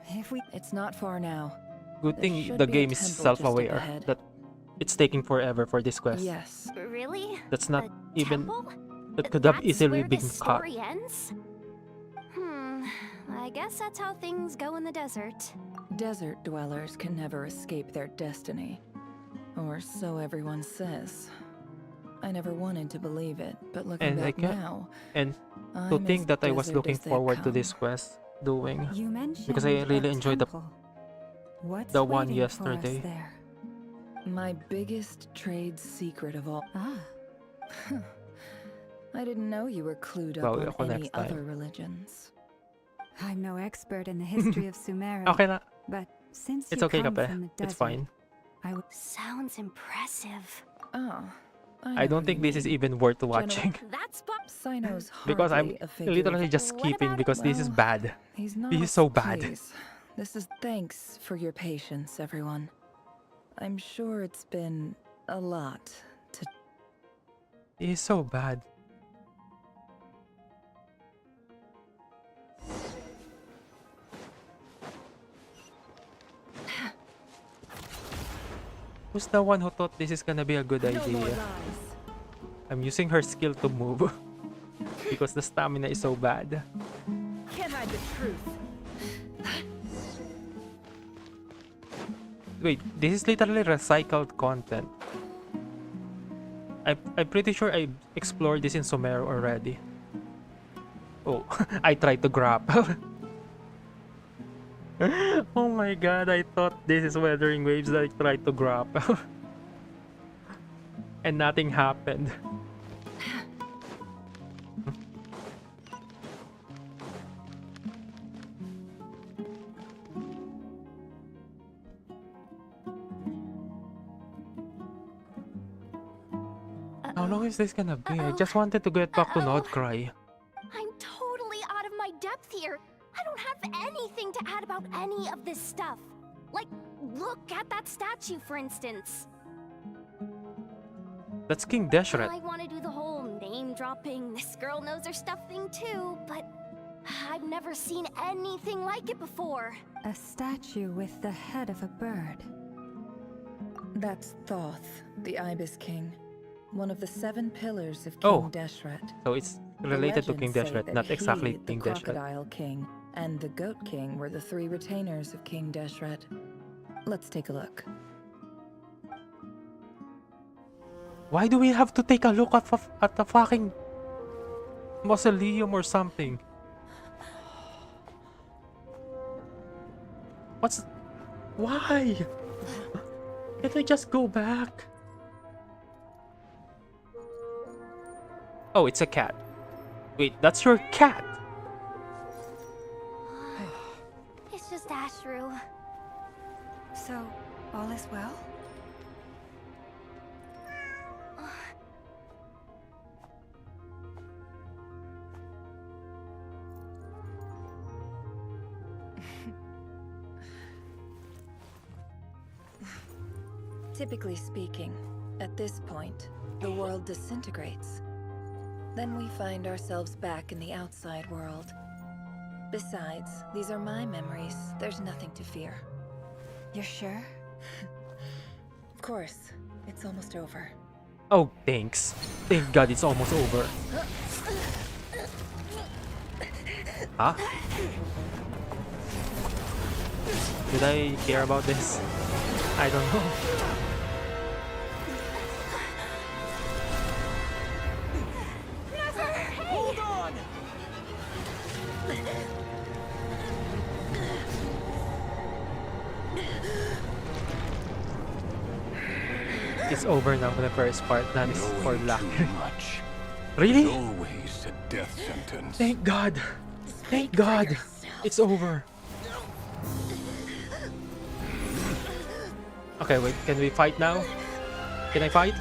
if we... It's not far now. Good thing the game is self-aware that it's taking forever for this quest. Yes. Really? That's not even... Temple? That could have That's easily where been the cut. story ends? I guess that's how things go in the desert. Desert dwellers can never escape their destiny. Or so everyone says. I never wanted to believe it, but looking back now... And to think that I was looking forward to this quest doing, because I really enjoyed the one yesterday. My biggest trade secret of all. I didn't know you were clued up on any other religions. I'm no expert in the history of Sumeria. Okay na. But since it's you okay, come Kape. from the desert, It's fine. Sounds impressive. Oh. I don't think this is even worth watching. That's Sino's because I'm literally just skipping because this is bad. This is so bad. Please. This is thanks for your patience, everyone. I'm sure it's been a lot to... It is so bad. Who's the one who thought this is gonna be a good idea? I'm using her skill to move because the stamina is so bad. Can't hide the truth. Wait, this is literally recycled content. I'm pretty sure I explored this in Sumeru already. Oh, I tried to grapple. Oh my god, I thought this is Weathering Waves that I tried to grapple. And nothing happened. How long is this gonna be? I just wanted to get back to Nordcry. I'm totally out of my depth here. I don't have anything to add about any of this stuff. Like, look at that statue, for instance. That's King Deshret. I want to do the whole name dropping, this girl knows her stuff thing too, but I've never seen anything like it before. A statue with the head of a bird. That's Thoth, the Ibis King, one of the 7 pillars of King Oh. Deshret. So it's related to The King legends say Deshret, that not exactly he, King the Deshret. Crocodile King, and the Goat King were the 3 retainers of King Deshret. Let's take a look. Why do we have to take a look at the fucking mausoleum or something? Why? Can't I just go back? Oh, it's a cat. Wait, that's your cat? It's just Ashru. So, all is well? Typically speaking, at this point, the world disintegrates. Then we find ourselves back in the outside world. Besides, these are my memories. There's nothing to fear. You're sure? Of course. It's almost over. Oh, thanks. Thank God it's almost over. Huh? Did I care about this? I don't know. Hold on! It's over now for the first part. That is for luck. Much. Really? Is always a death sentence. Thank God. Thank God. It's over. Okay, wait. Can we fight now? Can I fight?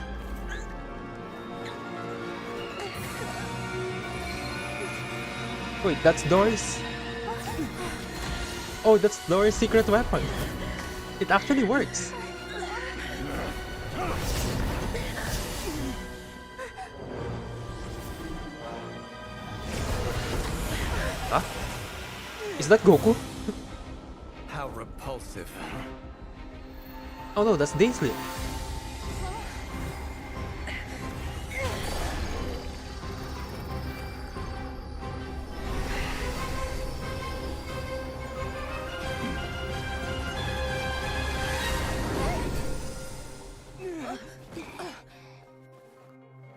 Wait, that's Doris? Oh, that's Doris' secret weapon. It actually works. Huh? Is that Goku? How repulsive. Oh no, that's Dainsleep.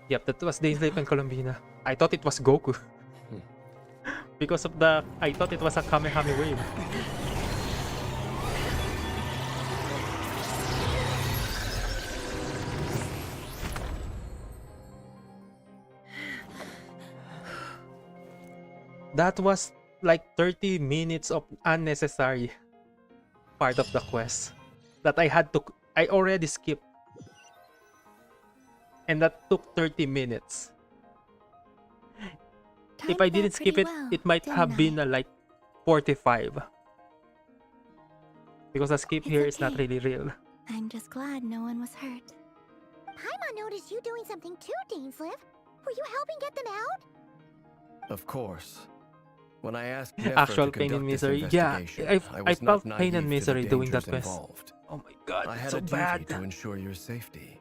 Yep, that was Dainsleep and Columbina. I thought it was Goku. Because of the... I thought it was a Kamehame wave. That was like 30 minutes of unnecessary part of the quest that I had to... I already skipped. And that took 30 minutes. If I didn't skip it, it might have been like 45. Because the skip here is not really real. I'm just glad no one was hurt. Paimon noticed you doing something too, Dainsleif. Were you helping get them out? Of course. When I asked Actual Nefer to pain and conduct this misery. Yeah, investigation, I was felt not pain and naive to the misery doing that dangers quest. involved. Oh my God, I it's had so a duty bad. to ensure your safety.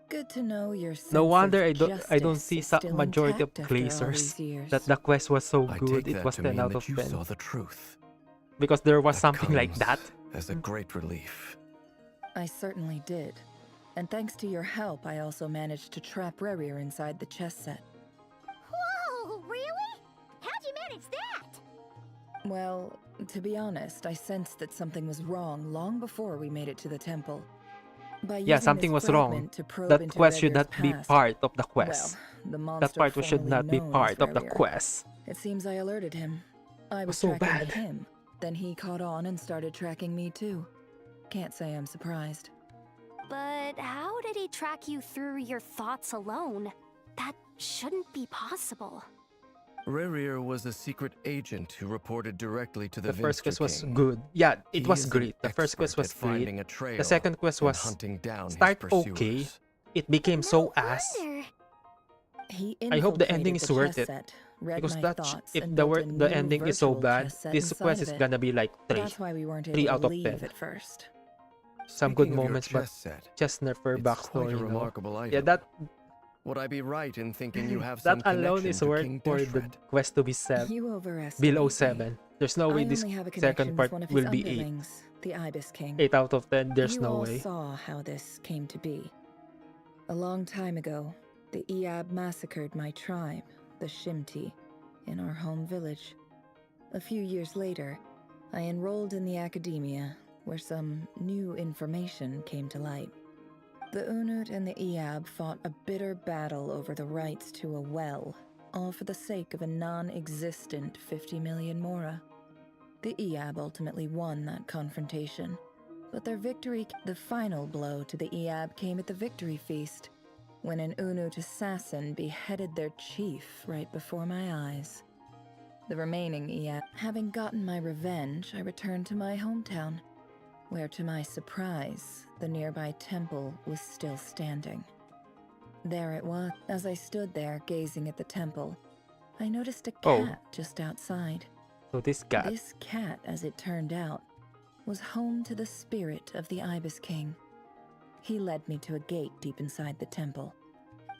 Good to know your sense No wonder of I don't justice see is some still majority of intact after all Glazers these years. that the quest was so I good. take It that was to 10 mean out that of you 10. saw the truth. Because there was That something like comes that. as a great relief. I certainly did. And thanks to your help, I also managed to trap Rerir inside the chess set. Whoa, really? How'd you manage that? Well, to be honest, I sensed that something was wrong long before we made it to the temple. By Yeah, using something this was wrong. fragment to probe That into quest should Rerir's not be past, part of the quest. well, the That monster part should formerly not be known part as of the Rerir. quest. It seems I alerted him. I was so tracking bad. him. Then he caught on and started tracking me too. Can't say I'm surprised. But how did he track you through your thoughts alone? That shouldn't be possible. Rerir was a secret agent who reported directly to The the first Vinster quest was King. good. Yeah, it He was is an great. The first quest expert was at great. finding a trail The second quest and was hunting down his start pursuers. okay. It became so ass. Wonder. He I hope the ending infiltrated is the worth chess it. set, read Because my that thoughts, if and the built a the new ending is so virtual bad, chess set this inside quest of is it. gonna be like 3. That's why we weren't 3 able out to of leave 10. at first. Some good Speaking of your moments, but chess set, just never it's backstory, quite a you know. remarkable item. Yeah, that Would I be right in thinking you have that some alone connection is to worth King for the Deshret? quest to be You overestimate below me. 7. There's no way I this only have a second connection part with one of will his be 8. underlings, the Ibis King. 8 out of 10, there's You no all way. saw how this came to be. A long time ago, the Eab massacred my tribe, the Shimti, in our home village. A few years later, I enrolled in the academia, where some new information came to light. The Unut and the Eab fought a bitter battle over the rights to a well, all for the sake of a non-existent 50 million mora. The Eab ultimately won that confrontation, but their victory, the final blow to the Eab, came at the victory feast, when an Unut assassin beheaded their chief right before my eyes. The remaining Eab, having gotten my revenge, I returned to my hometown, where to my surprise, the nearby temple was still standing. There it was. As I stood there gazing at the temple, I noticed a cat just outside. So this cat. This cat, as it turned out, was home to the spirit of the Ibis King. He led me to a gate deep inside the temple.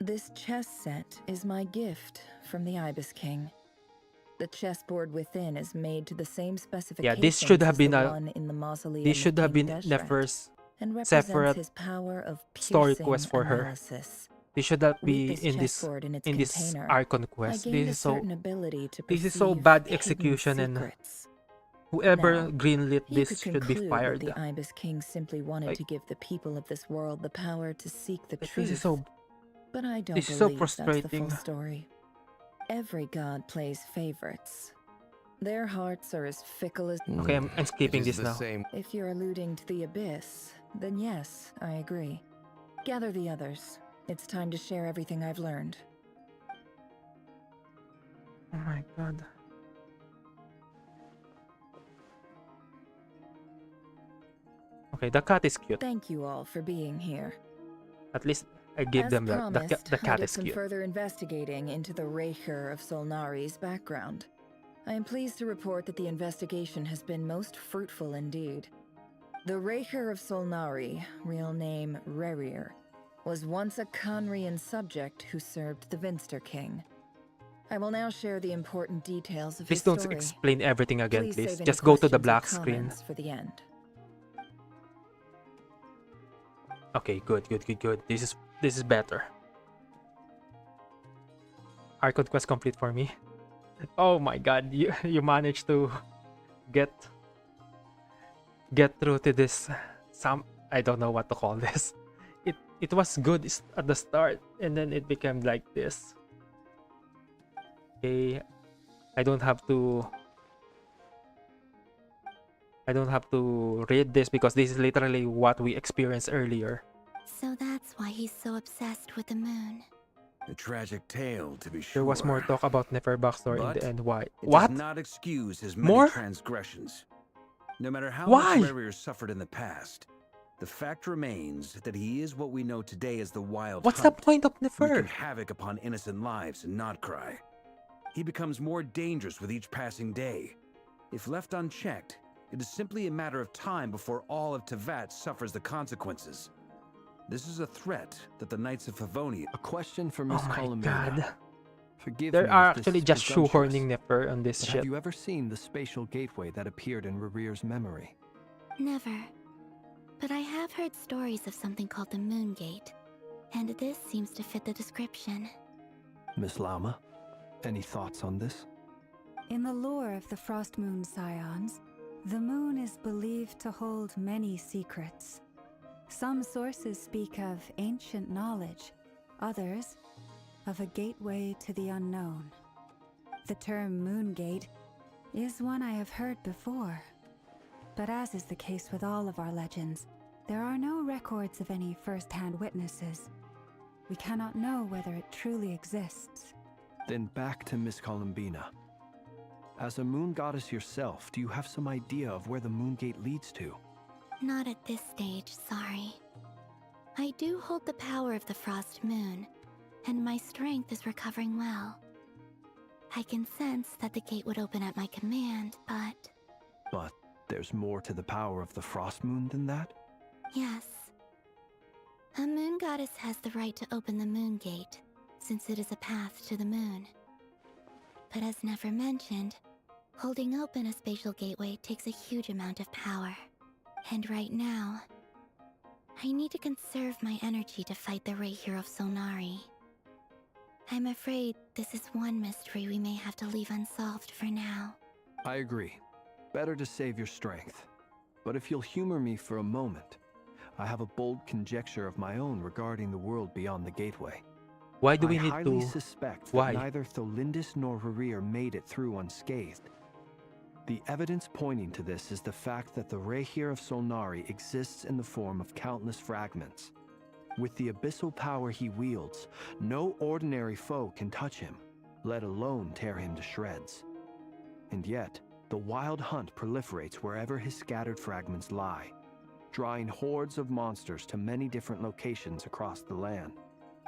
This chess set is my gift from the Ibis King. The chessboard within is made to the same specifications Yeah, this should have as been the a one in the mausoleum this should of have King been Deshret, Nefer's and represents separate his power of story piercing quest for her. analysis. This should not With be this in this chessboard in its in this container, Archon I quest. gained This a is so certain ability to this is so perceive bad hidden execution, and secrets. whoever Now, greenlit you this could should be conclude fired. that the Ibis King simply wanted Like- to give the people of this world the power to seek the This truth. is so But I don't this is so believe that's the frustrating. full story. Every god plays favorites. Their hearts are as fickle as... Okay, I'm skipping this now. If you're alluding to the Abyss, then yes, I agree. Gather the others. It's time to share everything I've learned. Oh my god. Okay, the cat is cute. Thank you all for being here. At least I give As them that. promised, The I cat did is some cute. further investigating into the Reicher of Solnari's background. I am pleased to report that the investigation has been most fruitful indeed. The Reicher of Solnari, real name Rerir, was once a Conrian subject who served the Vinster King. I will now share the important details of Please his don't story. explain everything again, Please please. save any Just go to the questions or black screen. comments for the end. Okay, good. This is better. Archon quest complete for me. Oh my god, you managed to get through to this. I don't know what to call this. It was good at the start, and then it became like this. Okay, I don't have to read this because this is literally what we experienced earlier. So that's why he's so obsessed with the moon. A tragic tale, to be sure. There was more talk about Nefer backstory in But the end. Why? It What? does not excuse his many More? transgressions. No matter how Why? much Rerir suffered in the past, the fact remains that he is what we know today as the Wild What's the Hunt, point of Nefer? wreaking havoc upon innocent lives in Notcry. He becomes more dangerous with each passing day. If left unchecked, it is simply a matter of time before all of Tevat suffers the consequences. This is a threat that the Knights of Favonia... A question for Miss Columbina. God. Forgive They me are if this actually is just presumptuous, shoehorning Nefer on this but shit. have you ever seen the spatial gateway that appeared in Rerir's memory? Never. But I have heard stories of something called the Moon Gate, and this seems to fit the description. Miss Lama, any thoughts on this? In the lore of the Frost Moon Scions, the moon is believed to hold many secrets. Some sources speak of ancient knowledge, others of a gateway to the unknown. The term Moon Gate is one I have heard before. But as is the case with all of our legends, there are no records of any first-hand witnesses. We cannot know whether it truly exists. Then back to Miss Columbina. As a moon goddess yourself, do you have some idea of where the Moon Gate leads to? Not at this stage, sorry. I do hold the power of the Frost Moon, and my strength is recovering well. I can sense that the gate would open at my command, but... But there's more to the power of the Frost Moon than that? Yes. A moon goddess has the right to open the moon gate, since it is a path to the moon. But as Nefer mentioned, holding open a spatial gateway takes a huge amount of power. And right now, I need to conserve my energy to fight the Rahier of Solnari. I'm afraid this is one mystery we may have to leave unsolved for now. I agree. Better to save your strength. But if you'll humor me for a moment, I have a bold conjecture of my own regarding the world beyond the gateway. Why do we I need highly to... suspect Why? that neither Tholindis nor Rarir made it through unscathed. The evidence pointing to this is the fact that the Rahier of Solnari exists in the form of countless fragments. With the abyssal power he wields, no ordinary foe can touch him, let alone tear him to shreds. And yet, the wild hunt proliferates wherever his scattered fragments lie, drawing hordes of monsters to many different locations across the land.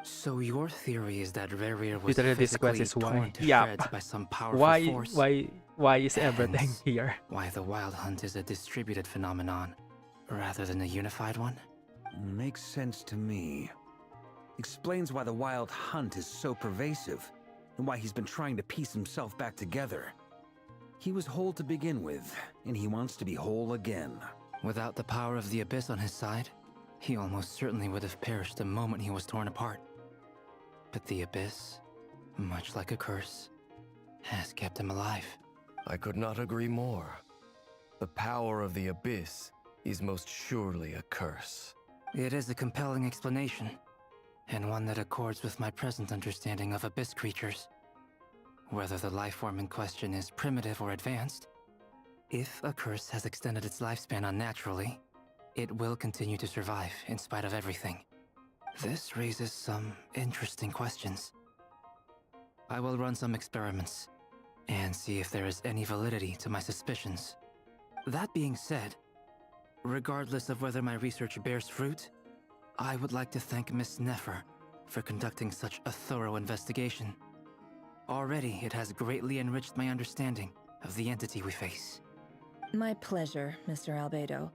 So your theory is that Rarir was Literally, this quest physically is why. torn to Yeah. shreds by some powerful Why? force? Why is everything Hence, here? Why the wild hunt is a distributed phenomenon, rather than a unified one? Makes sense to me. Explains why the wild hunt is so pervasive, and why he's been trying to piece himself back together. He was whole to begin with, and he wants to be whole again. Without the power of the Abyss on his side, he almost certainly would have perished the moment he was torn apart. But the Abyss, much like a curse, has kept him alive. I could not agree more. The power of the Abyss is most surely a curse. It is a compelling explanation, and one that accords with my present understanding of Abyss creatures. Whether the life form in question is primitive or advanced, if a curse has extended its lifespan unnaturally, it will continue to survive in spite of everything. This raises some interesting questions. I will run some experiments and see if there is any validity to my suspicions. That being said, regardless of whether my research bears fruit, I would like to thank Miss Nefer for conducting such a thorough investigation. Already, it has greatly enriched my understanding of the entity we face. My pleasure, Mr. Albedo.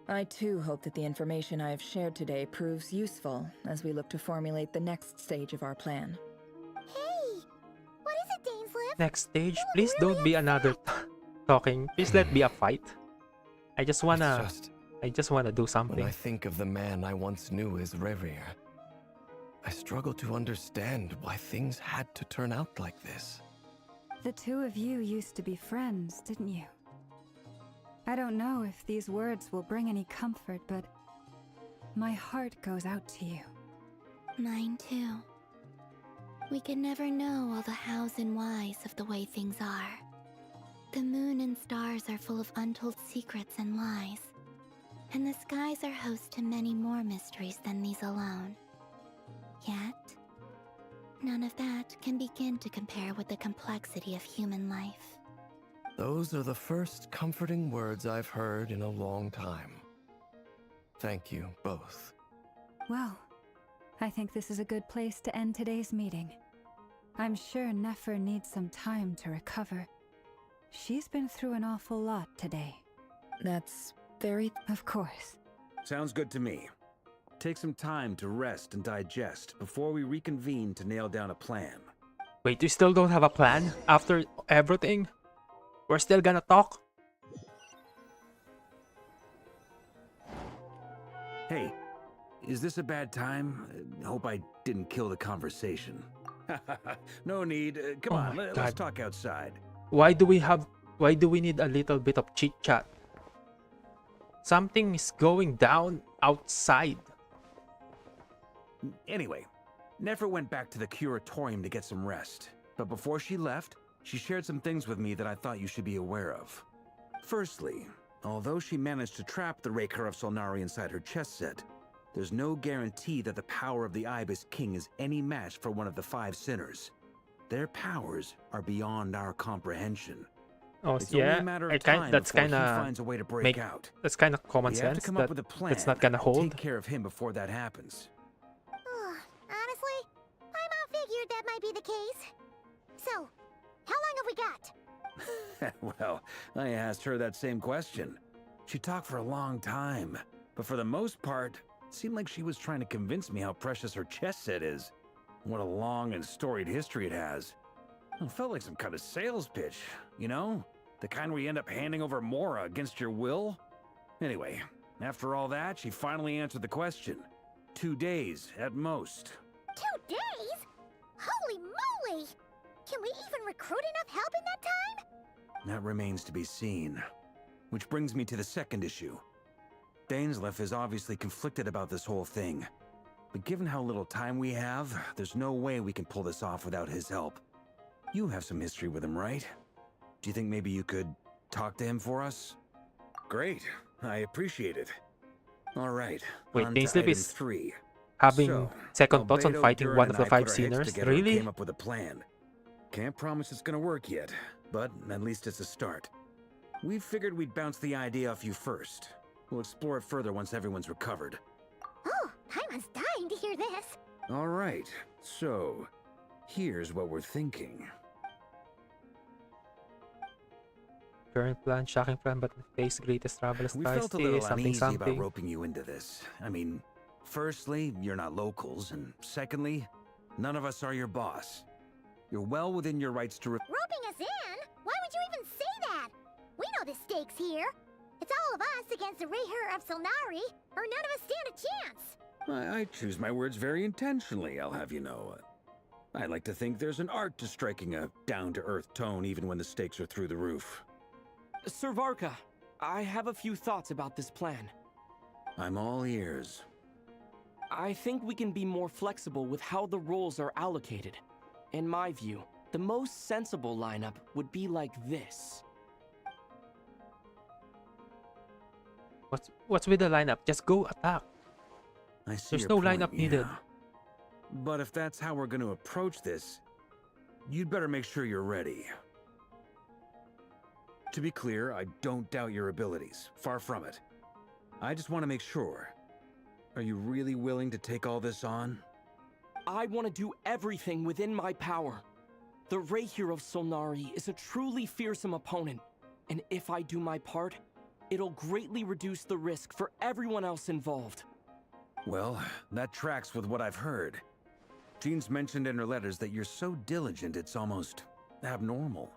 I too hope that the information I have shared today proves useful as we look to formulate the next stage of our plan. Hey! What is it, Dainsleif? Next stage, please don't be another talking. Please let be a fight. I just wanna do something. When I think of the man I once knew as Rarir, I struggle to understand why things had to turn out like this. The two of you used to be friends, didn't you? I don't know if these words will bring any comfort, but my heart goes out to you. Mine too. We can never know all the hows and whys of the way things are. The moon and stars are full of untold secrets and lies, and the skies are host to many more mysteries than these alone. Yet, none of that can begin to compare with the complexity of human life. Those are the first comforting words I've heard in a long time. Thank you both. Well, I think this is a good place to end today's meeting. I'm sure Nefer needs some time to recover. She's been through an awful lot today. That's very... Of course. Sounds good to me. Take some time to rest and digest before we reconvene to nail down a plan. Wait, you still don't have a plan after everything? We're still gonna talk? Hey, is this a bad time? Hope I didn't kill the conversation. No need. Come on, let's talk outside. Why do we need a little bit of chit chat? Something is going down outside. Anyway, Nefer went back to the curatorium to get some rest. But before she left, she shared some things with me that I thought you should be aware of. Firstly, although she managed to trap the Raker of Solnari inside her chest set, there's no guarantee that the power of the Ibis King is any match for one of the 5 sinners. Their powers are beyond our comprehension. Oh, it's yeah, only a matter of time that's before he kind finds a way to break out. That's kind of common We have sense. to come up with a plan. That's not gonna hold. Take care of him before that happens. Honestly, I'm figured that might be the case. So, how long have we got? Well, I asked her that same question. She talked for a long time, but for the most part, it seemed like she was trying to convince me how precious her chess set is. What a long and storied history it has. It felt like some kind of sales pitch, you know? The kind where you end up handing over Mora against your will. Anyway, after all that, she finally answered the question. 2 days, at most. 2 days? Holy moly! Can we even recruit enough help in that time? That remains to be seen. Which brings me to the second issue. Dainsleif is obviously conflicted about this whole thing. But given how little time we have, there's no way we can pull this off without his help. You have some history with him, right? Do you think maybe you could talk to him for us? Great. I appreciate it. All right. Wait, on to Dainsleif item is 3. having So, second thoughts on Albedo, fighting Durin, one of and the I 5 put our heads sinners? together and Really? Came up with a plan. Can't promise it's gonna work yet, but at least it's a start. We figured we'd bounce the idea off you first. We'll explore it further once everyone's recovered. Oh, Paimon's dying to hear this. All right. So, here's what we're thinking. Current plan, shocking plan, but face greatest travel We stars felt a little something uneasy about something. roping you into this. I mean, firstly, you're not locals, and secondly, none of us are your boss. You're well within your rights to Roping us in? Why would you even say that? We know the stakes here. It's all of us against the Rayher of Solnari, or none of us stand a chance. I choose my words very intentionally, I'll have you know. I like to think there's an art to striking a down-to-earth tone even when the stakes are through the roof. Sir Varka, I have a few thoughts about this plan. I'm all ears. I think we can be more flexible with how the roles are allocated. In my view, the most sensible lineup would be like this. What's with the lineup? Just go attack. I see There's your no point, lineup needed. yeah. But if that's how we're going to approach this, you'd better make sure you're ready. To be clear, I don't doubt your abilities. Far from it. I just want to make sure. Are you really willing to take all this on? I want to do everything within my power. The Rayher of Solnari is a truly fearsome opponent, and if I do my part, it'll greatly reduce the risk for everyone else involved. Well, that tracks with what I've heard. Jean's mentioned in her letters that you're so diligent it's almost abnormal.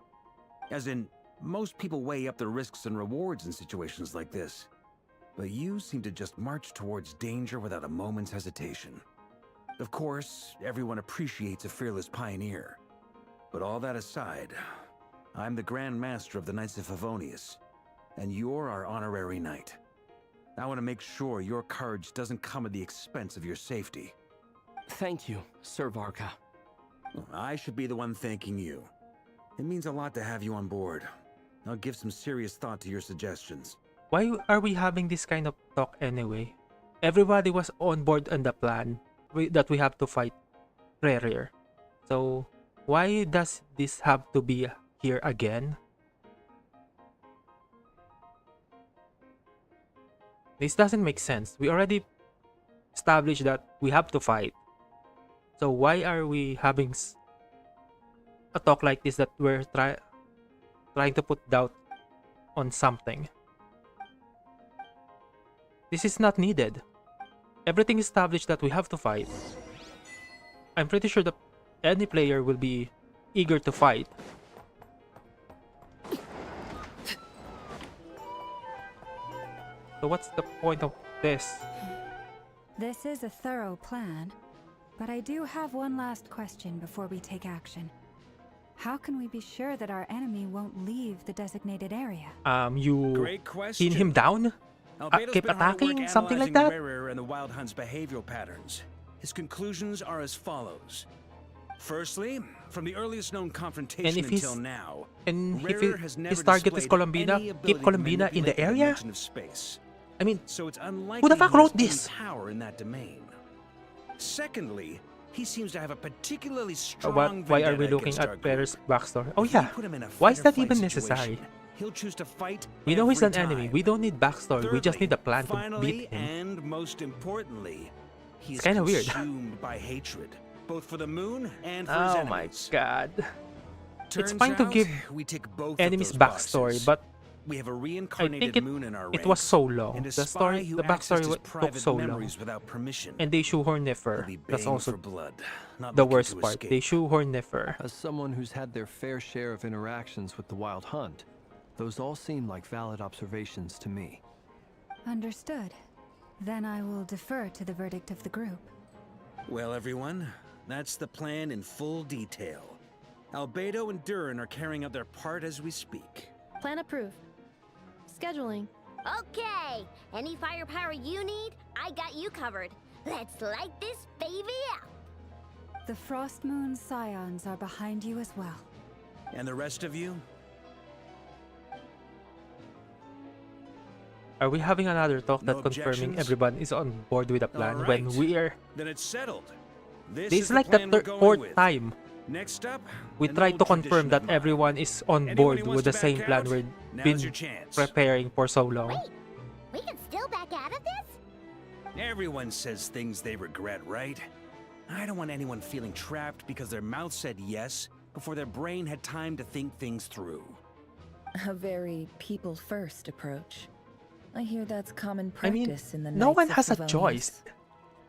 As in, most people weigh up the risks and rewards in situations like this. But you seem to just march towards danger without a moment's hesitation. Of course, everyone appreciates a fearless pioneer. But all that aside, I'm the Grand Master of the Knights of Favonius, and you're our honorary knight. I want to make sure your courage doesn't come at the expense of your safety. Thank you, Sir Varka. I should be the one thanking you. It means a lot to have you on board. I'll give some serious thought to your suggestions. Why are we having this kind of talk anyway? Everybody was on board on the plan that we have to fight Rayher. So why does this have to be here again? This doesn't make sense. We already established that we have to fight. So why are we having a talk like this that we're trying to put doubt on something? This is not needed. Everything established that we have to fight. I'm pretty sure that any player will be eager to fight. So what's the point of this? This is a thorough plan, but I do have one last question before we take action. How can we be sure that our enemy won't leave the designated area? You Great question. pin him down? Albedo's Keep been hard at work attacking? Something like analyzing that? Rayher and the Wild Hunt's behavioral patterns. His conclusions are as follows. Firstly, from the earliest known confrontation until now, Rayher has never his target is displayed Colombina, any keep ability to Colombina in the manipulate the area? dimension of space. I mean, so it's unlikely who the fuck he has wrote any this? power in that domain. Secondly, he seems to have a particularly Oh, strong why are we vendetta looking against our at Rayher's backstory? Oh If we yeah, put him in a why is that fight-or-flight even situation, necessary? He'll choose to fight We know he's every an enemy. time. We don't need backstory. We just need a plan to Finally, beat him. and most importantly, he It's is kinda weird. consumed by hatred, both for the moon and for his Oh enemies. my god. It's Turns fine to out give we tick both of enemies those backstory, boxes. but we have a I reincarnated think moon in our it was ranks, so long. and a The spy story, who the backstory accessed his took private so long. memories without permission. And they shoehorn Nefer. He'll be That's baying also for blood, not the looking worst to part. escape. They shoehorn Nefer. As someone who's had their fair share of interactions with the Wild Hunt, those all seem like valid observations to me. Understood. Then I will defer to the verdict of the group. Well, everyone, that's the plan in full detail. Albedo and Durin are carrying out their part as we speak. Plan approved. Scheduling. Okay, any firepower you need, I got you covered. Let's light this baby up. The Frost Moon Scions are behind you as well. And the rest of you? Are we having another talk No that confirming objections? everyone is on board with the plan All when right. we're... Then it's settled. This is is like the plan we're going fourth with. time Next up, we an try old to confirm tradition that of mine. everyone is on Anyone board who wants with the to same back plan out? we've Now's been your chance. preparing for so long. We can still back out of this? Everyone says things they regret, right? I don't want anyone feeling trapped because their mouth said yes before their brain had time to think things through. A very people-first approach. I hear that's common I mean, practice in the no one Knights has of a Favonius. choice.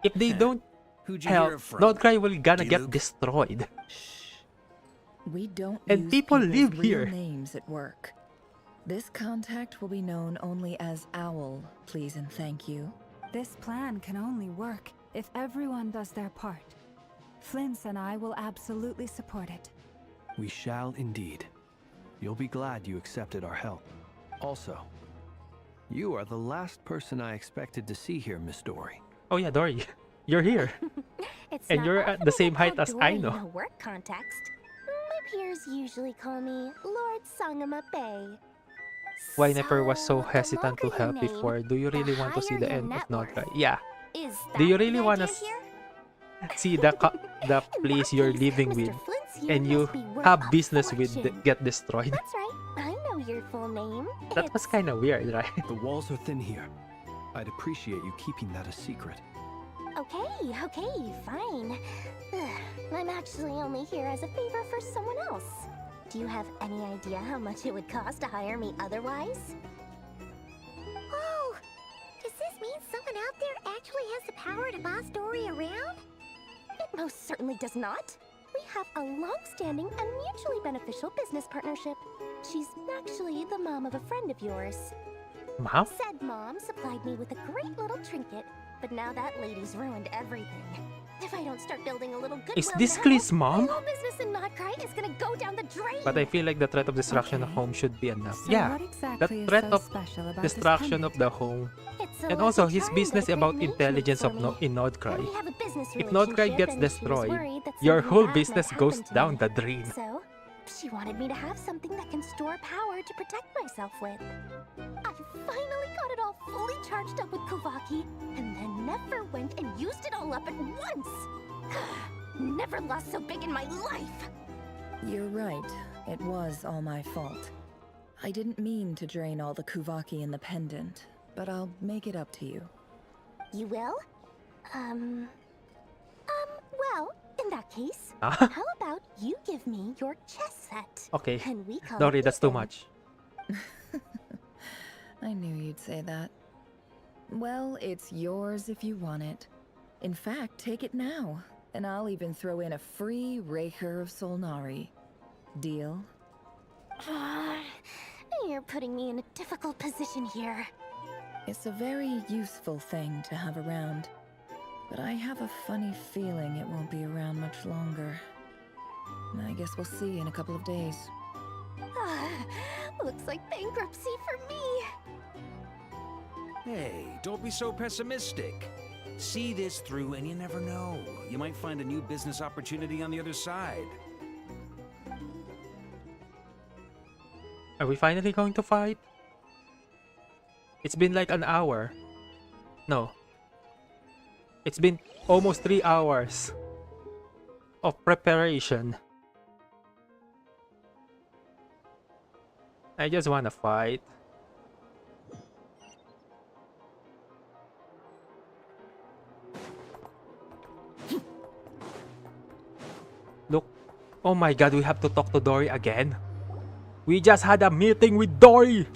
If they don't Who'd you hear help, it from? Nordcry will gonna get Diluc? destroyed. We don't And use people people's live real here. names at work. This contact will be known only as Owl, please and thank you. This plan can only work if everyone does their part. Flint's and I will absolutely support it. We shall indeed. You'll be glad you accepted our help. Also, you are the last person I expected to see here, Miss Dory. Oh yeah, Dory, you're here. It's And not you're often at the I same get height called as I Dory in know. a work context. My peers usually call me Lord Sangamabe. Why Nefer was so the hesitant to longer help your name, before. Do you really want to see higher the your end of net worth. Nordcry? Yeah. Is Do you that really the want to idea here? see the place you're living with Flint's here and you must be worth have a business with fortune. get destroyed? That's right. I know your full name. That was kind of weird, right? The walls are thin here. I'd appreciate you keeping that a secret. Okay, fine. I'm actually only here as a favor for someone else. Do you have any idea how much it would cost to hire me otherwise? Oh, does this mean someone out there actually has the power to boss Dory around? It most certainly does not. We have a long-standing and mutually beneficial business partnership. She's actually the mom of a friend of yours. Mom? Said mom supplied me with a great little trinket, but now that lady's ruined everything. If I don't start building a little goodwill Is this now, Klee's mom? my whole business in Notcry is gonna go down the drain. But I feel like the threat of destruction of home should be enough. So Yeah, what exactly the is threat so of special about this destruction of pendant? the home. It's a And also lucky his charm business that a about great mage intelligence made of for me. in Nordcry. We have a business If Nordcry relationship, gets and she was destroyed, worried that your something whole bad business might goes happen to down me. the drain. So, she wanted me to have something that can store power to protect myself with. I finally got it all fully charged up with Kovaki, and then never went and used it all up at once. Never lost so big in my life. You're right. It was all my fault. I didn't mean to drain all the Kuvaki in the pendant, but I'll make it up to you. You will? Well, in that case, Ah. how about you give me your chess set? Okay, And we call Dory, it that's too even. much. I knew you'd say that. Well, it's yours if you want it. In fact, take it now, and I'll even throw in a free Raker of Solnari. Deal? You're putting me in a difficult position here. It's a very useful thing to have around, but I have a funny feeling it won't be around much longer. I guess we'll see in a couple of days. Looks like bankruptcy for me. Hey, don't be so pessimistic. See this through and you never know. You might find a new business opportunity on the other side. Are we finally going to fight? It's been like an hour. No. It's been almost 3 hours of preparation. I just want to fight. Look. Oh my god, we have to talk to Dory again. We just had a meeting with Dory.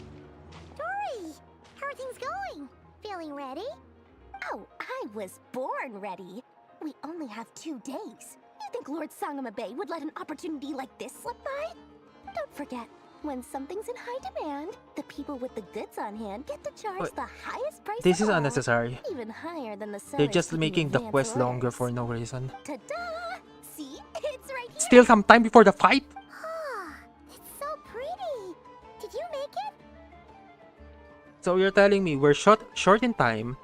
Dory, how are things going? Feeling ready? Oh, I was born ready. We only have 2 days. You think Lord Sangamabe would let an opportunity like this slip by? Don't forget, when something's in high demand, the people with the goods on hand get to charge the highest price This of is all, unnecessary. even higher than the They're sellers just taking making the advance quest longer orders. for no reason. Ta-da! See? It's right here! Still some time before the fight? It's so pretty. Did you make it? So you're telling me we're short in time.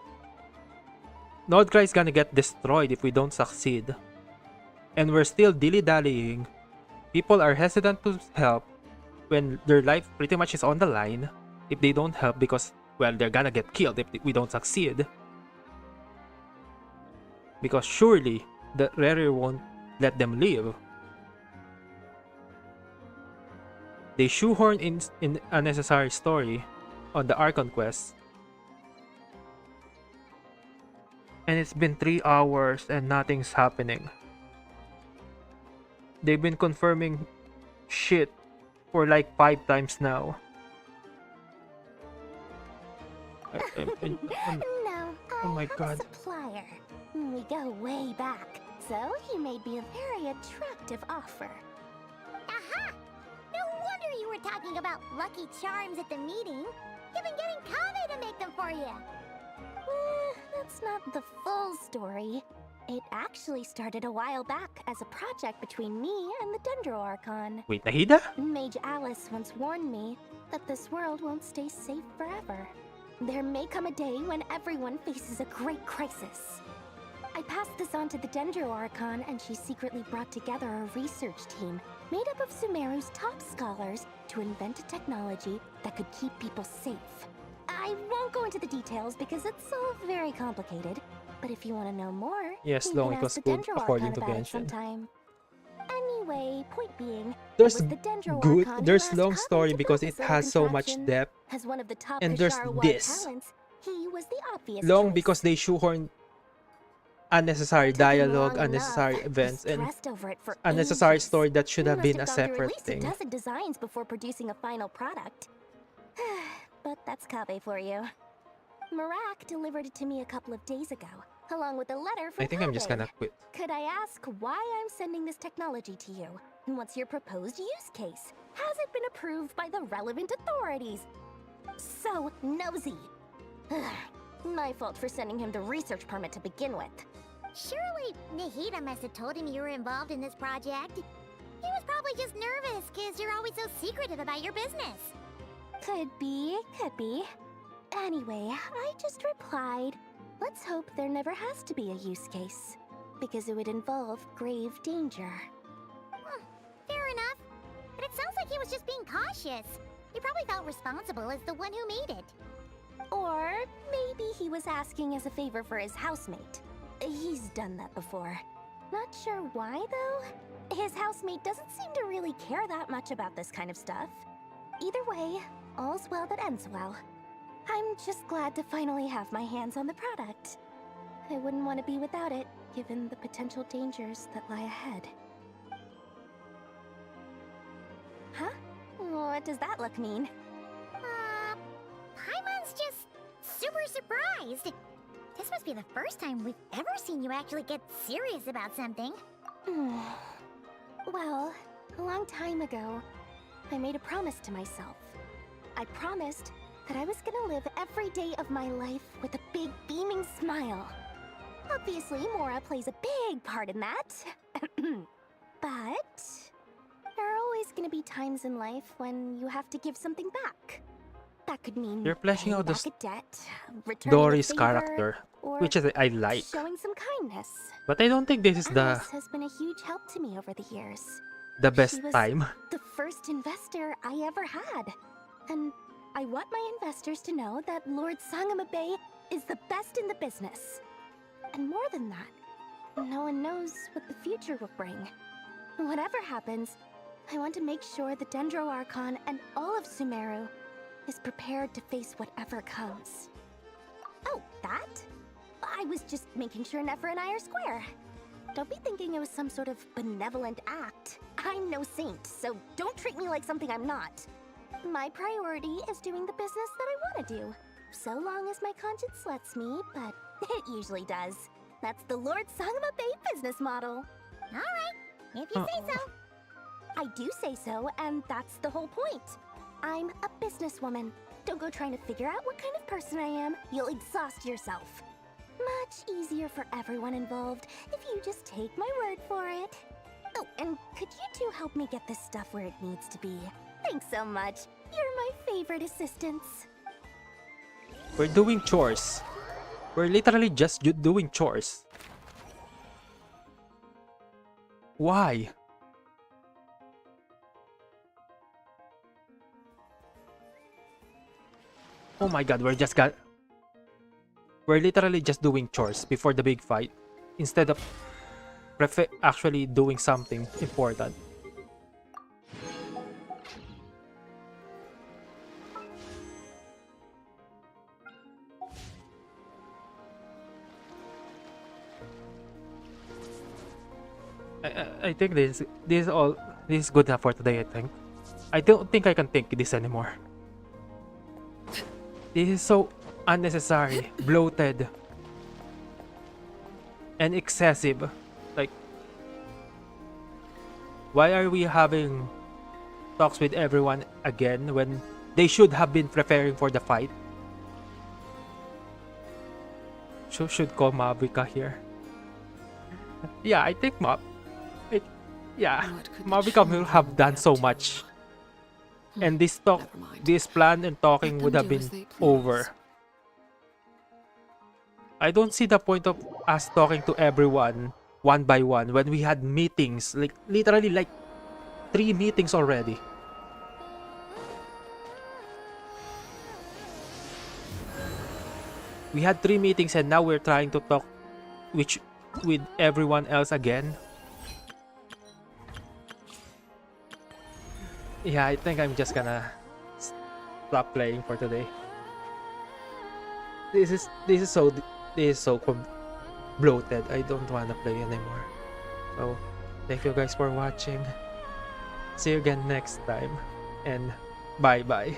Nordcry is gonna get destroyed if we don't succeed. And we're still dilly-dallying. People are hesitant to help when their life pretty much is on the line if they don't help because, well, they're gonna get killed if we don't succeed. Because surely the Rere won't let them live. They shoehorn in unnecessary story on the Archon quest. And it's been 3 hours and nothing's happening. They've been confirming shit for like 5 times now. No, oh my I'm god. a supplier. We go way back, so he made me a very attractive offer. Aha! No wonder you were talking about Lucky Charms at the meeting. You've been getting Kave to make them for you. That's not the full story. It actually started a while back as a project between me and the Dendro Archon. Wait, Nahida? Mage Alice once warned me that this world won't stay safe forever. There may come a day when everyone faces a great crisis. I passed this on to the Dendro Archon, and she secretly brought together a research team made up of Sumeru's top scholars to invent a technology that could keep people safe. I won't go into the details because it's all very complicated, but if you want to know more, Yes, you long can it was ask the good Dendro according Archon to about it Genshin. sometime. Anyway, point being, There's it was the Dendro good, Archon who there's asked long Kami story to because build it this has little so much contraption. depth. As one of the top And there's Kashara-wide this. talents, he was the obvious Long choice. because they shoehorn unnecessary Took him dialogue, long unnecessary enough. events, He and stressed over it for unnecessary ages. story that should He have must been a gone through separate at least thing. a dozen designs before producing a final product. But that's Kave for you. Marak delivered it to me a couple of days ago, along with a letter from I think I'm just Kave. gonna quit. Could I ask why I'm sending this technology to you? And what's your proposed use case? Has it been approved by the relevant authorities? So nosy. My fault for sending him the research permit to begin with. Surely Nahida must have told him you were involved in this project. He was probably just nervous because you're always so secretive about your business. Could be, could be. Anyway, I just replied, let's hope there never has to be a use case, because it would involve grave danger. Fair enough. But it sounds like he was just being cautious. He probably felt responsible as the one who made it. Or maybe he was asking as a favor for his housemate. He's done that before. Not sure why, though. His housemate doesn't seem to really care that much about this kind of stuff. Either way, all's well that ends well. I'm just glad to finally have my hands on the product. I wouldn't want to be without it, given the potential dangers that lie ahead. Huh? What does that look mean? Paimon's just super surprised. This must be the first time we've ever seen you actually get serious about something. Well, a long time ago, I made a promise to myself. I promised that I was gonna live every day of my life with a big beaming smile. Obviously, Mora plays a big part in that. But there are always gonna be times in life when you have to give something back. That could mean You're fleshing out paying this back a debt, returning a Dory's favor, character, or which is I like. showing some kindness. But I don't think this is Alice has been a huge help to me over the years. the best She was time. the first investor I ever had. And I want my investors to know that Lord Sangamabe is the best in the business. And more than that, no one knows what the future will bring. Whatever happens, I want to make sure the Dendro Archon and all of Sumeru is prepared to face whatever comes. Oh, that? I was just making sure Nefer and I are square. Don't be thinking it was some sort of benevolent act. I'm no saint, so don't treat me like something I'm not. My priority is doing the business that I want to do. So long as my conscience lets me, but it usually does. That's the Lord Sangama Bay business model. Alright, if you say so. I do say so, and that's the whole point. I'm a businesswoman. Don't go trying to figure out what kind of person I am. You'll exhaust yourself. Much easier for everyone involved if you just take my word for it. Oh, and could you two help me get this stuff where it needs to be? Thanks so much. You're my favorite assistants. We're doing chores. We're literally just doing chores. Why? Oh my god, we're literally just doing chores before the big fight instead of actually doing something important. I think this is good enough for today. I don't think I can take this anymore. This is so unnecessary, bloated, and excessive. Like, why are we having talks with everyone again when they should have been preparing for the fight? Should call Mavika here. Yeah, I think Mavika will have done so much. And this plan and talking would have been over. I don't see the point of us talking to everyone one by one when we had meetings, like literally like 3 meetings already. We had 3 meetings and now we're trying to talk with everyone else again. Yeah, I think I'm just gonna stop playing for today. This is so bloated. I don't wanna play anymore. So, thank you guys for watching. See you again next time, and bye bye.